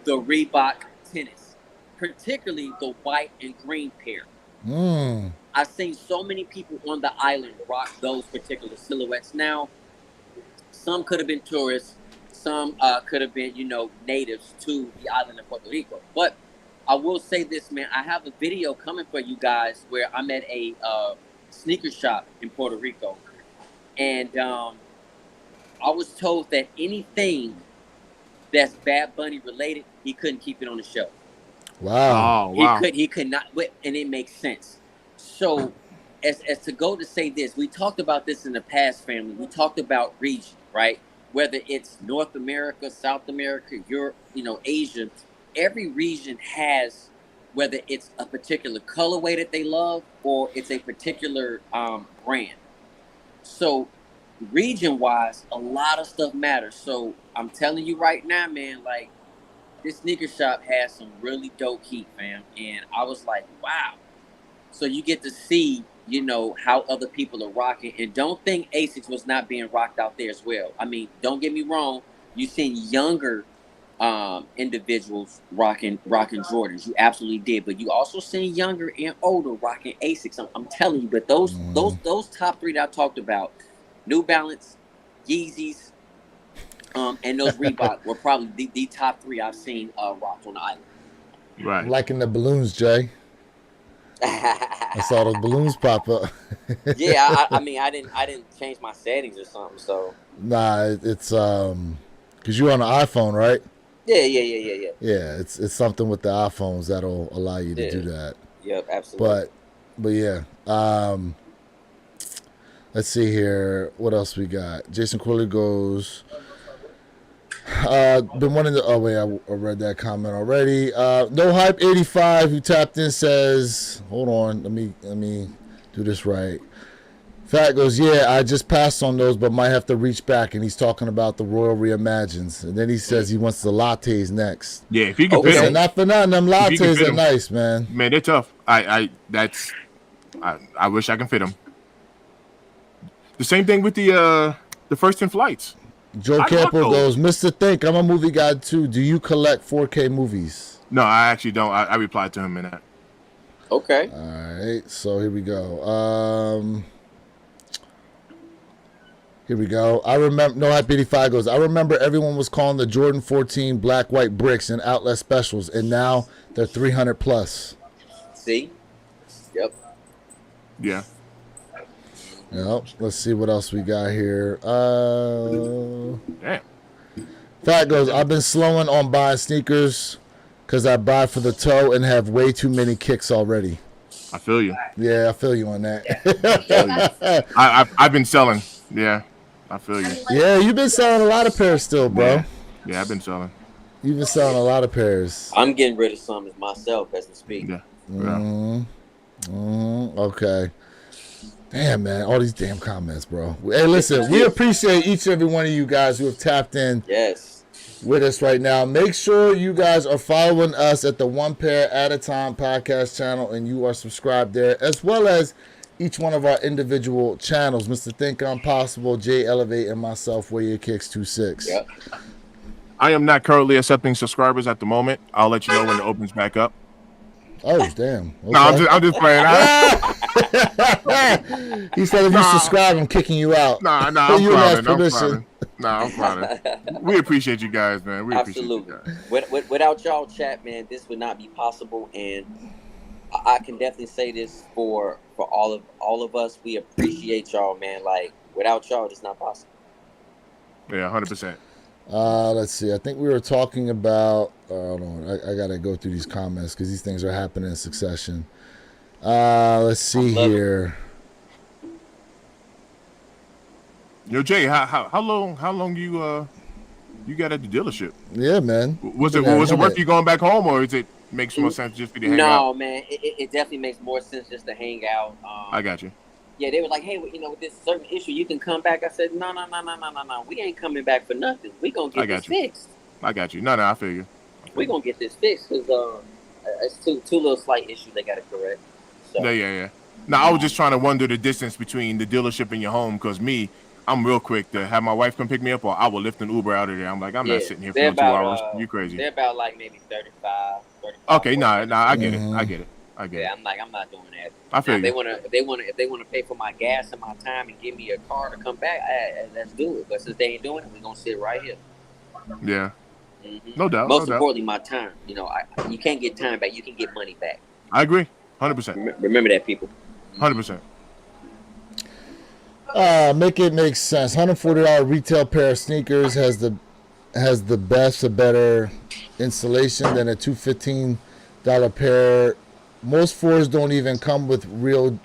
the Reebok tennis, particularly the white and green pair. I've seen so many people on the island rock those particular silhouettes. Now, some could have been tourists, some could have been, natives to the island of Puerto Rico. But I will say this, man, I have a video coming for you guys where I'm at a sneaker shop in Puerto Rico. And I was told that anything that's Bad Bunny related, he couldn't keep it on the show. Wow. He could not, and it makes sense. So, as to go to say this, we talked about this in the past, family. We talked about region, right? Whether it's North America, South America, Europe, Asia. Every region has whether it's a particular colorway that they love or it's a particular brand. So region-wise, a lot of stuff matters. So I'm telling you right now, man, like this sneaker shop has some really dope heat, fam. And I was like, wow. So you get to see, you know, how other people are rocking. And don't think Asics was not being rocked out there as well. I mean, don't get me wrong. You've seen younger individuals rocking Jordans. You absolutely did. But you also seen younger and older rocking Asics. I'm telling you. But those top three that I talked about, New Balance, Yeezys, and those Reebok were probably the top three I've seen rocked on the island. Right. I'm liking the balloons, Jay. I saw those balloons pop up. Yeah, I mean, I didn't change my settings or something. So nah, it's because you're on the iPhone, right? yeah. Yeah, it's something with the iPhones that'll allow you to do that. Yep, absolutely. But yeah. Let's see here. What else we got? Jason Quilly goes. Been wanting to. Oh wait, I read that comment already. No Hype 85 who tapped in says, hold on, let me do this right. Fat goes, yeah, I just passed on those, but might have to reach back, and he's talking about the Royal Reimagines, and then he says he wants the lattes next. Yeah, if you can fit Listen, them, not for nothing, them lattes are nice, man. Man, they're tough. I wish I can fit them. The same thing with the First in Flights. Joe Campo goes, Mr. Think, I'm a movie guy too. Do you collect 4K movies? No, I actually don't. I replied to him in that. Okay. All right, so here we go. Here we go. I remember, No Hype 85 goes, I remember everyone was calling the Jordan 14 black, white bricks in outlet specials, and now they're 300 plus. See? Yep. Yeah. Yep. Let's see what else we got here. Damn. Fat goes, I've been slowing on buying sneakers because I buy for the toe and have way too many kicks already. I feel you. Yeah, I feel you on that. I've been selling. Yeah, I feel you. Yeah, you've been selling a lot of pairs still, bro. Yeah, I've been selling. You've been selling a lot of pairs. I'm getting rid of some myself as we speak. Yeah. Okay. Damn, man. All these damn comments, bro. Hey, listen, we appreciate each and every one of you guys who have tapped in with us right now. Make sure you guys are following us at the One Pair at a Time podcast channel, and you are subscribed there, as well as each one of our individual channels. Mr. Think I'm Possible, Jay Elevate, and myself, Where Your Kicks 26. Yep. I am not currently accepting subscribers at the moment. I'll let you know when it opens back up. Oh, damn. Okay. No, I'm just playing. He said if you subscribe, I'm kicking you out. I'm fine. I'm fine. We appreciate you guys, man. We Absolutely. appreciate you guys. Without y'all chat, man, this would not be possible. And I can definitely say this for all of us. We appreciate y'all, man. Like, without y'all, it's not possible. Yeah, 100%. Let's see. I think we were talking about. Hold on. I gotta go through these comments because these things are happening in succession. Let's see here. Yo, Jay, how long you got at the dealership? Yeah, man. Was it worth you going back home, or is it makes more sense just for you to hang out? No, man. It definitely makes more sense just to hang out. I got you. Yeah, they were like, hey, with this certain issue, you can come back. I said, no. We ain't coming back for nothing. We gonna get this fixed. I got you. No, I feel you. We gonna get this fixed because it's two little slight issues they gotta correct. So. Yeah. Now, I was just trying to wonder the distance between the dealership and your home, because I'm real quick to have my wife come pick me up, or I will lift an Uber out of there. I'm like, I'm not sitting here for 2 hours. You crazy? They're about like maybe 35. Okay, I get it. I get it. Yeah, I'm not doing that. I feel you. If they want to pay for my gas and my time and give me a car to come back, let's do it. But since they ain't doing it, we're gonna sit right here. Yeah. Mm-hmm. No doubt. Most importantly, my time. You can't get time back. You can get money back. I agree. 100%. Remember that, people. 100%. Make it make sense. $140 retail pair of sneakers has the best or better installation than a $215 pair. Most fours don't even come with real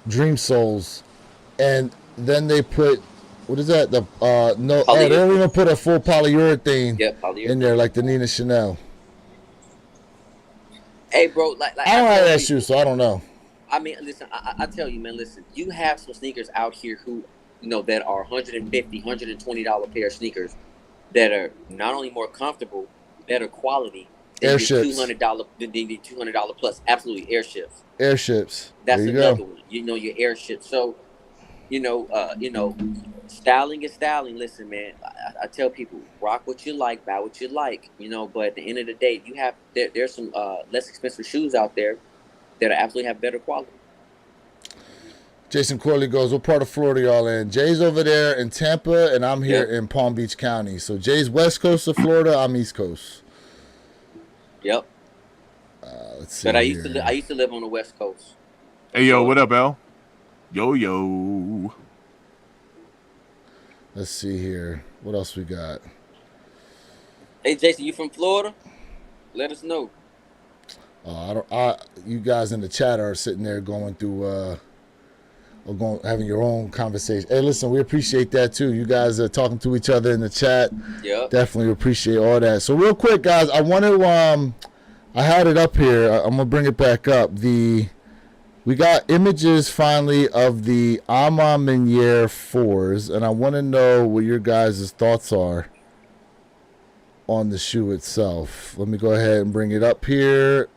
Dream Soles, and then they put what is that? They don't even put a full polyurethane in there like the Nina Chanel. Hey, bro, like I don't I have tell that people, shoe, so I don't know. I mean, listen, I tell you, man, listen, you have some sneakers out here who, that are $150, $120 pair of sneakers that are not only more comfortable, better quality than your Airships. $200 plus. Absolutely, airships. Airships. There That's you go. another one. Your airships. So, styling is styling. Listen, man, I tell people, rock what you like, buy what you like. But at the end of the day, there's some less expensive shoes out there that absolutely have better quality. Jason Corley goes, what part of Florida y'all in? Jay's over there in Tampa, and I'm here Yep. in Palm Beach County. So Jay's west coast of Florida, I'm east coast. Yep. Let's see. But I used to live on the West Coast. Hey, yo, what up, L? Yo. Let's see here. What else we got? Hey, Jason, you from Florida? Let us know. You guys in the chat are sitting there going through, having your own conversation. Hey, listen, we appreciate that too. You guys are talking to each other in the chat. Yeah. Definitely appreciate all that. So real quick, guys, I want to, I had it up here. I'm gonna bring it back up. We got images finally of the Ama Meniere 4s, and I want to know what your guys' thoughts are on the shoe itself. Let me go ahead and bring it up here.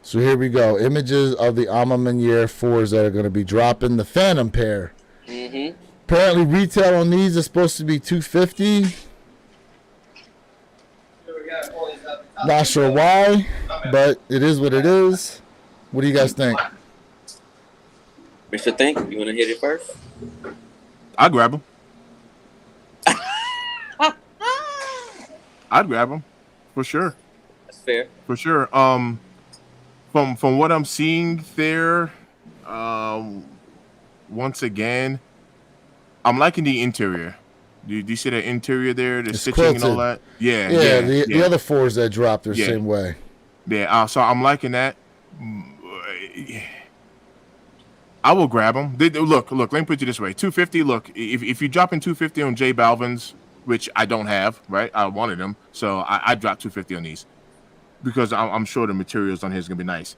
So here we go. Images of the Ama Meniere 4s that are going to be dropping. The Phantom pair. Mm-hmm. Apparently retail on these is supposed to be $250. Not sure why, but it is what it is. What do you guys think? Mr. Think, you want to hit it first? I'd grab them. I'd grab them for sure. That's fair. For sure. From what I'm seeing there, once again, I'm liking the interior. Do you see that interior there, the It's stitching and all quilted. that? Yeah. The other 4s that dropped are the Yeah. same way. Yeah. So I'm liking that. I will grab them. Look. Let me put it this way: $250. Look, if you drop in $250 on J Balvin's, which I don't have, right? I wanted them, so I dropped $250 on these because I'm sure the materials on here is gonna be nice.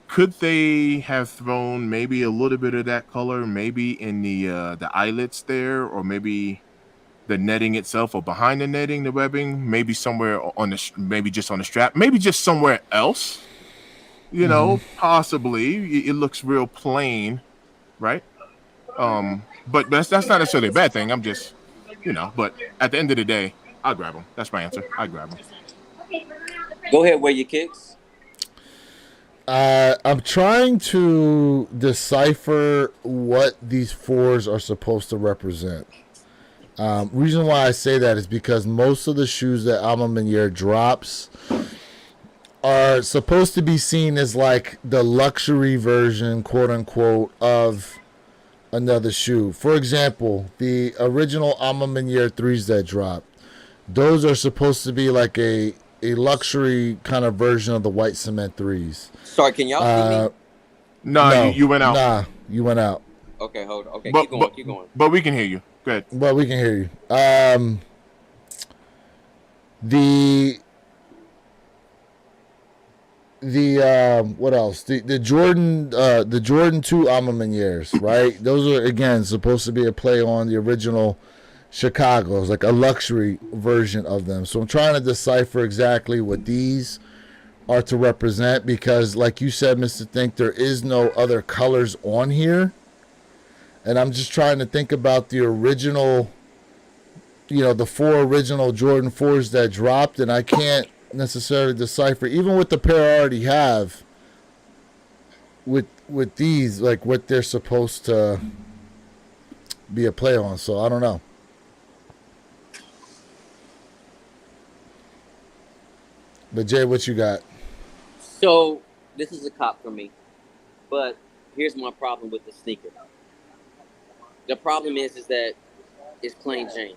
Could they have thrown maybe a little bit of that color, maybe in the eyelets there, or maybe the netting itself, or behind the netting, the webbing, maybe somewhere maybe just on the strap, maybe just somewhere else? Possibly. It looks real plain, right? But that's not necessarily a bad thing. I'm just, But at the end of the day, I'll grab them. That's my answer. I grab them. Go ahead, wear your kicks. I'm trying to decipher what these 4s are supposed to represent. Reason why I say that is because most of the shoes that Ama Meniere drops are supposed to be seen as like the luxury version, quote unquote, of another shoe. For example, the original Ama Meniere 3s that dropped, those are supposed to be like a luxury kind of version of the white cement 3s. Sorry, can y'all see me? No, you went out. Nah, you went out. Okay, hold on. Okay, But, keep going. But we can hear you. Go ahead. Well, we can hear you. What else? The Jordan 2 Ama Menieres, right? Those are again supposed to be a play on the original Chicago's, like a luxury version of them. So I'm trying to decipher exactly what these are to represent because, like you said, Mr. Think, there is no other colors on here. And I'm just trying to think about the original, the 4 original Jordan 4s that dropped, and I can't necessarily decipher, even with the pair I already have, with these, like what they're supposed to be a play on. So I don't know. But Jay, what you got? So this is a cop for me, but here's my problem with the sneaker. The problem is that it's plain Jane.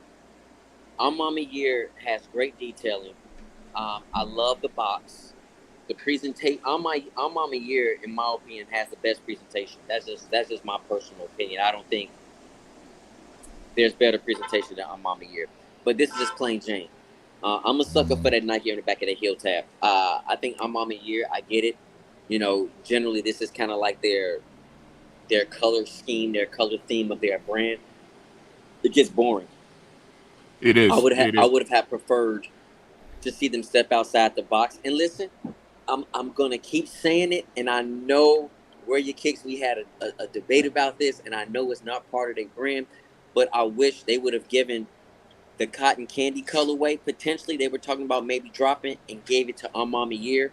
Ama Meniere has great detailing. I love the box. The presentation. Ama Meniere, in my opinion, has the best presentation. That's just my personal opinion. I don't think there's better presentation than Ama Meniere. But this is just plain Jane. I'm a sucker for that Nike on the back of the heel tab. I think I'm on a year. I get it. Generally this is kind of like their color scheme, their color theme of their brand. It gets boring. It is. I would have preferred to see them step outside the box. And listen, I'm gonna keep saying it, and I know where your kicks. We had a debate about this, and I know it's not part of their brand, but I wish they would have given the cotton candy colorway. Potentially, they were talking about maybe dropping and gave it to a year.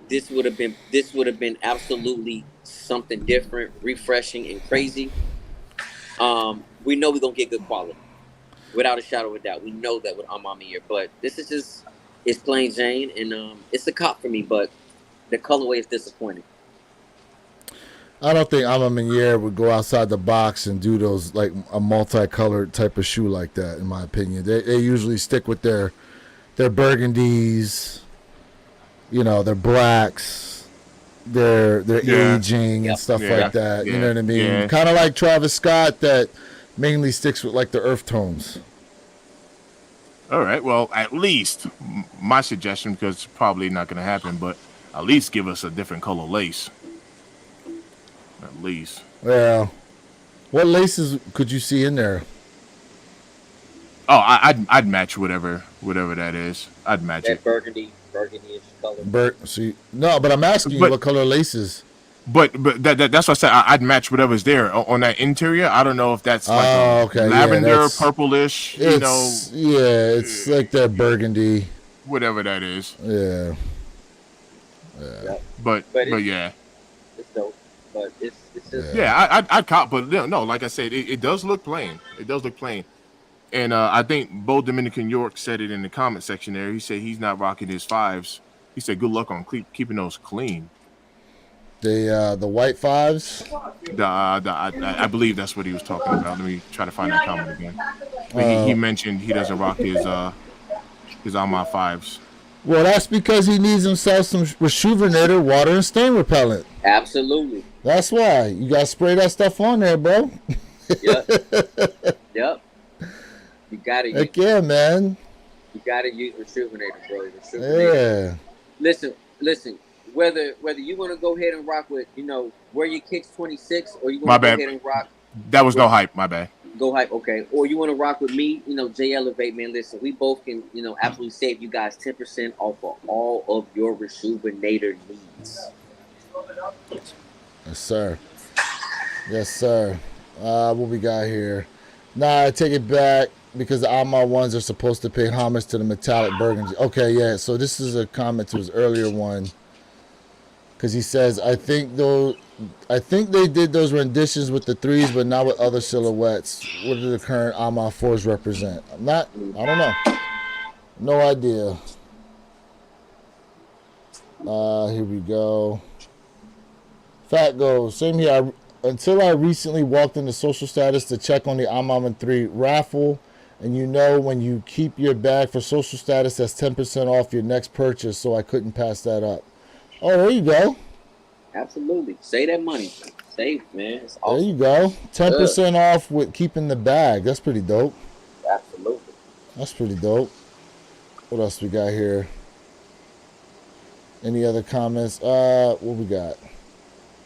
This would have been absolutely something different, refreshing, and crazy. We know we're gonna get good quality, without a shadow of a doubt. We know that with a year, but this is just it's plain Jane, and it's a cop for me. But the colorway is disappointing. I don't think Amamanier would go outside the box and do those like a multicolored type of shoe like that. In my opinion, they usually stick with their burgundies, their blacks, their aging and stuff like that. You know what I mean? Yeah. Kind of like Travis Scott that mainly sticks with like the earth tones. All right. Well, at least my suggestion, because it's probably not going to happen, but at least give us a different color lace. At least. Yeah. What laces could you see in there? Oh, I'd match whatever that is. I'd match That it. burgundy-ish color. No, but I'm asking you what color laces. But that's what I said. I'd match whatever's there on that interior. I don't know if that's like lavender, purplish. It's like that burgundy, whatever that is. Yeah. But yeah. It's dope. But it's just I'd cop, but no, like I said, it does look plain. It does look plain. And I think Bo Dominican York said it in the comment section there. He said he's not rocking his 5s. He said good luck on keeping those clean. The white 5s. I believe that's what he was talking about. Let me try to find that comment again. But he mentioned he doesn't rock his Alma 5s. Well, that's because he needs himself some Rejuvenator water and stain repellent. Absolutely. That's why you gotta spray that stuff on there, bro. Yep. You gotta. Heck yeah, man. You gotta use Rejuvenator, bro. Rejuvenator. Yeah. Listen. Whether you want to go ahead and rock with, wear your kicks 26, or you want to go ahead and rock. That was no hype. My bad. Go hype, okay. Or you want to rock with me, J Elevate, man. Listen, we both can, absolutely save you guys 10% off of all of your Rejuvenator needs. Yes, sir. Yes, sir. What we got here? Nah, I take it back because the Alma ones are supposed to pay homage to the metallic burgundy. Okay, yeah. So this is a comment to his earlier one. Because he says, I think they did those renditions with the 3s, but not with other silhouettes. What do the current Alma 4s represent? I don't know. No idea. Here we go. Fat goes, same here. Until I recently walked into Social Status to check on the Alma 3 raffle, and when you keep your bag for Social Status, that's 10% off your next purchase, so I couldn't pass that up. Oh, there you go. Absolutely. Save that money. Save, man. It's awesome. There you go. 10% off with keeping the bag. That's pretty dope. Absolutely. That's pretty dope. What else we got here? Any other comments? What we got?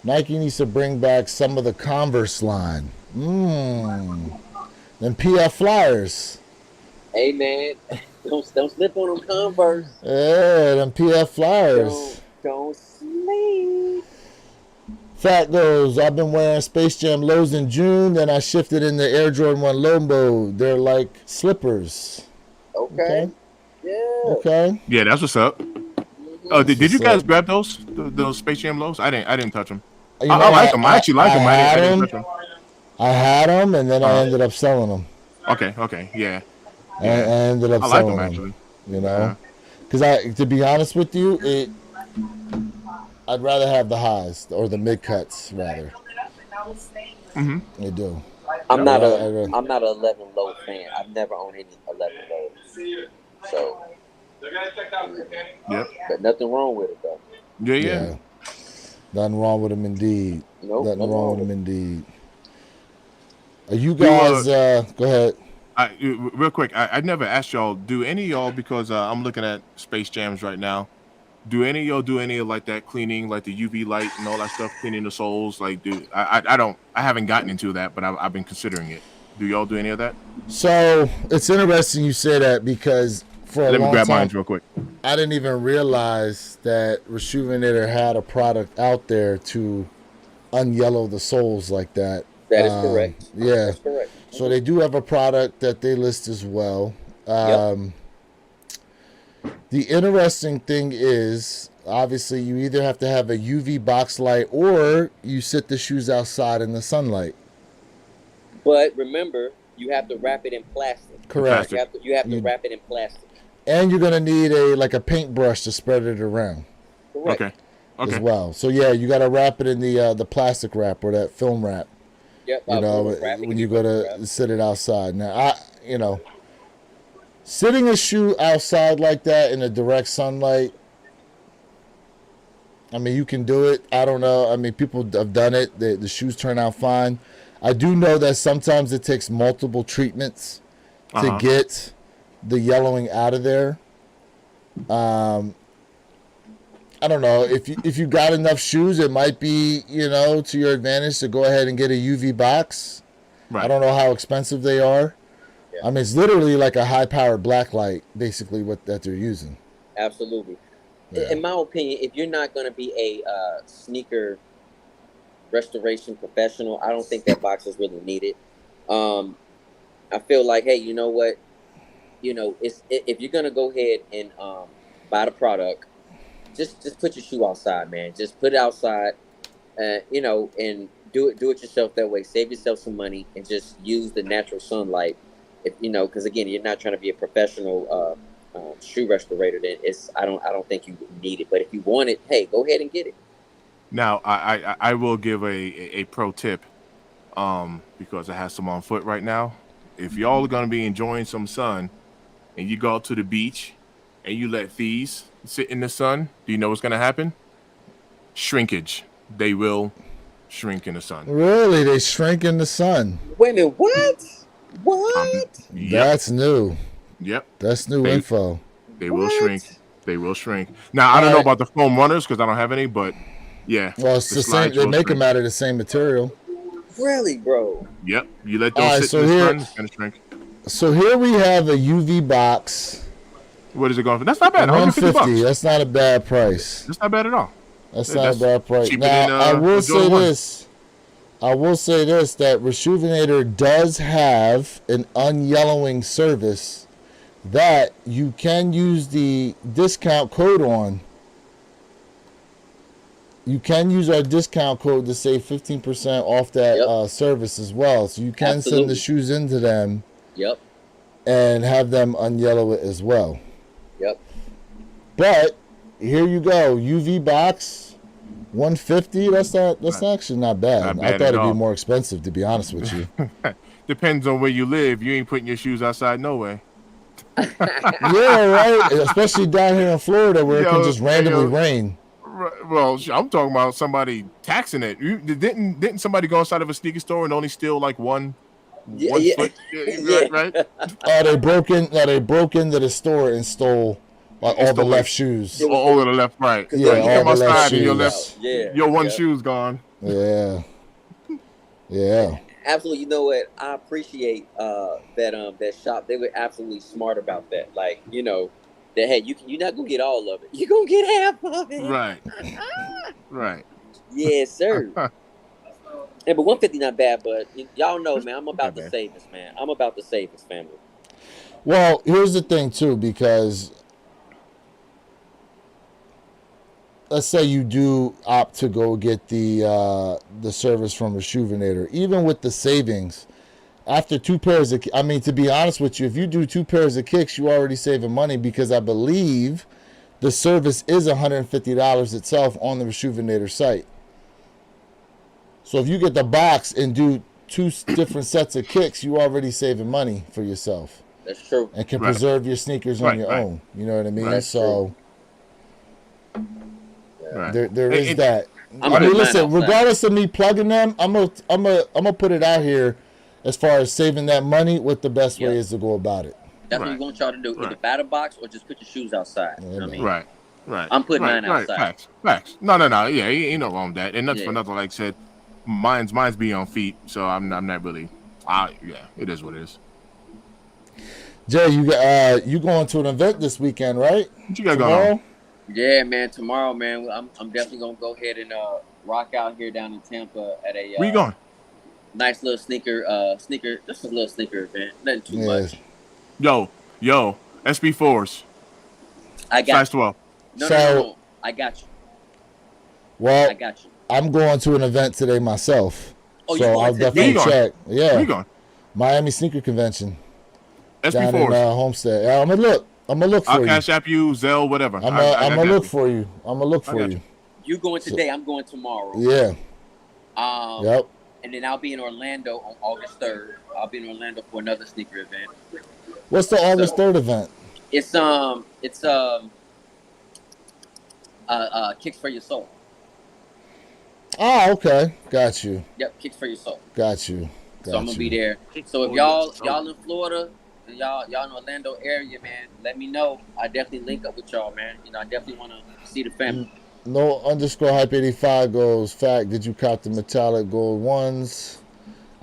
Nike needs to bring back some of the Converse line. Them PF Flyers. Hey, man. Don't slip on them Converse. Yeah, them PF Flyers. Don't sleep. Fat goes, I've been wearing Space Jam lows in June, then I shifted into Air Jordan 1 low mode. They're like slippers. Okay. Yeah. Okay. Yeah, that's what's up. Oh, did you guys grab those Space Jam lows? I didn't touch them. I like them. I actually like them. I didn't touch them. I had them, and then I ended up selling them. Okay, yeah. I ended up selling them, actually. Because to be honest with you, I'd rather have the highs or the mid cuts rather. Mm-hmm. I do. I'm not a 11 low fan. I've never owned any 11 lows. So. Yep. But nothing wrong with it though. Yeah. Nothing wrong with them indeed. Nope, nothing wrong with them indeed. Are you guys? Go ahead. Real quick, I never asked y'all. Do any of y'all, because I'm looking at Space Jams right now. Do any of y'all do any of like that cleaning, like the UV light and all that stuff, cleaning the soles? Like, I haven't gotten into that, but I've been considering it. Do y'all do any of that? So it's interesting you say that because for a Let me long grab time mine real quick. I didn't even realize that Rejuvenator had a product out there to unyellow the soles like that. That is correct. Yeah. That's correct. So they do have a product that they list as well. The interesting thing is, obviously, you either have to have a UV box light or you sit the shoes outside in the sunlight. But remember, you have to wrap it in plastic. Correct. You have to wrap it in plastic. And you're gonna need a paintbrush to spread it around. Correct. Okay. As well. So yeah, you got to wrap it in the plastic wrap or that film wrap. Yep. You know, when you go to sit it outside. Now, sitting a shoe outside like that in the direct sunlight, I mean, you can do it. I don't know. I mean, people have done it. The shoes turn out fine. I do know that sometimes it takes multiple treatments to get the yellowing out of there. I don't know if you got enough shoes, it might be to your advantage to go ahead and get a UV box. Right. I don't know how expensive they are. Yeah. I mean, it's literally like a high-powered black light, basically that they're using. Absolutely. Yeah. In my opinion, if you're not going to be a sneaker restoration professional, I don't think that box is really needed. I feel like, hey, you know what? If you're going to go ahead and buy the product, just put your shoe outside, man. Just put it outside, and do it yourself that way. Save yourself some money and just use the natural sunlight. Because again, you're not trying to be a professional shoe restorator. Then I don't think you need it. But if you want it, hey, go ahead and get it. Now, I will give a pro tip, because I have some on foot right now. If y'all are gonna be enjoying some sun, and you go out to the beach, and you let these sit in the sun, do you know what's going to happen? Shrinkage. They will shrink in the sun. Really? They shrink in the sun? Wait a minute. What? Yep. That's new. Yep. That's new info. They will shrink. They will shrink. Now, I don't know about the foam runners because I don't have any, but yeah. Well, it's the same. They make them out of the same material. Really, bro? Yep. You let those sit in the sun, it's going to shrink. So here we have a UV box. What is it going for? That's not bad. $150. That's not a bad price. That's not bad at all. That's not a bad price. Now, I will say this. That Rejuvenator does have an unyellowing service that you can use the discount code on. You can use our discount code to save 15% off that service as well. So you can send the shoes into them. Yep. And have them unyellow it as well. Yep. But here you go, UV box, $150. That's actually not bad. I thought it'd be more expensive, to be honest with you. Depends on where you live. You ain't putting your shoes outside no way. Yeah, right. Especially down here in Florida, where it can just randomly rain. Well, I'm talking about somebody taxing it. Didn't somebody go inside of a sneaker store and only steal like one foot? Right? They broke into the store and stole all the left shoes. All of the left, right. Yeah, you all come the left outside shoes. And your one shoe's gone. Yeah. Absolutely. You know what? I appreciate that shop. They were absolutely smart about that. Like, that hey, you're not gonna get all of it. You're gonna get half of it. Right. Right. Yes, sir. Yeah, but $150 not bad, but y'all know, man, I'm about to save this, man. I'm about to save this family. Well, here's the thing too, because let's say you do opt to go get the service from Rejuvenator, even with the savings, after two pairs of, I mean, to be honest with you, if you do 2 pairs of kicks, you already saving money, because I believe the service is $150 itself on the Rejuvenator site. So if you get the box and do 2 different sets of kicks, you already saving money for yourself. That's true. And can preserve your sneakers on your own. You know what I mean? Right. So right. there is that. I mean, listen, regardless of me plugging them, I'm gonna put it out here as far as saving that money, what the best way Yeah. is to go about it. That's what Right. we want y'all to do. Either Right. battle box or just put your shoes outside. You know what I mean? Right. Right. I'm putting right, mine outside. Facts. No. Yeah, ain't no wrong with that. And nothing for Yeah. nothing. Like I said, mine's be on feet, so I'm not really. Yeah, it is what it is. Jay, you going to an event this weekend, right? What you got going on? Yeah, man. Tomorrow, man, I'm definitely gonna go ahead and rock out here down in Tampa at a Where you going? nice little sneaker, just a little sneaker event. Nothing too Yeah. much. Yo, SB4s, I got size you. 12. No. I got you. Well, I got you. I'm going to an event today myself. Oh, you so going I'll today? definitely Where you check. Where Yeah. you going? Miami Sneaker Convention down in SB4s. Homestead. Yeah, I'm gonna look for I'll you. Cash App you, Zelle, whatever. I'm I gonna got look you. for you. I'm gonna look I for got you. You going today? I'm going tomorrow. Yeah. Yep. And then I'll be in Orlando on August 3rd. I'll be in Orlando for another sneaker event. What's the August 3rd event? It's Kicks for Your Soul. Oh, okay. Got you. Yep, Kicks for Your Soul. Got you. So I'm gonna be there. So if y'all in Florida, and y'all in Orlando area, man, let me know. I definitely link up with y'all, man. You know, I definitely want to see the family. No underscore hype 85 goes. Fact, did you cop the metallic gold ones?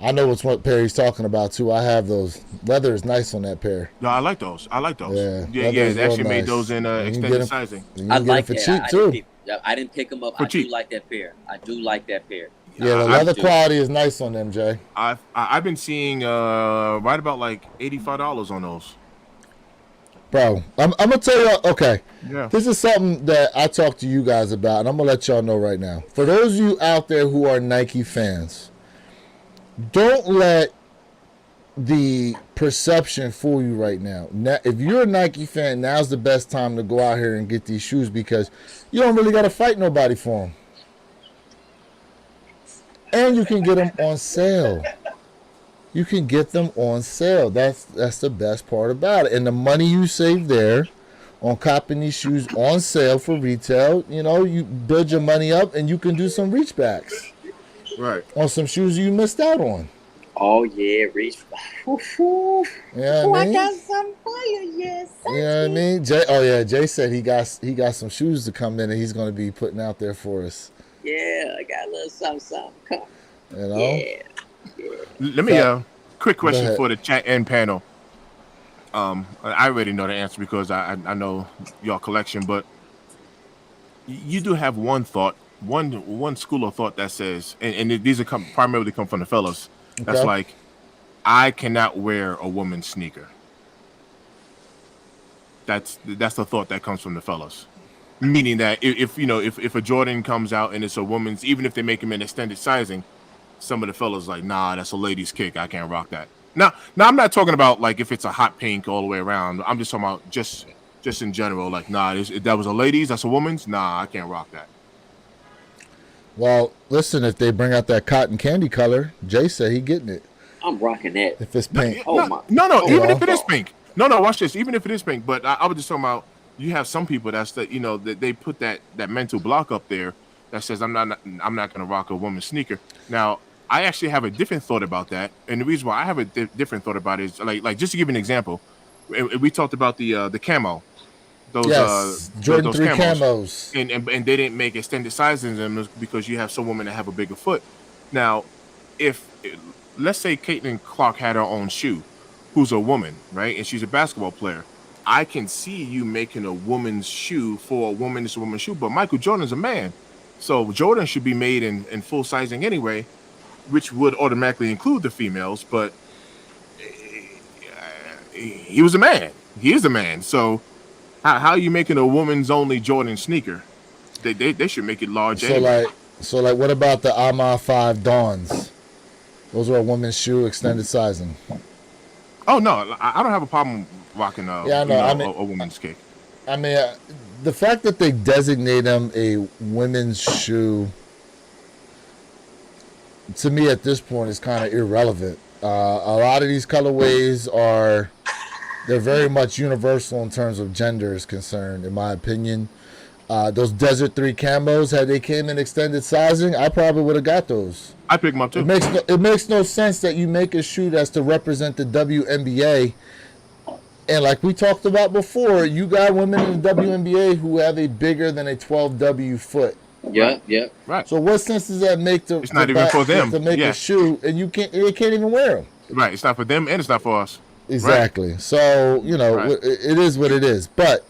I know what pair he's talking about too. I have those. Leather is nice on that pair. No, I like those. Yeah, Yeah. leather is They actually real made nice. those in You can get extended 'em- sizing. You I can like get it that. for cheap too. I didn't pick them up. For I cheap. do like that pair. I do like that pair. Yeah, the I leather do. quality is nice on them, Jay. I've been seeing right about like $85 on those. Bro, I'm gonna tell you. Okay, Yeah. this is something that I talked to you guys about, and I'm gonna let y'all know right now. For those of you out there who are Nike fans, don't let the perception fool you right now. If you're a Nike fan, now's the best time to go out here and get these shoes because you don't really got to fight nobody for them. And you can get them on sale. You can get them on sale. That's the best part about it. And the money you save there on copping these shoes on sale for retail, you build your money up and you can do some reach backs Right. on some shoes you missed out on. Oh yeah, reach. You know what I mean? some fire, yes. You know what I mean? Jay said he got some shoes to come in and he's going to be putting out there for us. Yeah, I got a little something coming. You know? Yeah. Let me quick Go question ahead. for the chat and panel. I already know the answer because I know your collection, but you do have one thought, one school of thought that says, and these are primarily come from the fellas. That's Okay. like, I cannot wear a woman's sneaker. That's the thought that comes from the fellas. Meaning that if a Jordan comes out and it's a woman's, even if they make them in extended sizing, some of the fellas like, nah, that's a lady's kick. I can't rock that. Now I'm not talking about like if it's a hot pink all the way around. I'm just talking about just in general. Like, nah, that was a lady's, that's a woman's. Nah, I can't rock that. Well, listen, if they bring out that cotton candy color, Jay said he getting it. I'm rocking that. If it's pink. Oh my. No, Oh, even well. if it is pink. No, watch this. Even if it is pink, but I was just talking about you have some people that they put that mental block up there that says I'm not gonna rock a woman's sneaker. Now I actually have a different thought about that, and the reason why I have a different thought about it is like just to give you an example, we talked about the camo. Those Yes, Jordan those 3 camos. and they didn't make extended sizes in them because you have some women that have a bigger foot. Now, if let's say Caitlin Clark had her own shoe, who's a woman, right, and she's a basketball player, I can see you making a woman's shoe for a woman. It's a woman's shoe, but Michael Jordan's a man, so Jordan should be made in full sizing anyway, which would automatically include the females. But he was a man. He is a man. So how are you making a woman's only Jordan sneaker? They should make it large. Anyway. So like what about the Ama 5 Dawns? Those are a woman's shoe, extended sizing. Oh no, I don't have a problem rocking a woman's kick. I mean, the fact that they designate them a women's shoe, to me at this point is kind of irrelevant. A lot of these colorways they're very much universal in terms of gender is concerned, in my opinion. Those Desert 3 camos, had they came in extended sizing, I probably would have got those. I pick them up too. It makes no sense that you make a shoe that's to represent the WNBA. And like we talked about before, you got women in the WNBA who have a bigger than a 12W foot. Yeah, yeah. Right. So what sense does that make to? It's not even for them. To make a shoe, and they can't even wear them. Right. It's not for them, and it's not for us. Exactly. Right. So it is what it is. But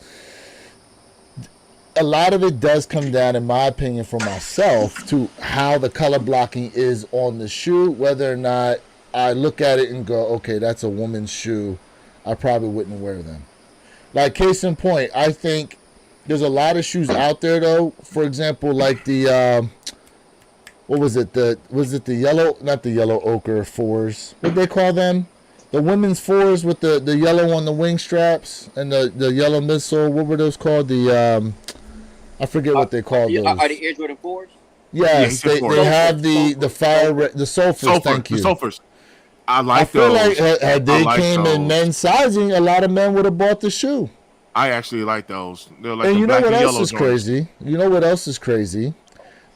a lot of it does come down, in my opinion, for myself, to how the color blocking is on the shoe. Whether or not I look at it and go, okay, that's a woman's shoe, I probably wouldn't wear them. Like, case in point, I think there's a lot of shoes out there, though. For example, like the what was it? The yellow, not the yellow ochre fours. What they call them? The women's fours with the yellow on the wing straps and the yellow midsole. What were those called? I forget what they called those. Are the Air Jordan 4s? Yes, they have the sulfurs. Thank you. The sulfurs. I feel those. Like had they came those. in men's sizing, a lot of men would have bought the shoe. I actually like those. They're like and the you know black what and else yellow is joints. crazy? You know what else is crazy?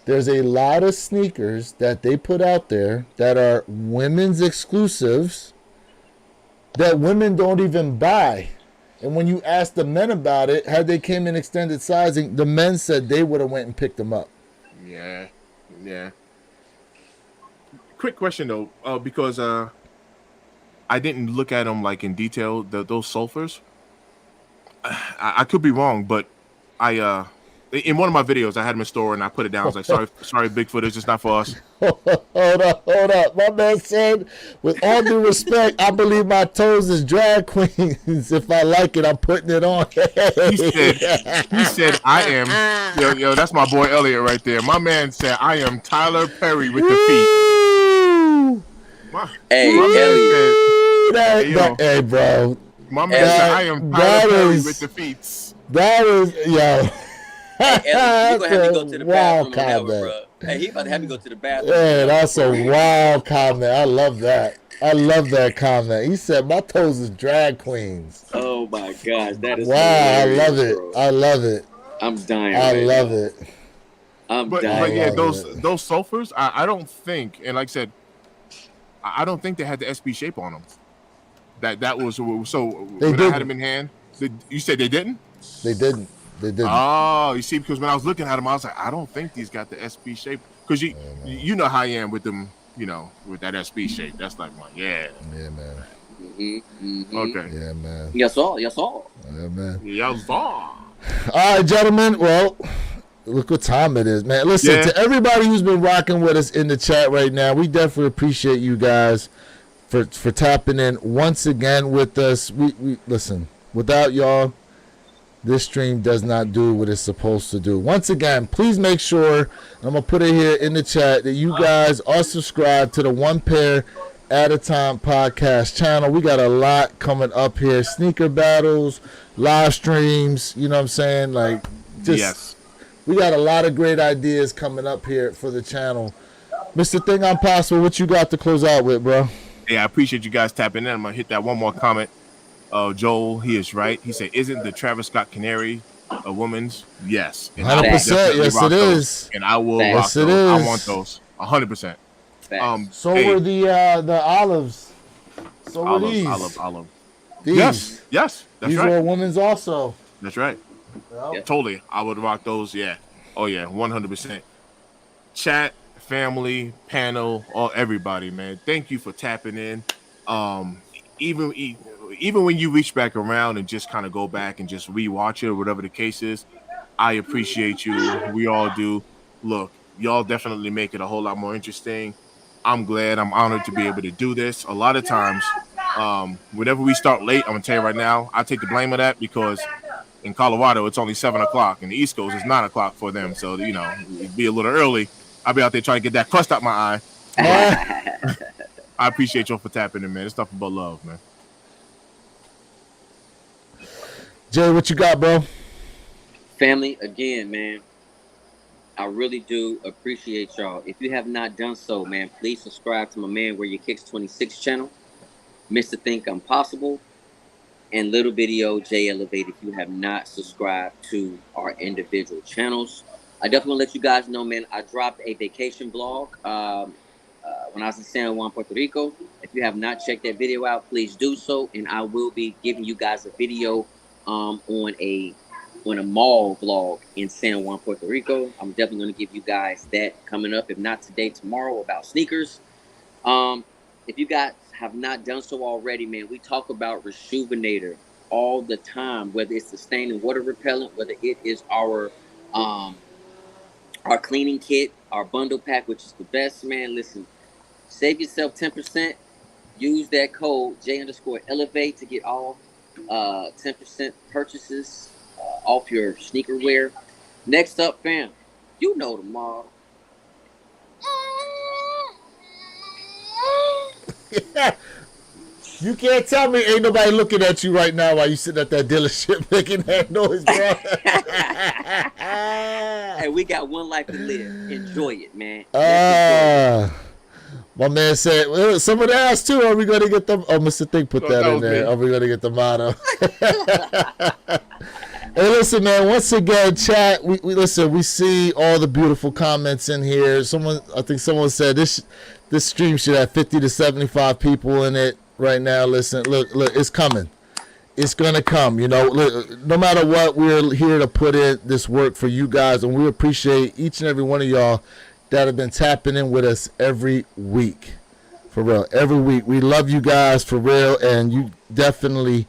There's a lot of sneakers that they put out there that are women's exclusives that women don't even buy. And when you ask the men about it, had they came in extended sizing, the men said they would have went and picked them up. Yeah. Quick question though, because I didn't look at them like in detail. Those sulfurs. I could be wrong, but I in one of my videos I had them in store and I put it down. I was like, sorry, Bigfoot, it's just not for us. Hold up. My man said, with all due respect, I believe my toes is drag queens. If I like it, I'm putting it on. He said, I am. Yo, that's my boy Elliot right there. My man said, I am Tyler Perry with the feet. Elliot. Hey, bro. My man said, I am Tyler Perry with the feet. That is, yo. Hey, Elliot, you gonna have me go to the bathroom on that one, bro. Hey, he about to have me go to the bathroom. Yeah, that's a wild comment. I love that. I love that comment. He said, my toes is drag queens. Oh, my gosh. That is wow. I love it. Bro. I love it. I'm dying. I love it. I'm dying. But yeah, those sulfurs, I don't think, and like I said, I don't think they had the SB shape on them. That was so when I had them in hand. You said they didn't? They didn't. Oh, you see, because when I was looking at them, I was like, I don't think these got the SB shape. Because you know how I am with them, with that SB shape. That's like yeah, man. Mm-hmm. Okay. Yeah, man. Yes, all. Yeah, man. Yes, all. All right, gentlemen. Well, look what time it is, man. Listen, to everybody who's been rocking with us in the chat right now, we definitely appreciate you guys for tapping in once again with us. We listen, without y'all, this stream does not do what it's supposed to do. Once again, please make sure, I'm going to put it here in the chat, that you guys are subscribed to the One Pair at a Time podcast channel. We got a lot coming up here. Sneaker battles, live streams, you know what I'm saying? Like, we got a lot of great ideas coming up here for the channel. Mr. Thing I'm Possible, what you got to close out with, bro? Yeah, I appreciate you guys tapping in. I'm going to hit that one more comment. Joel, he is right. He said, "Isn't the Travis Scott Canary a woman's?" Yes, 100%. Yes, it is. And I will rock those. I want those 100%. So were the olives. So were these. Olive. These. Yes. That's these right. were women's also. That's right. Yep. Totally. I would rock those. Yeah. Oh yeah. 100%. Chat, family, panel, everybody, man. Thank you for tapping in. Even when you reach back around and just kind of go back and just rewatch it or whatever the case is, I appreciate you. We all do. Look, y'all definitely make it a whole lot more interesting. I'm glad. I'm honored to be able to do this. A lot of times, whenever we start late, I'm going to tell you right now, I take the blame of that because in Colorado, it's only 7 o'clock. In the East Coast, it's 9 o'clock for them. So, it'd be a little early. I'll be out there trying to get that crust out my eye. I appreciate y'all for tapping in, man. It's nothing but love, man. Jay, what you got, bro? Family, again, man, I really do appreciate y'all. If you have not done so, man, please subscribe to my man Where Your Kicks 26 channel, Mr. Think I'm Possible. and Little Video J Elevate if you have not subscribed to our individual channels. I definitely want to let you guys know, man, I dropped a vacation vlog when I was in San Juan, Puerto Rico. If you have not checked that video out, please do so. And I will be giving you guys a video on a mall vlog in San Juan, Puerto Rico. I'm definitely going to give you guys that coming up, if not today, tomorrow, about sneakers. If you guys have not done so already, man, we talk about Reshoevn8r all the time, whether it's the stain and water repellent, whether it is our cleaning kit, our bundle pack, which is the best, man. Listen, save yourself 10%. Use that code J_Elevate to get all 10% purchases off your sneaker wear. Next up, fam, you know the mall. Yeah. You can't tell me ain't nobody looking at you right now while you sitting at that dealership making that noise, bro. Hey, we got one life to live. Enjoy it, man. My man said, well, someone asked too, are we going to get them? Oh, Mr. Think put that in there. Me. Are we going to get the motto? Hey, listen, man, once again, chat, we listen, we see all the beautiful comments in here. I think someone said this stream should have 50 to 75 people in it right now. Listen, look, it's coming. It's going to come, look, no matter what, we're here to put in this work for you guys, and we appreciate each and every one of y'all that have been tapping in with us every week. For real, every week. We love you guys for real, and you definitely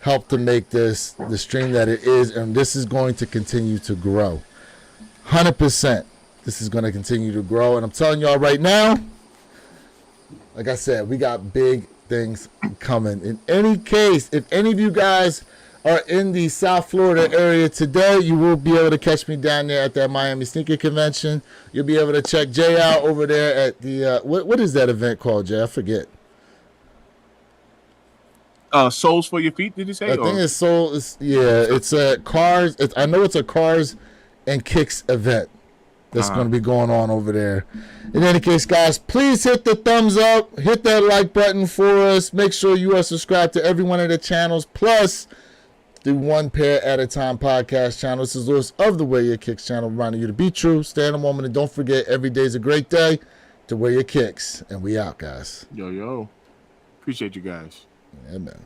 help to make this the stream that it is, and this is going to continue to grow. 100%. This is going to continue to grow, and I'm telling y'all right now, like I said, we got big things coming. In any case, if any of you guys are in the South Florida area today, you will be able to catch me down there at that Miami Sneaker Convention. You'll be able to check Jay out over there at the what is that event called, Jay? I forget. Soles for your feet, did you say? I think it's Soul. It's a cars. I know it's a cars and kicks event that's going to be going on over there. In any case, guys, please hit the thumbs up, hit that like button for us. Make sure you are subscribed to every one of the channels, plus the One Pair at a Time podcast channel. This is Lewis of the Wear Your Kicks channel, reminding you to be true, stay in the moment, and don't forget, every day is a great day to wear your kicks. And we out, guys. Yo. Appreciate you guys. Yeah, man.